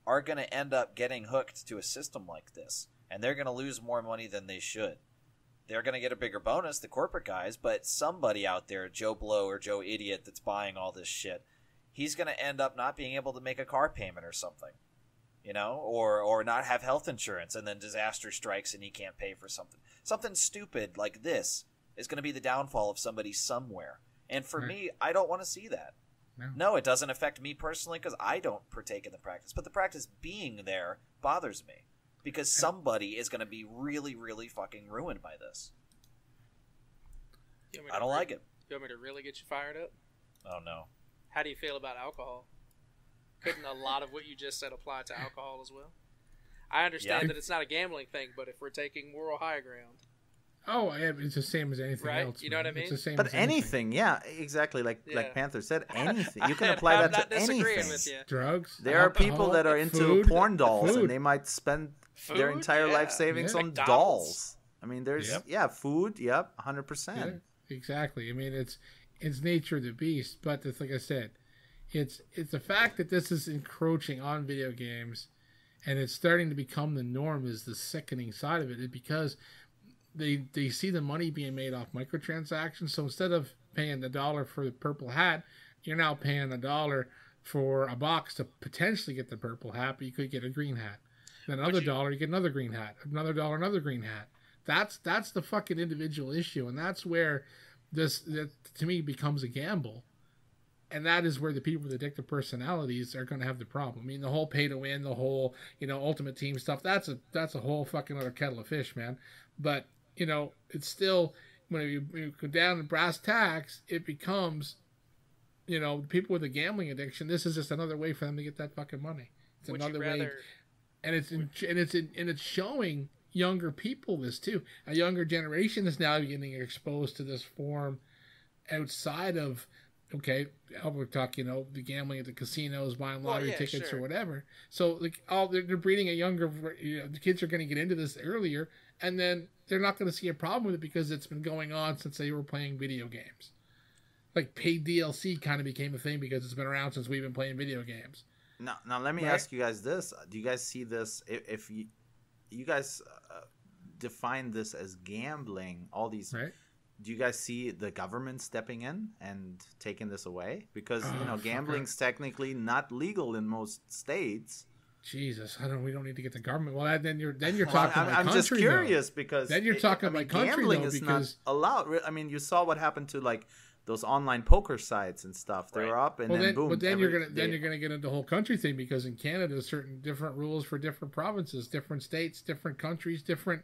are going to end up getting hooked to a system like this, and they're going to lose more money than they should. They're going to get a bigger bonus, the corporate guys, but somebody out there, Joe Blow or Joe Idiot, that's buying all this shit, he's going to end up not being able to make a car payment or something. Or not have health insurance, and then disaster strikes and he can't pay for something. Something stupid like this is going to be the downfall of somebody somewhere. And for me, I don't want to see that. No, it doesn't affect me personally because I don't partake in the practice. But the practice being there bothers me because somebody is going to be really, really fucking ruined by this. I don't like it. You want me to really get you fired up? Oh, no. How do you feel about alcohol? Couldn't a lot of what you just said apply to alcohol as well? I understand that it's not a gambling thing, but if we're taking moral high ground. Oh, it's the same as anything else. You know what I mean? It's the same but as anything, exactly. Like Panther said, anything. You can apply that to anything. With you. Drugs. There are people that are into porn dolls, and they might spend their entire life savings on McDonald's. Dolls. I mean, there's food. 100%. Yeah, exactly. I mean, it's nature of the beast. But it's like I said, it's the fact that this is encroaching on video games, and it's starting to become the norm is the sickening side of it. Because they see the money being made off microtransactions. So instead of paying $1 for the purple hat, you're now paying $1 for a box to potentially get the purple hat, but you could get a green hat. Then another $1, you get another green hat. Another $1, another green hat. That's the fucking individual issue, and that's where this to me becomes a gamble. And that is where the people with addictive personalities are going to have the problem. I mean, the whole pay to win, the whole ultimate team stuff. That's a whole fucking other kettle of fish, man. But it's still when you go down to brass tacks, it becomes, people with a gambling addiction. This is just another way for them to get that fucking money. It's another way, and it's showing younger people this too. A younger generation is now getting exposed to this form outside of okay, we're talking, the gambling at the casinos, buying lottery tickets sure. or whatever. So like, they're breeding a younger, the kids are going to get into this earlier, and then they're not going to see a problem with it because it's been going on since they were playing video games. Like paid DLC kind of became a thing because it's been around since we've been playing video games. Now let me ask you guys this: do you guys see this? If you guys define this as gambling, all these. Right. Do you guys see the government stepping in and taking this away? Because gambling's technically not legal in most states. Jesus, we don't need to get the government. Well, then you're talking about country. I'm just curious because then you're talking about country. Gambling is not allowed. I mean, you saw what happened to like those online poker sites and stuff. They were up and then boom. But then you're gonna get into the whole country thing because in Canada, there's certain different rules for different provinces, different states, different countries, different.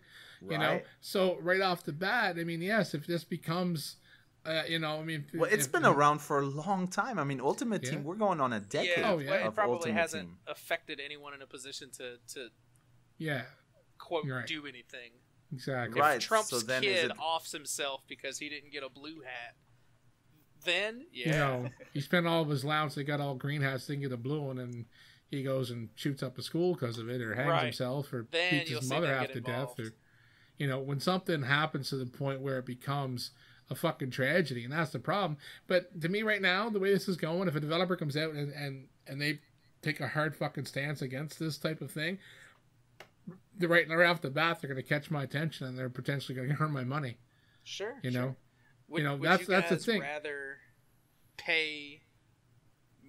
So right off the bat, I mean, yes, if this becomes, it's been around for a long time. I mean, Ultimate Team, we're going on a decade. It probably hasn't affected anyone in a position to quote do anything. Exactly. If Trump's kid offs himself because he didn't get a blue hat, then he spent all of his allowance. They got all green hats, didn't get a blue one, and he goes and shoots up a school because of it, or hangs himself, or beats his mother half to death, or when something happens to the point where it becomes a fucking tragedy, and that's the problem. But to me right now, the way this is going, if a developer comes out and they take a hard fucking stance against this type of thing, right off the bat, they're going to catch my attention and they're potentially going to earn my money. Sure. Would that's the thing. Rather pay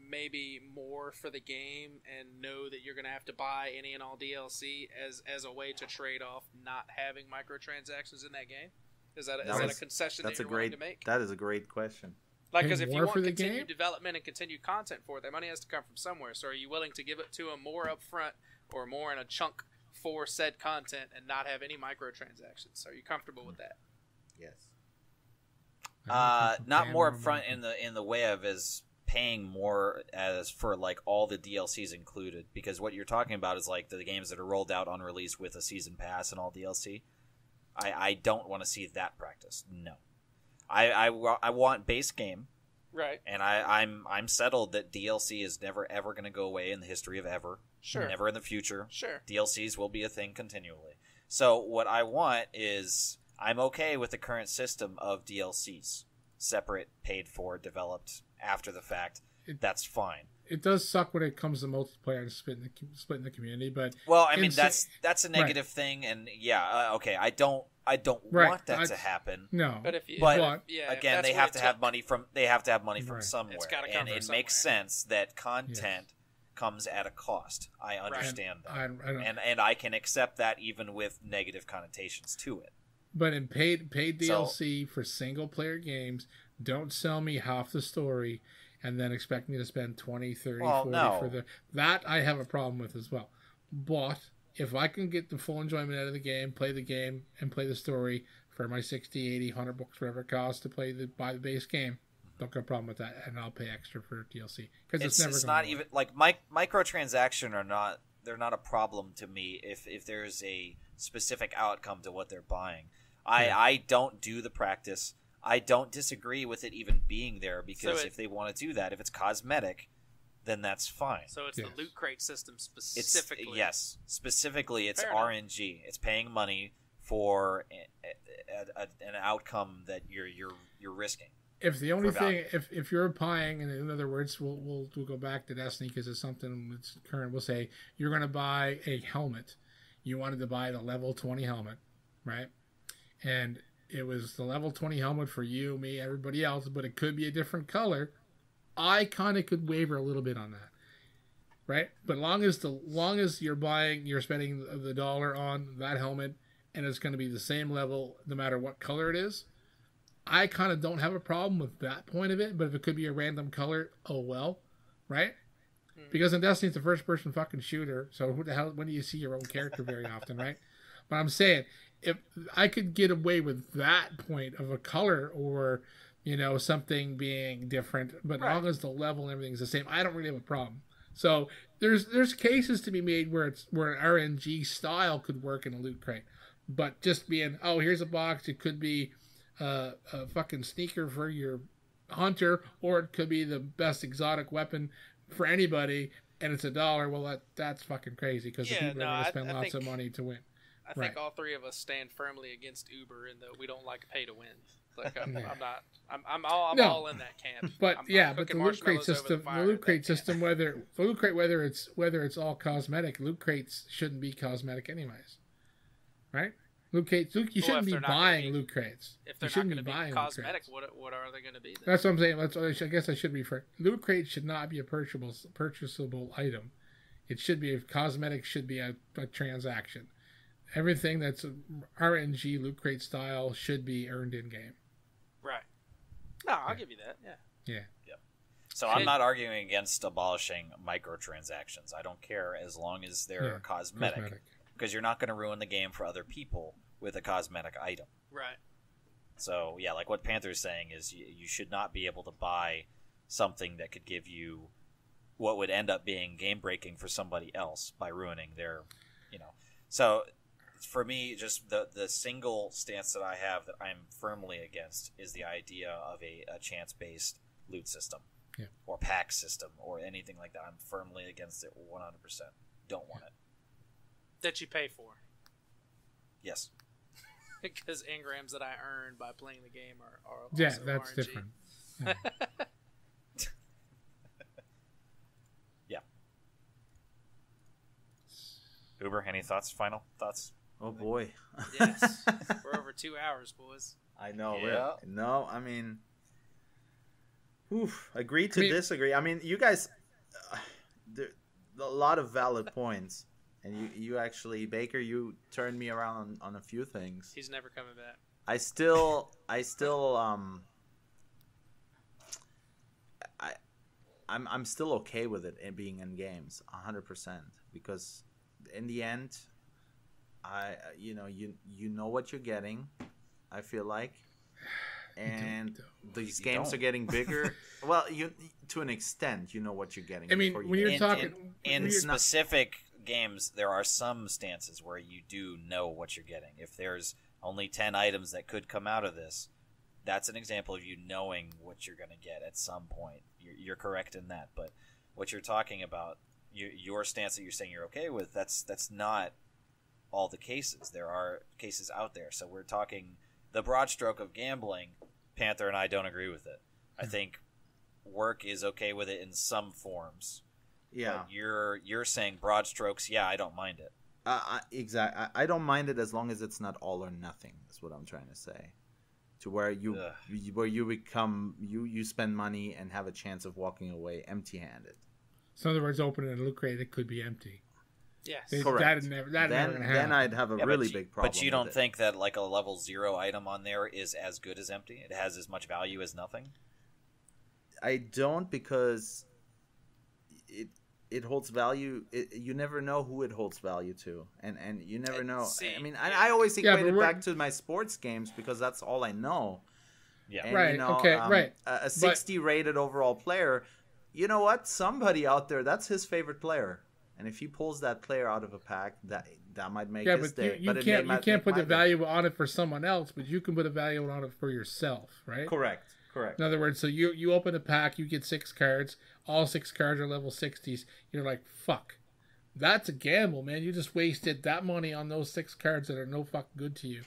maybe more for the game and know that you're going to have to buy any and all DLC as a way to trade off not having microtransactions in that game? Is that a concession that you're willing to make? That is a great question. Like, because if you want continued development and continued content for it, that money has to come from somewhere. So are you willing to give it to them more up front or more in a chunk for said content and not have any microtransactions? Are you comfortable with that? Yes. Not more upfront in the way of is paying more as for like all the DLCs included, because what you're talking about is like the games that are rolled out on release with a season pass and all DLC. I don't want to see that practice. No, I want base game, right? And I'm settled that DLC is never ever going to go away in the history of ever. Sure. Never in the future. Sure. DLCs will be a thing continually. So what I want is I'm okay with the current system of DLCs, separate, paid for, developed after the fact. That's fine. It does suck when it comes to multiplayer and splitting the community, but I mean that's a negative thing, and okay, I don't want that to happen. No, but again, they have to have money from somewhere, and it makes sense that content comes at a cost. I understand that, and I can accept that even with negative connotations to it. But in paid DLC for single player games, don't sell me half the story and then expect me to spend 20, 30, 40 for that I have a problem with as well. But if I can get the full enjoyment out of the game, play the game, and play the story for my 60, 80, 100 bucks, whatever it costs to buy the base game, don't got a problem with that, and I'll pay extra for DLC. Because it's not even like microtransaction they're not a problem to me if there's a specific outcome to what they're buying. I don't do the practice. I don't disagree with it even being there, because if they want to do that, if it's cosmetic, then that's fine. So it's the loot crate system specifically. Specifically, it's RNG. It's paying money for an outcome that you're risking. If the only thing, if you're buying, and in other words, we'll go back to Destiny because it's something that's current. We'll say you're going to buy a helmet. You wanted to buy the level 20 helmet, right? And it was the level 20 helmet for you, me, everybody else, but it could be a different color. I kind of could waver a little bit on that, right? But long as you're spending the dollar on that helmet, and it's going to be the same level no matter what color it is, I kind of don't have a problem with that point of it. But if it could be a random color, oh well, right? Because in Destiny, it's a first-person fucking shooter, so when do you see your own character very often, right? But I'm saying, if I could get away with that point of a color or, something being different, but as long as the level and everything's the same, I don't really have a problem. So there's cases to be made where an RNG style could work in a loot crate, but just being, here's a box, it could be a fucking sneaker for your hunter, or it could be the best exotic weapon for anybody, and it's $1. Well, that's fucking crazy because the people are going to spend lots of money to win. I think all three of us stand firmly against Uber, and that we don't like pay to win. Like I'm all in that camp. But but the loot crate system, whether it's all cosmetic, loot crates shouldn't be cosmetic anyways, right? Loot crates, you shouldn't be buying loot crates. If they're not going to be cosmetic, what are they going to be? Then? That's what I'm saying. I guess I should refer. Loot crates should not be a purchasable item. It should be cosmetic. Should be a transaction. Everything that's RNG loot crate style should be earned in game. Right. No, I'll give you that. Yeah. Yep. So I'm not arguing against abolishing microtransactions. I don't care as long as they're cosmetic. Because you're not going to ruin the game for other people with a cosmetic item. Right. So, like what Panther's saying is you should not be able to buy something that could give you what would end up being game-breaking for somebody else by ruining their, So, for me, just the single stance that I have that I'm firmly against is the idea of a chance-based loot system. Yeah. Or pack system or anything like that. I'm firmly against it 100%. Don't want it. That you pay for. Yes. Because engrams that I earn by playing the game are also that's RNG. different. Yeah. Uber, any final thoughts? Oh boy. Yes. We're over 2 hours, boys. I know. Yeah. No, I mean, agree to disagree. I mean, you guys, there a lot of valid points. And you actually, Baker, you turned me around on a few things. He's never coming back. I'm still okay with it being in games 100% because in the end, you know what you're getting. I feel like, and these games are getting bigger. Well, to an extent, you know what you're getting. I mean, when you're talking in specific games, there are some stances where you do know what you're getting. If there's only 10 items that could come out of this, that's an example of you knowing what you're going to get at some point. You're correct in that. But what you're talking about, your stance that you're saying you're okay with, that's not all the cases. There are cases out there. So we're talking the broad stroke of gambling. Panther and I don't agree with it. I think work is okay with it in some forms. Yeah, but you're saying broad strokes. Yeah, I don't mind it. Exactly. I don't mind it as long as it's not all or nothing. That's what I'm trying to say. To where you become you spend money and have a chance of walking away empty-handed. So in other words, opening a loot crate, it could be empty. Yes, correct. Never gonna happen. Then I'd have a really big problem. But you don't think that like a level 0 item on there is as good as empty? It has as much value as nothing? I don't, because it holds value. You never know who it holds value to, and you never know. I mean, I always equate it back to my sports games because that's all I know. Yeah, and, right. Right. A 60 rated overall player. You know what? Somebody out there, that's his favorite player, and if he pulls that player out of a pack, that might make his day. You can't put the value on it for someone else, but you can put a value on it for yourself, right? Correct. In other words, so you open a pack, you get 6 cards, all 6 cards are level 60s. You're like, fuck. That's a gamble, man. You just wasted that money on those 6 cards that are no fucking good to you.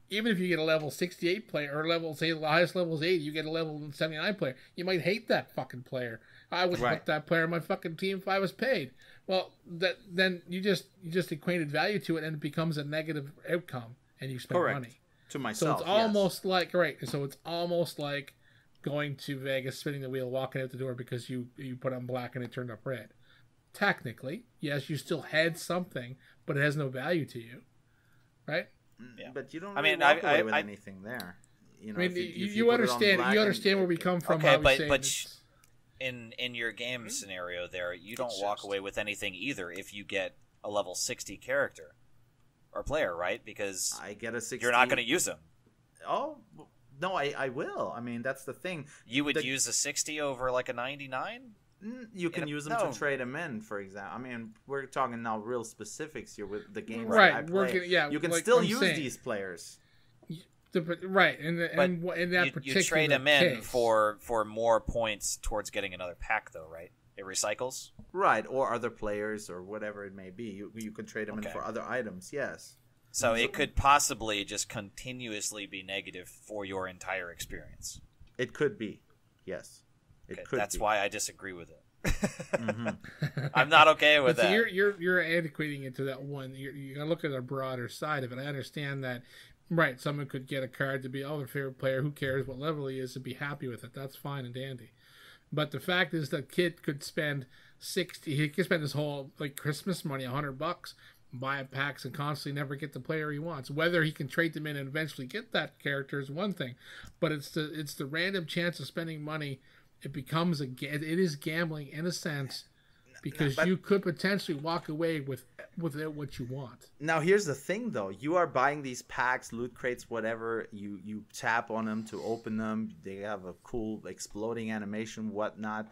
Even if you get a level 68 player, or level, say the highest level is 80, you get a level 79 player, you might hate that fucking player. I would put that player on my fucking team if I was paid. Well, then you just equated value to it, and it becomes a negative outcome, and you spend money. To myself, so it's almost like So it's almost like going to Vegas, spinning the wheel, walking out the door because you put on black and it turned up red. Technically, yes, you still had something, but it has no value to you, right? Yeah. But you don't really walk away with anything there. You know, I mean, you understand where we come from. Okay, but in your game scenario there, you don't walk away with anything either if you get a level 60 character or player, right? Because I get a 60. You're not going to use them. Oh, no, I will. I mean, that's the thing. You would use a 60 over like a 99? You can use them to trade them in, for example. I mean, we're talking now real specifics here with the games right. that I play. Yeah, you can like still I'm use saying, these players. Right, and in that particular you trade them in case. for more points towards getting another pack, though, right? It recycles. Right, or other players or whatever it may be. You could trade them in for other items. Yes. So it could possibly just continuously be negative for your entire experience. It could be. Yes. It could. That's be. why I disagree with it. I'm not okay with that. You're adequating it to that one. You gotta look at the broader side of it. I understand that. Right, someone could get a card to be their favorite player. Who cares what level he is, and be happy with it. That's fine and dandy. But the fact is, that kid could spend he could spend his whole Christmas money, $100, buy packs, and constantly never get the player he wants. Whether he can trade them in and eventually get that character is one thing, but it's the random chance of spending money. It becomes it is gambling in a sense, because you could potentially walk away with what you want. Now here's the thing, though: you are buying these packs, loot crates, whatever. You tap on them to open them. They have a cool exploding animation, whatnot.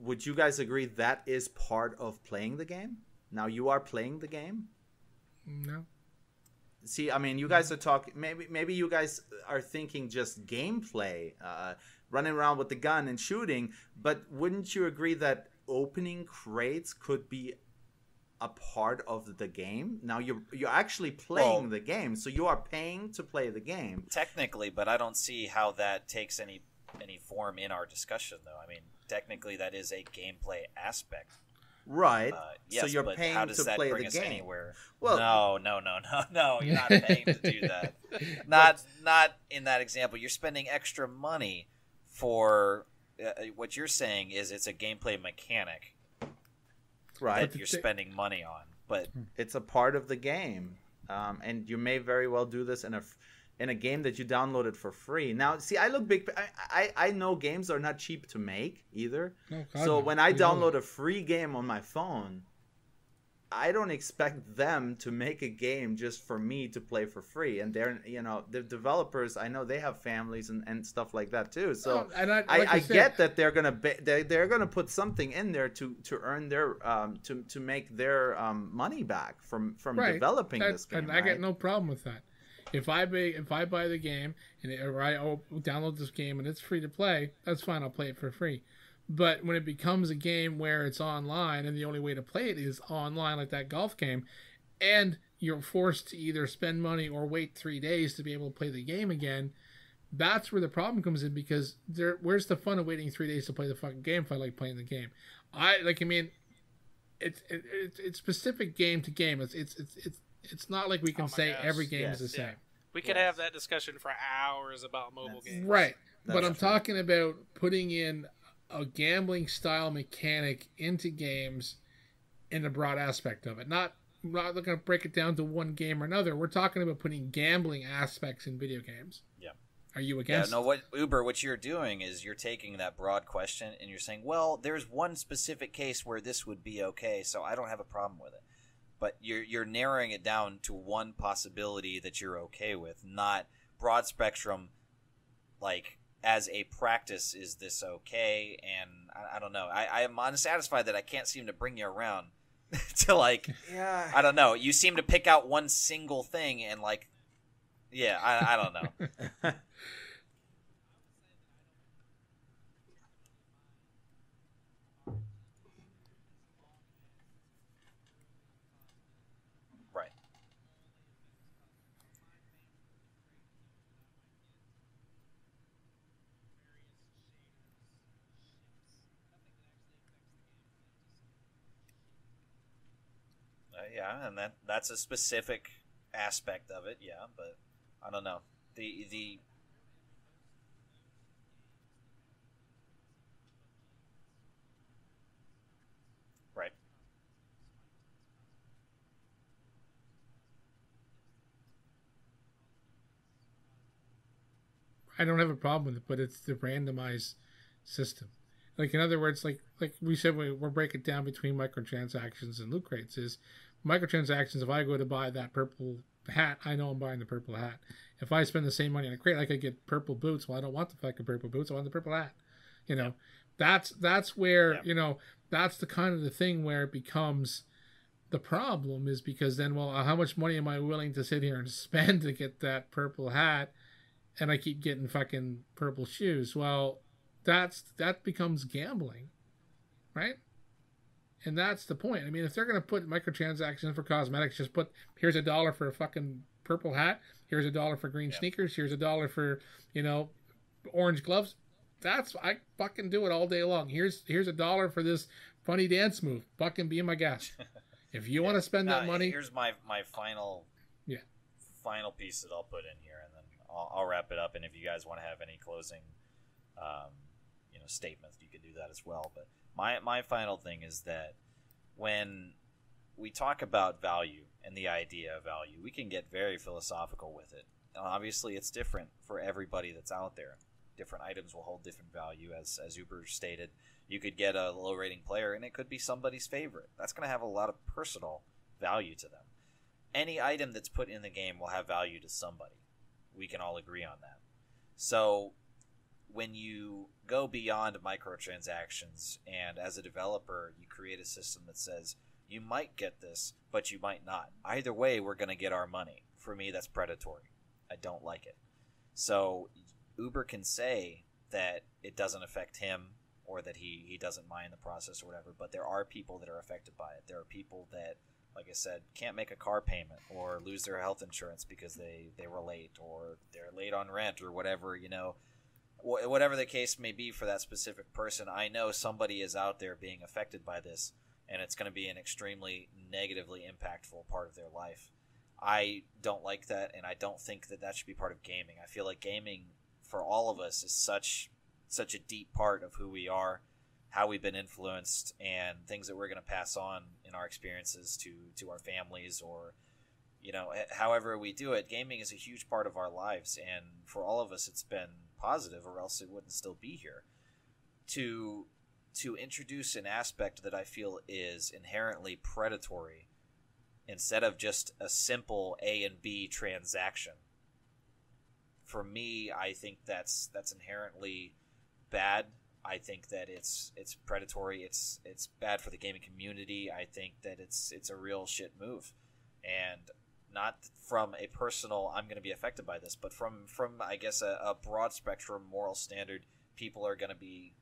Would you guys agree that is part of playing the game? Now you are playing the game. No. See, I mean, you guys are talking. Maybe you guys are thinking just gameplay, running around with the gun and shooting. But wouldn't you agree that opening crates could be a part of the game? Now you're actually playing the game, so you are paying to play the game. Technically, but I don't see how that takes any form in our discussion, though. I mean, technically, that is a gameplay aspect. Right. Yes, so you're but paying how does to that play bring the us game. Anywhere? Well, no. You're not paying to do that. Not in that example. You're spending extra money for what you're saying is it's a gameplay mechanic, right? That you're spending money on, but it's a part of the game, and you may very well do this in a game that you downloaded for free. Now, see, I look big. I know games are not cheap to make either. No, God, so no. when I download a free game on my phone, I don't expect them to make a game just for me to play for free. And they're, the developers, I know they have families and stuff like that too. So I get that they're gonna put something in there to earn their to make their money back from developing this game. And I get no problem with that. If I buy the game or I download this game and it's free to play, that's fine. I'll play it for free. But when it becomes a game where it's online and the only way to play it is online, like that golf game, and you're forced to either spend money or wait 3 days to be able to play the game again, that's where the problem comes in, because where's the fun of waiting 3 days to play the fucking game if I like playing the game? It's specific game to game. It's not like we can say every game is the same. We could have that discussion for hours about mobile games. Right. But I'm talking about putting in a gambling style mechanic into games in the broad aspect of it. Not looking to break it down to one game or another. We're talking about putting gambling aspects in video games. Yeah. Are you against? Yeah, no, what you're doing is you're taking that broad question and you're saying, well, there's one specific case where this would be okay, so I don't have a problem with it. But you're narrowing it down to one possibility that you're okay with, not broad spectrum, like, as a practice, is this okay? And I don't know. I am unsatisfied that I can't seem to bring you around to, like, yeah. I don't know. You seem to pick out one single thing and, like, yeah, I don't know. Right. Yeah, and that's a specific aspect of it, yeah, but I don't know. The right. I don't have a problem with it, but it's the randomized system. Like, in other words, like we said, we're breaking it down between microtransactions and loot crates. Is microtransactions, if I go to buy that purple hat, I know I'm buying the purple hat. If I spend the same money on a crate, I could get purple boots. Well, I don't want the fucking purple boots. I want the purple hat. That's where, that's the kind of the thing where it becomes The problem is because then, well, how much money am I willing to sit here and spend to get that purple hat, and I keep getting fucking purple shoes? Well, that becomes gambling, right? And that's the point. I mean, if they're going to put microtransactions for cosmetics, just put, here's $1 for a fucking purple hat, here's $1 for green sneakers, here's $1 for, orange gloves. I fucking do it all day long. Here's $1 for this funny dance move. Fucking be my guest. If you want to spend that money. Here's my final final piece that I'll put in here, and then I'll wrap it up. And if you guys want to have any closing statements, you can do that as well. But my final thing is that when we talk about value and the idea of value, we can get very philosophical with it. And obviously, it's different for everybody that's out there. Different items will hold different value, as Uber stated. You could get a low rating player, and it could be somebody's favorite. That's going to have a lot of personal value to them. Any item that's put in the game will have value to somebody. We can all agree on that. So when you go beyond microtransactions, and as a developer, you create a system that says, you might get this, but you might not. Either way, we're going to get our money. For me, that's predatory. I don't like it. So Uber can say that it doesn't affect him, or that he doesn't mind the process or whatever, but there are people that are affected by it. There are people that, like I said, can't make a car payment or lose their health insurance because they were late, or they're late on rent, or whatever, whatever the case may be for that specific person. I know somebody is out there being affected by this, and it's going to be an extremely negatively impactful part of their life. I don't like that, and I don't think that should be part of gaming. I feel like gaming for all of us is such a deep part of who we are, how we've been influenced, and things that we're going to pass on in our experiences to our families, or however we do it. Gaming is a huge part of our lives, and for all of us it's been positive, or else it wouldn't still be here. To introduce an aspect that I feel is inherently predatory instead of just a simple A and B transaction, for me, I think that's inherently bad. I think that it's predatory. It's bad for the gaming community. I think that it's a real shit move, and not from a personal, I'm going to be affected by this, but from I guess a broad spectrum moral standard, people are going to be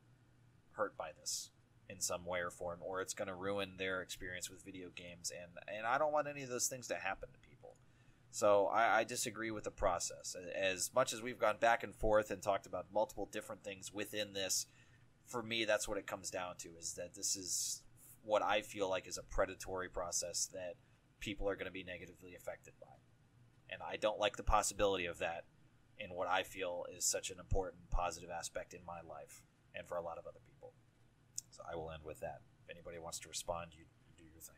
hurt by this in some way or form, or it's going to ruin their experience with video games, and I don't want any of those things to happen to people. So I disagree with the process. As much as we've gone back and forth and talked about multiple different things within this, for me, that's what it comes down to, is that this is what I feel like is a predatory process that people are going to be negatively affected by. And I don't like the possibility of that in what I feel is such an important positive aspect in my life and for a lot of other people. So I will end with that. If anybody wants to respond, you do your thing.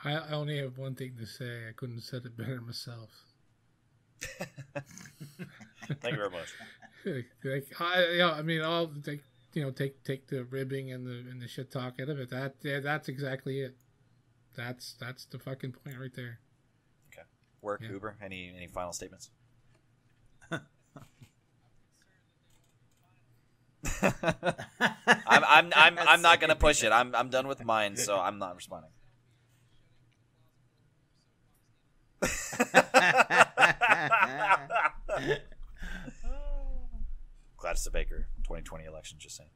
I only have one thing to say. I couldn't have said it better myself. Thank you very much. I'll take the ribbing and the shit talk out of it. That's exactly it. That's the fucking point right there. Okay. Work, yeah. Uber. Any final statements? I'm not gonna push it. I'm done with mine, so I'm not responding. Gladys the Baker, 2020 election, just saying.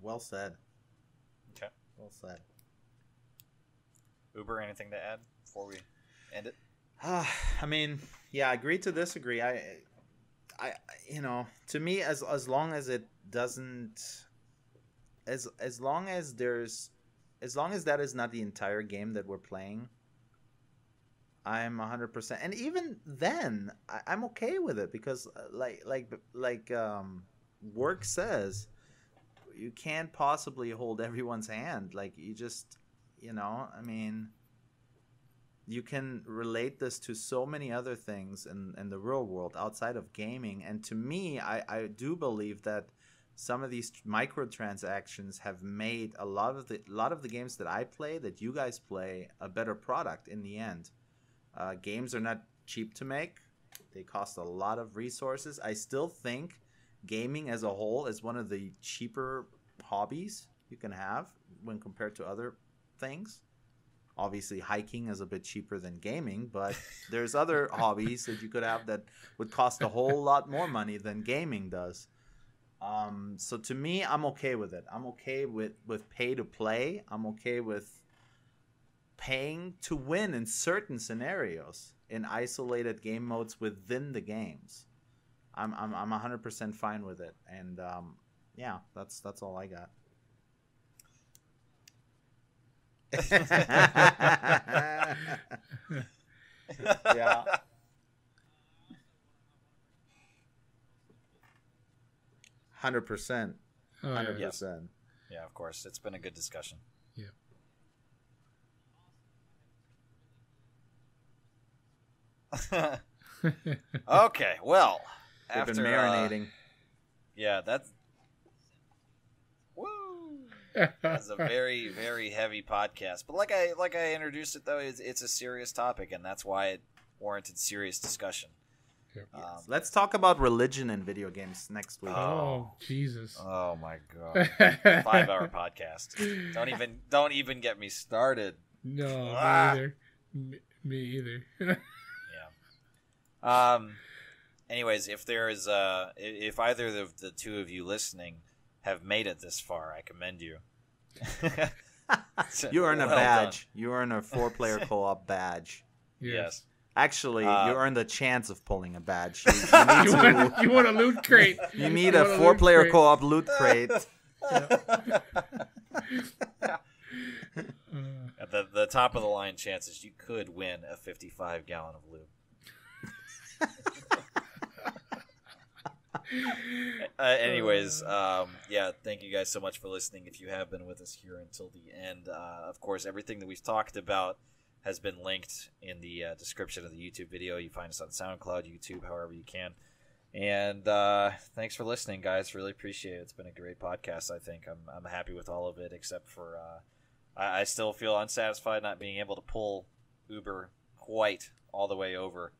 well said. Okay. Well said. Uber, anything to add before we end it? I mean, yeah, agree to disagree. I, to me, as long as it doesn't, as long as that is not the entire game that we're playing, I'm 100%. And even then, I'm okay with it because, work says, you can't possibly hold everyone's hand. Like, you just, I mean, you can relate this to so many other things in the real world outside of gaming. And to me, I do believe that some of these microtransactions have made a lot of the games that I play, that you guys play, a better product in the end. Games are not cheap to make. They cost a lot of resources. I still think gaming as a whole is one of the cheaper hobbies you can have when compared to other things. Obviously, hiking is a bit cheaper than gaming, but there's other hobbies that you could have that would cost a whole lot more money than gaming does. So to me, I'm okay with it. I'm okay with pay to play. I'm okay with paying to win in certain scenarios in isolated game modes within the games. I'm 100% fine with it, and yeah, that's all I got. Yeah. 100%. 100%. Yeah, of course. It's been a good discussion. Yeah. Okay, well, They've after been marinating. Yeah, that's That's a very, very heavy podcast. But like I introduced it, though, it's a serious topic, and that's why it warranted serious discussion. Yep. Let's talk about religion in video games next week. Oh, Jesus! Oh my God! 5-hour podcast. Don't even get me started. No, me either. Me either. Yeah. Anyways, if if either of the two of you listening have made it this far, I commend you. You earn a well badge. done. You earn a 4-player co-op badge. Yes. Actually, you earn the chance of pulling a badge. You want a loot crate. You need a 4-player co-op loot crate. At the top of the line chances you could win a 55-gallon of lube. Anyways, yeah, thank you guys so much for listening. If you have been with us here until the end, of course, everything that we've talked about has been linked in the description of the YouTube video. You find us on SoundCloud, YouTube, however you can. And thanks for listening, guys. Really appreciate it. It's been a great podcast, I think. I'm happy with all of it, except for I still feel unsatisfied not being able to pull Uber quite all the way over.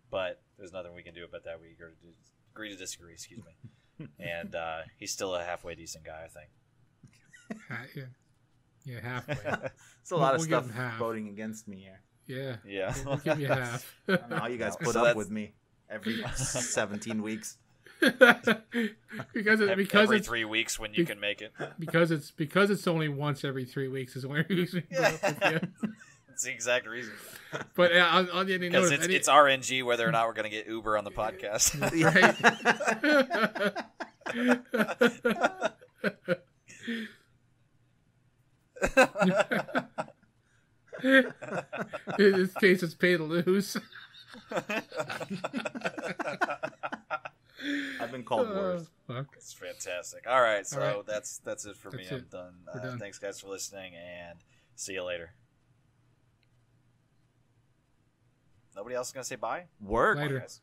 But there's nothing we can do about that. We agree to disagree, excuse me. And he's still a halfway decent guy, I think. Yeah, halfway. It's a lot of We'll stuff give him half. voting against me here. Yeah. Yeah. We'll give you half. I don't know how you guys put up with me every 17 weeks. because every it's 3 weeks when you can make it. because it's only once every 3 weeks is the only reason we put up with you. That's the exact reason. But on the ending Because note, it's RNG whether or not we're going to get Uber on the podcast. In this case, it's pay to lose. I've been called worse. Fuck. It's fantastic. All right, so All right. that's it for me. That's I'm it. done. We're done. Thanks, guys, for listening, and see you later. Nobody else is going to say bye? Work. Later. Guys.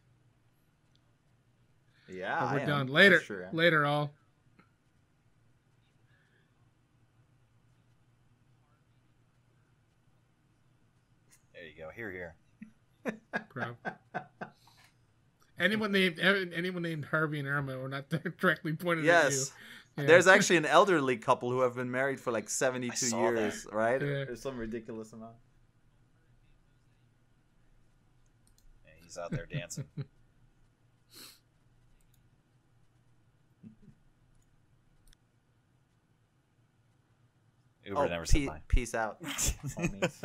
Yeah, But we're I done. am. Later. I'm sure. Later, all. There you go. Here. Bro. Anyone named Harvey and Irma were not directly pointed at you. Yes. Yeah. There's actually an elderly couple who have been married for like 72 I saw years, right? Yeah. There's some ridiculous amount. Yeah, he's out there dancing. Uber never said bye. Peace out, homies.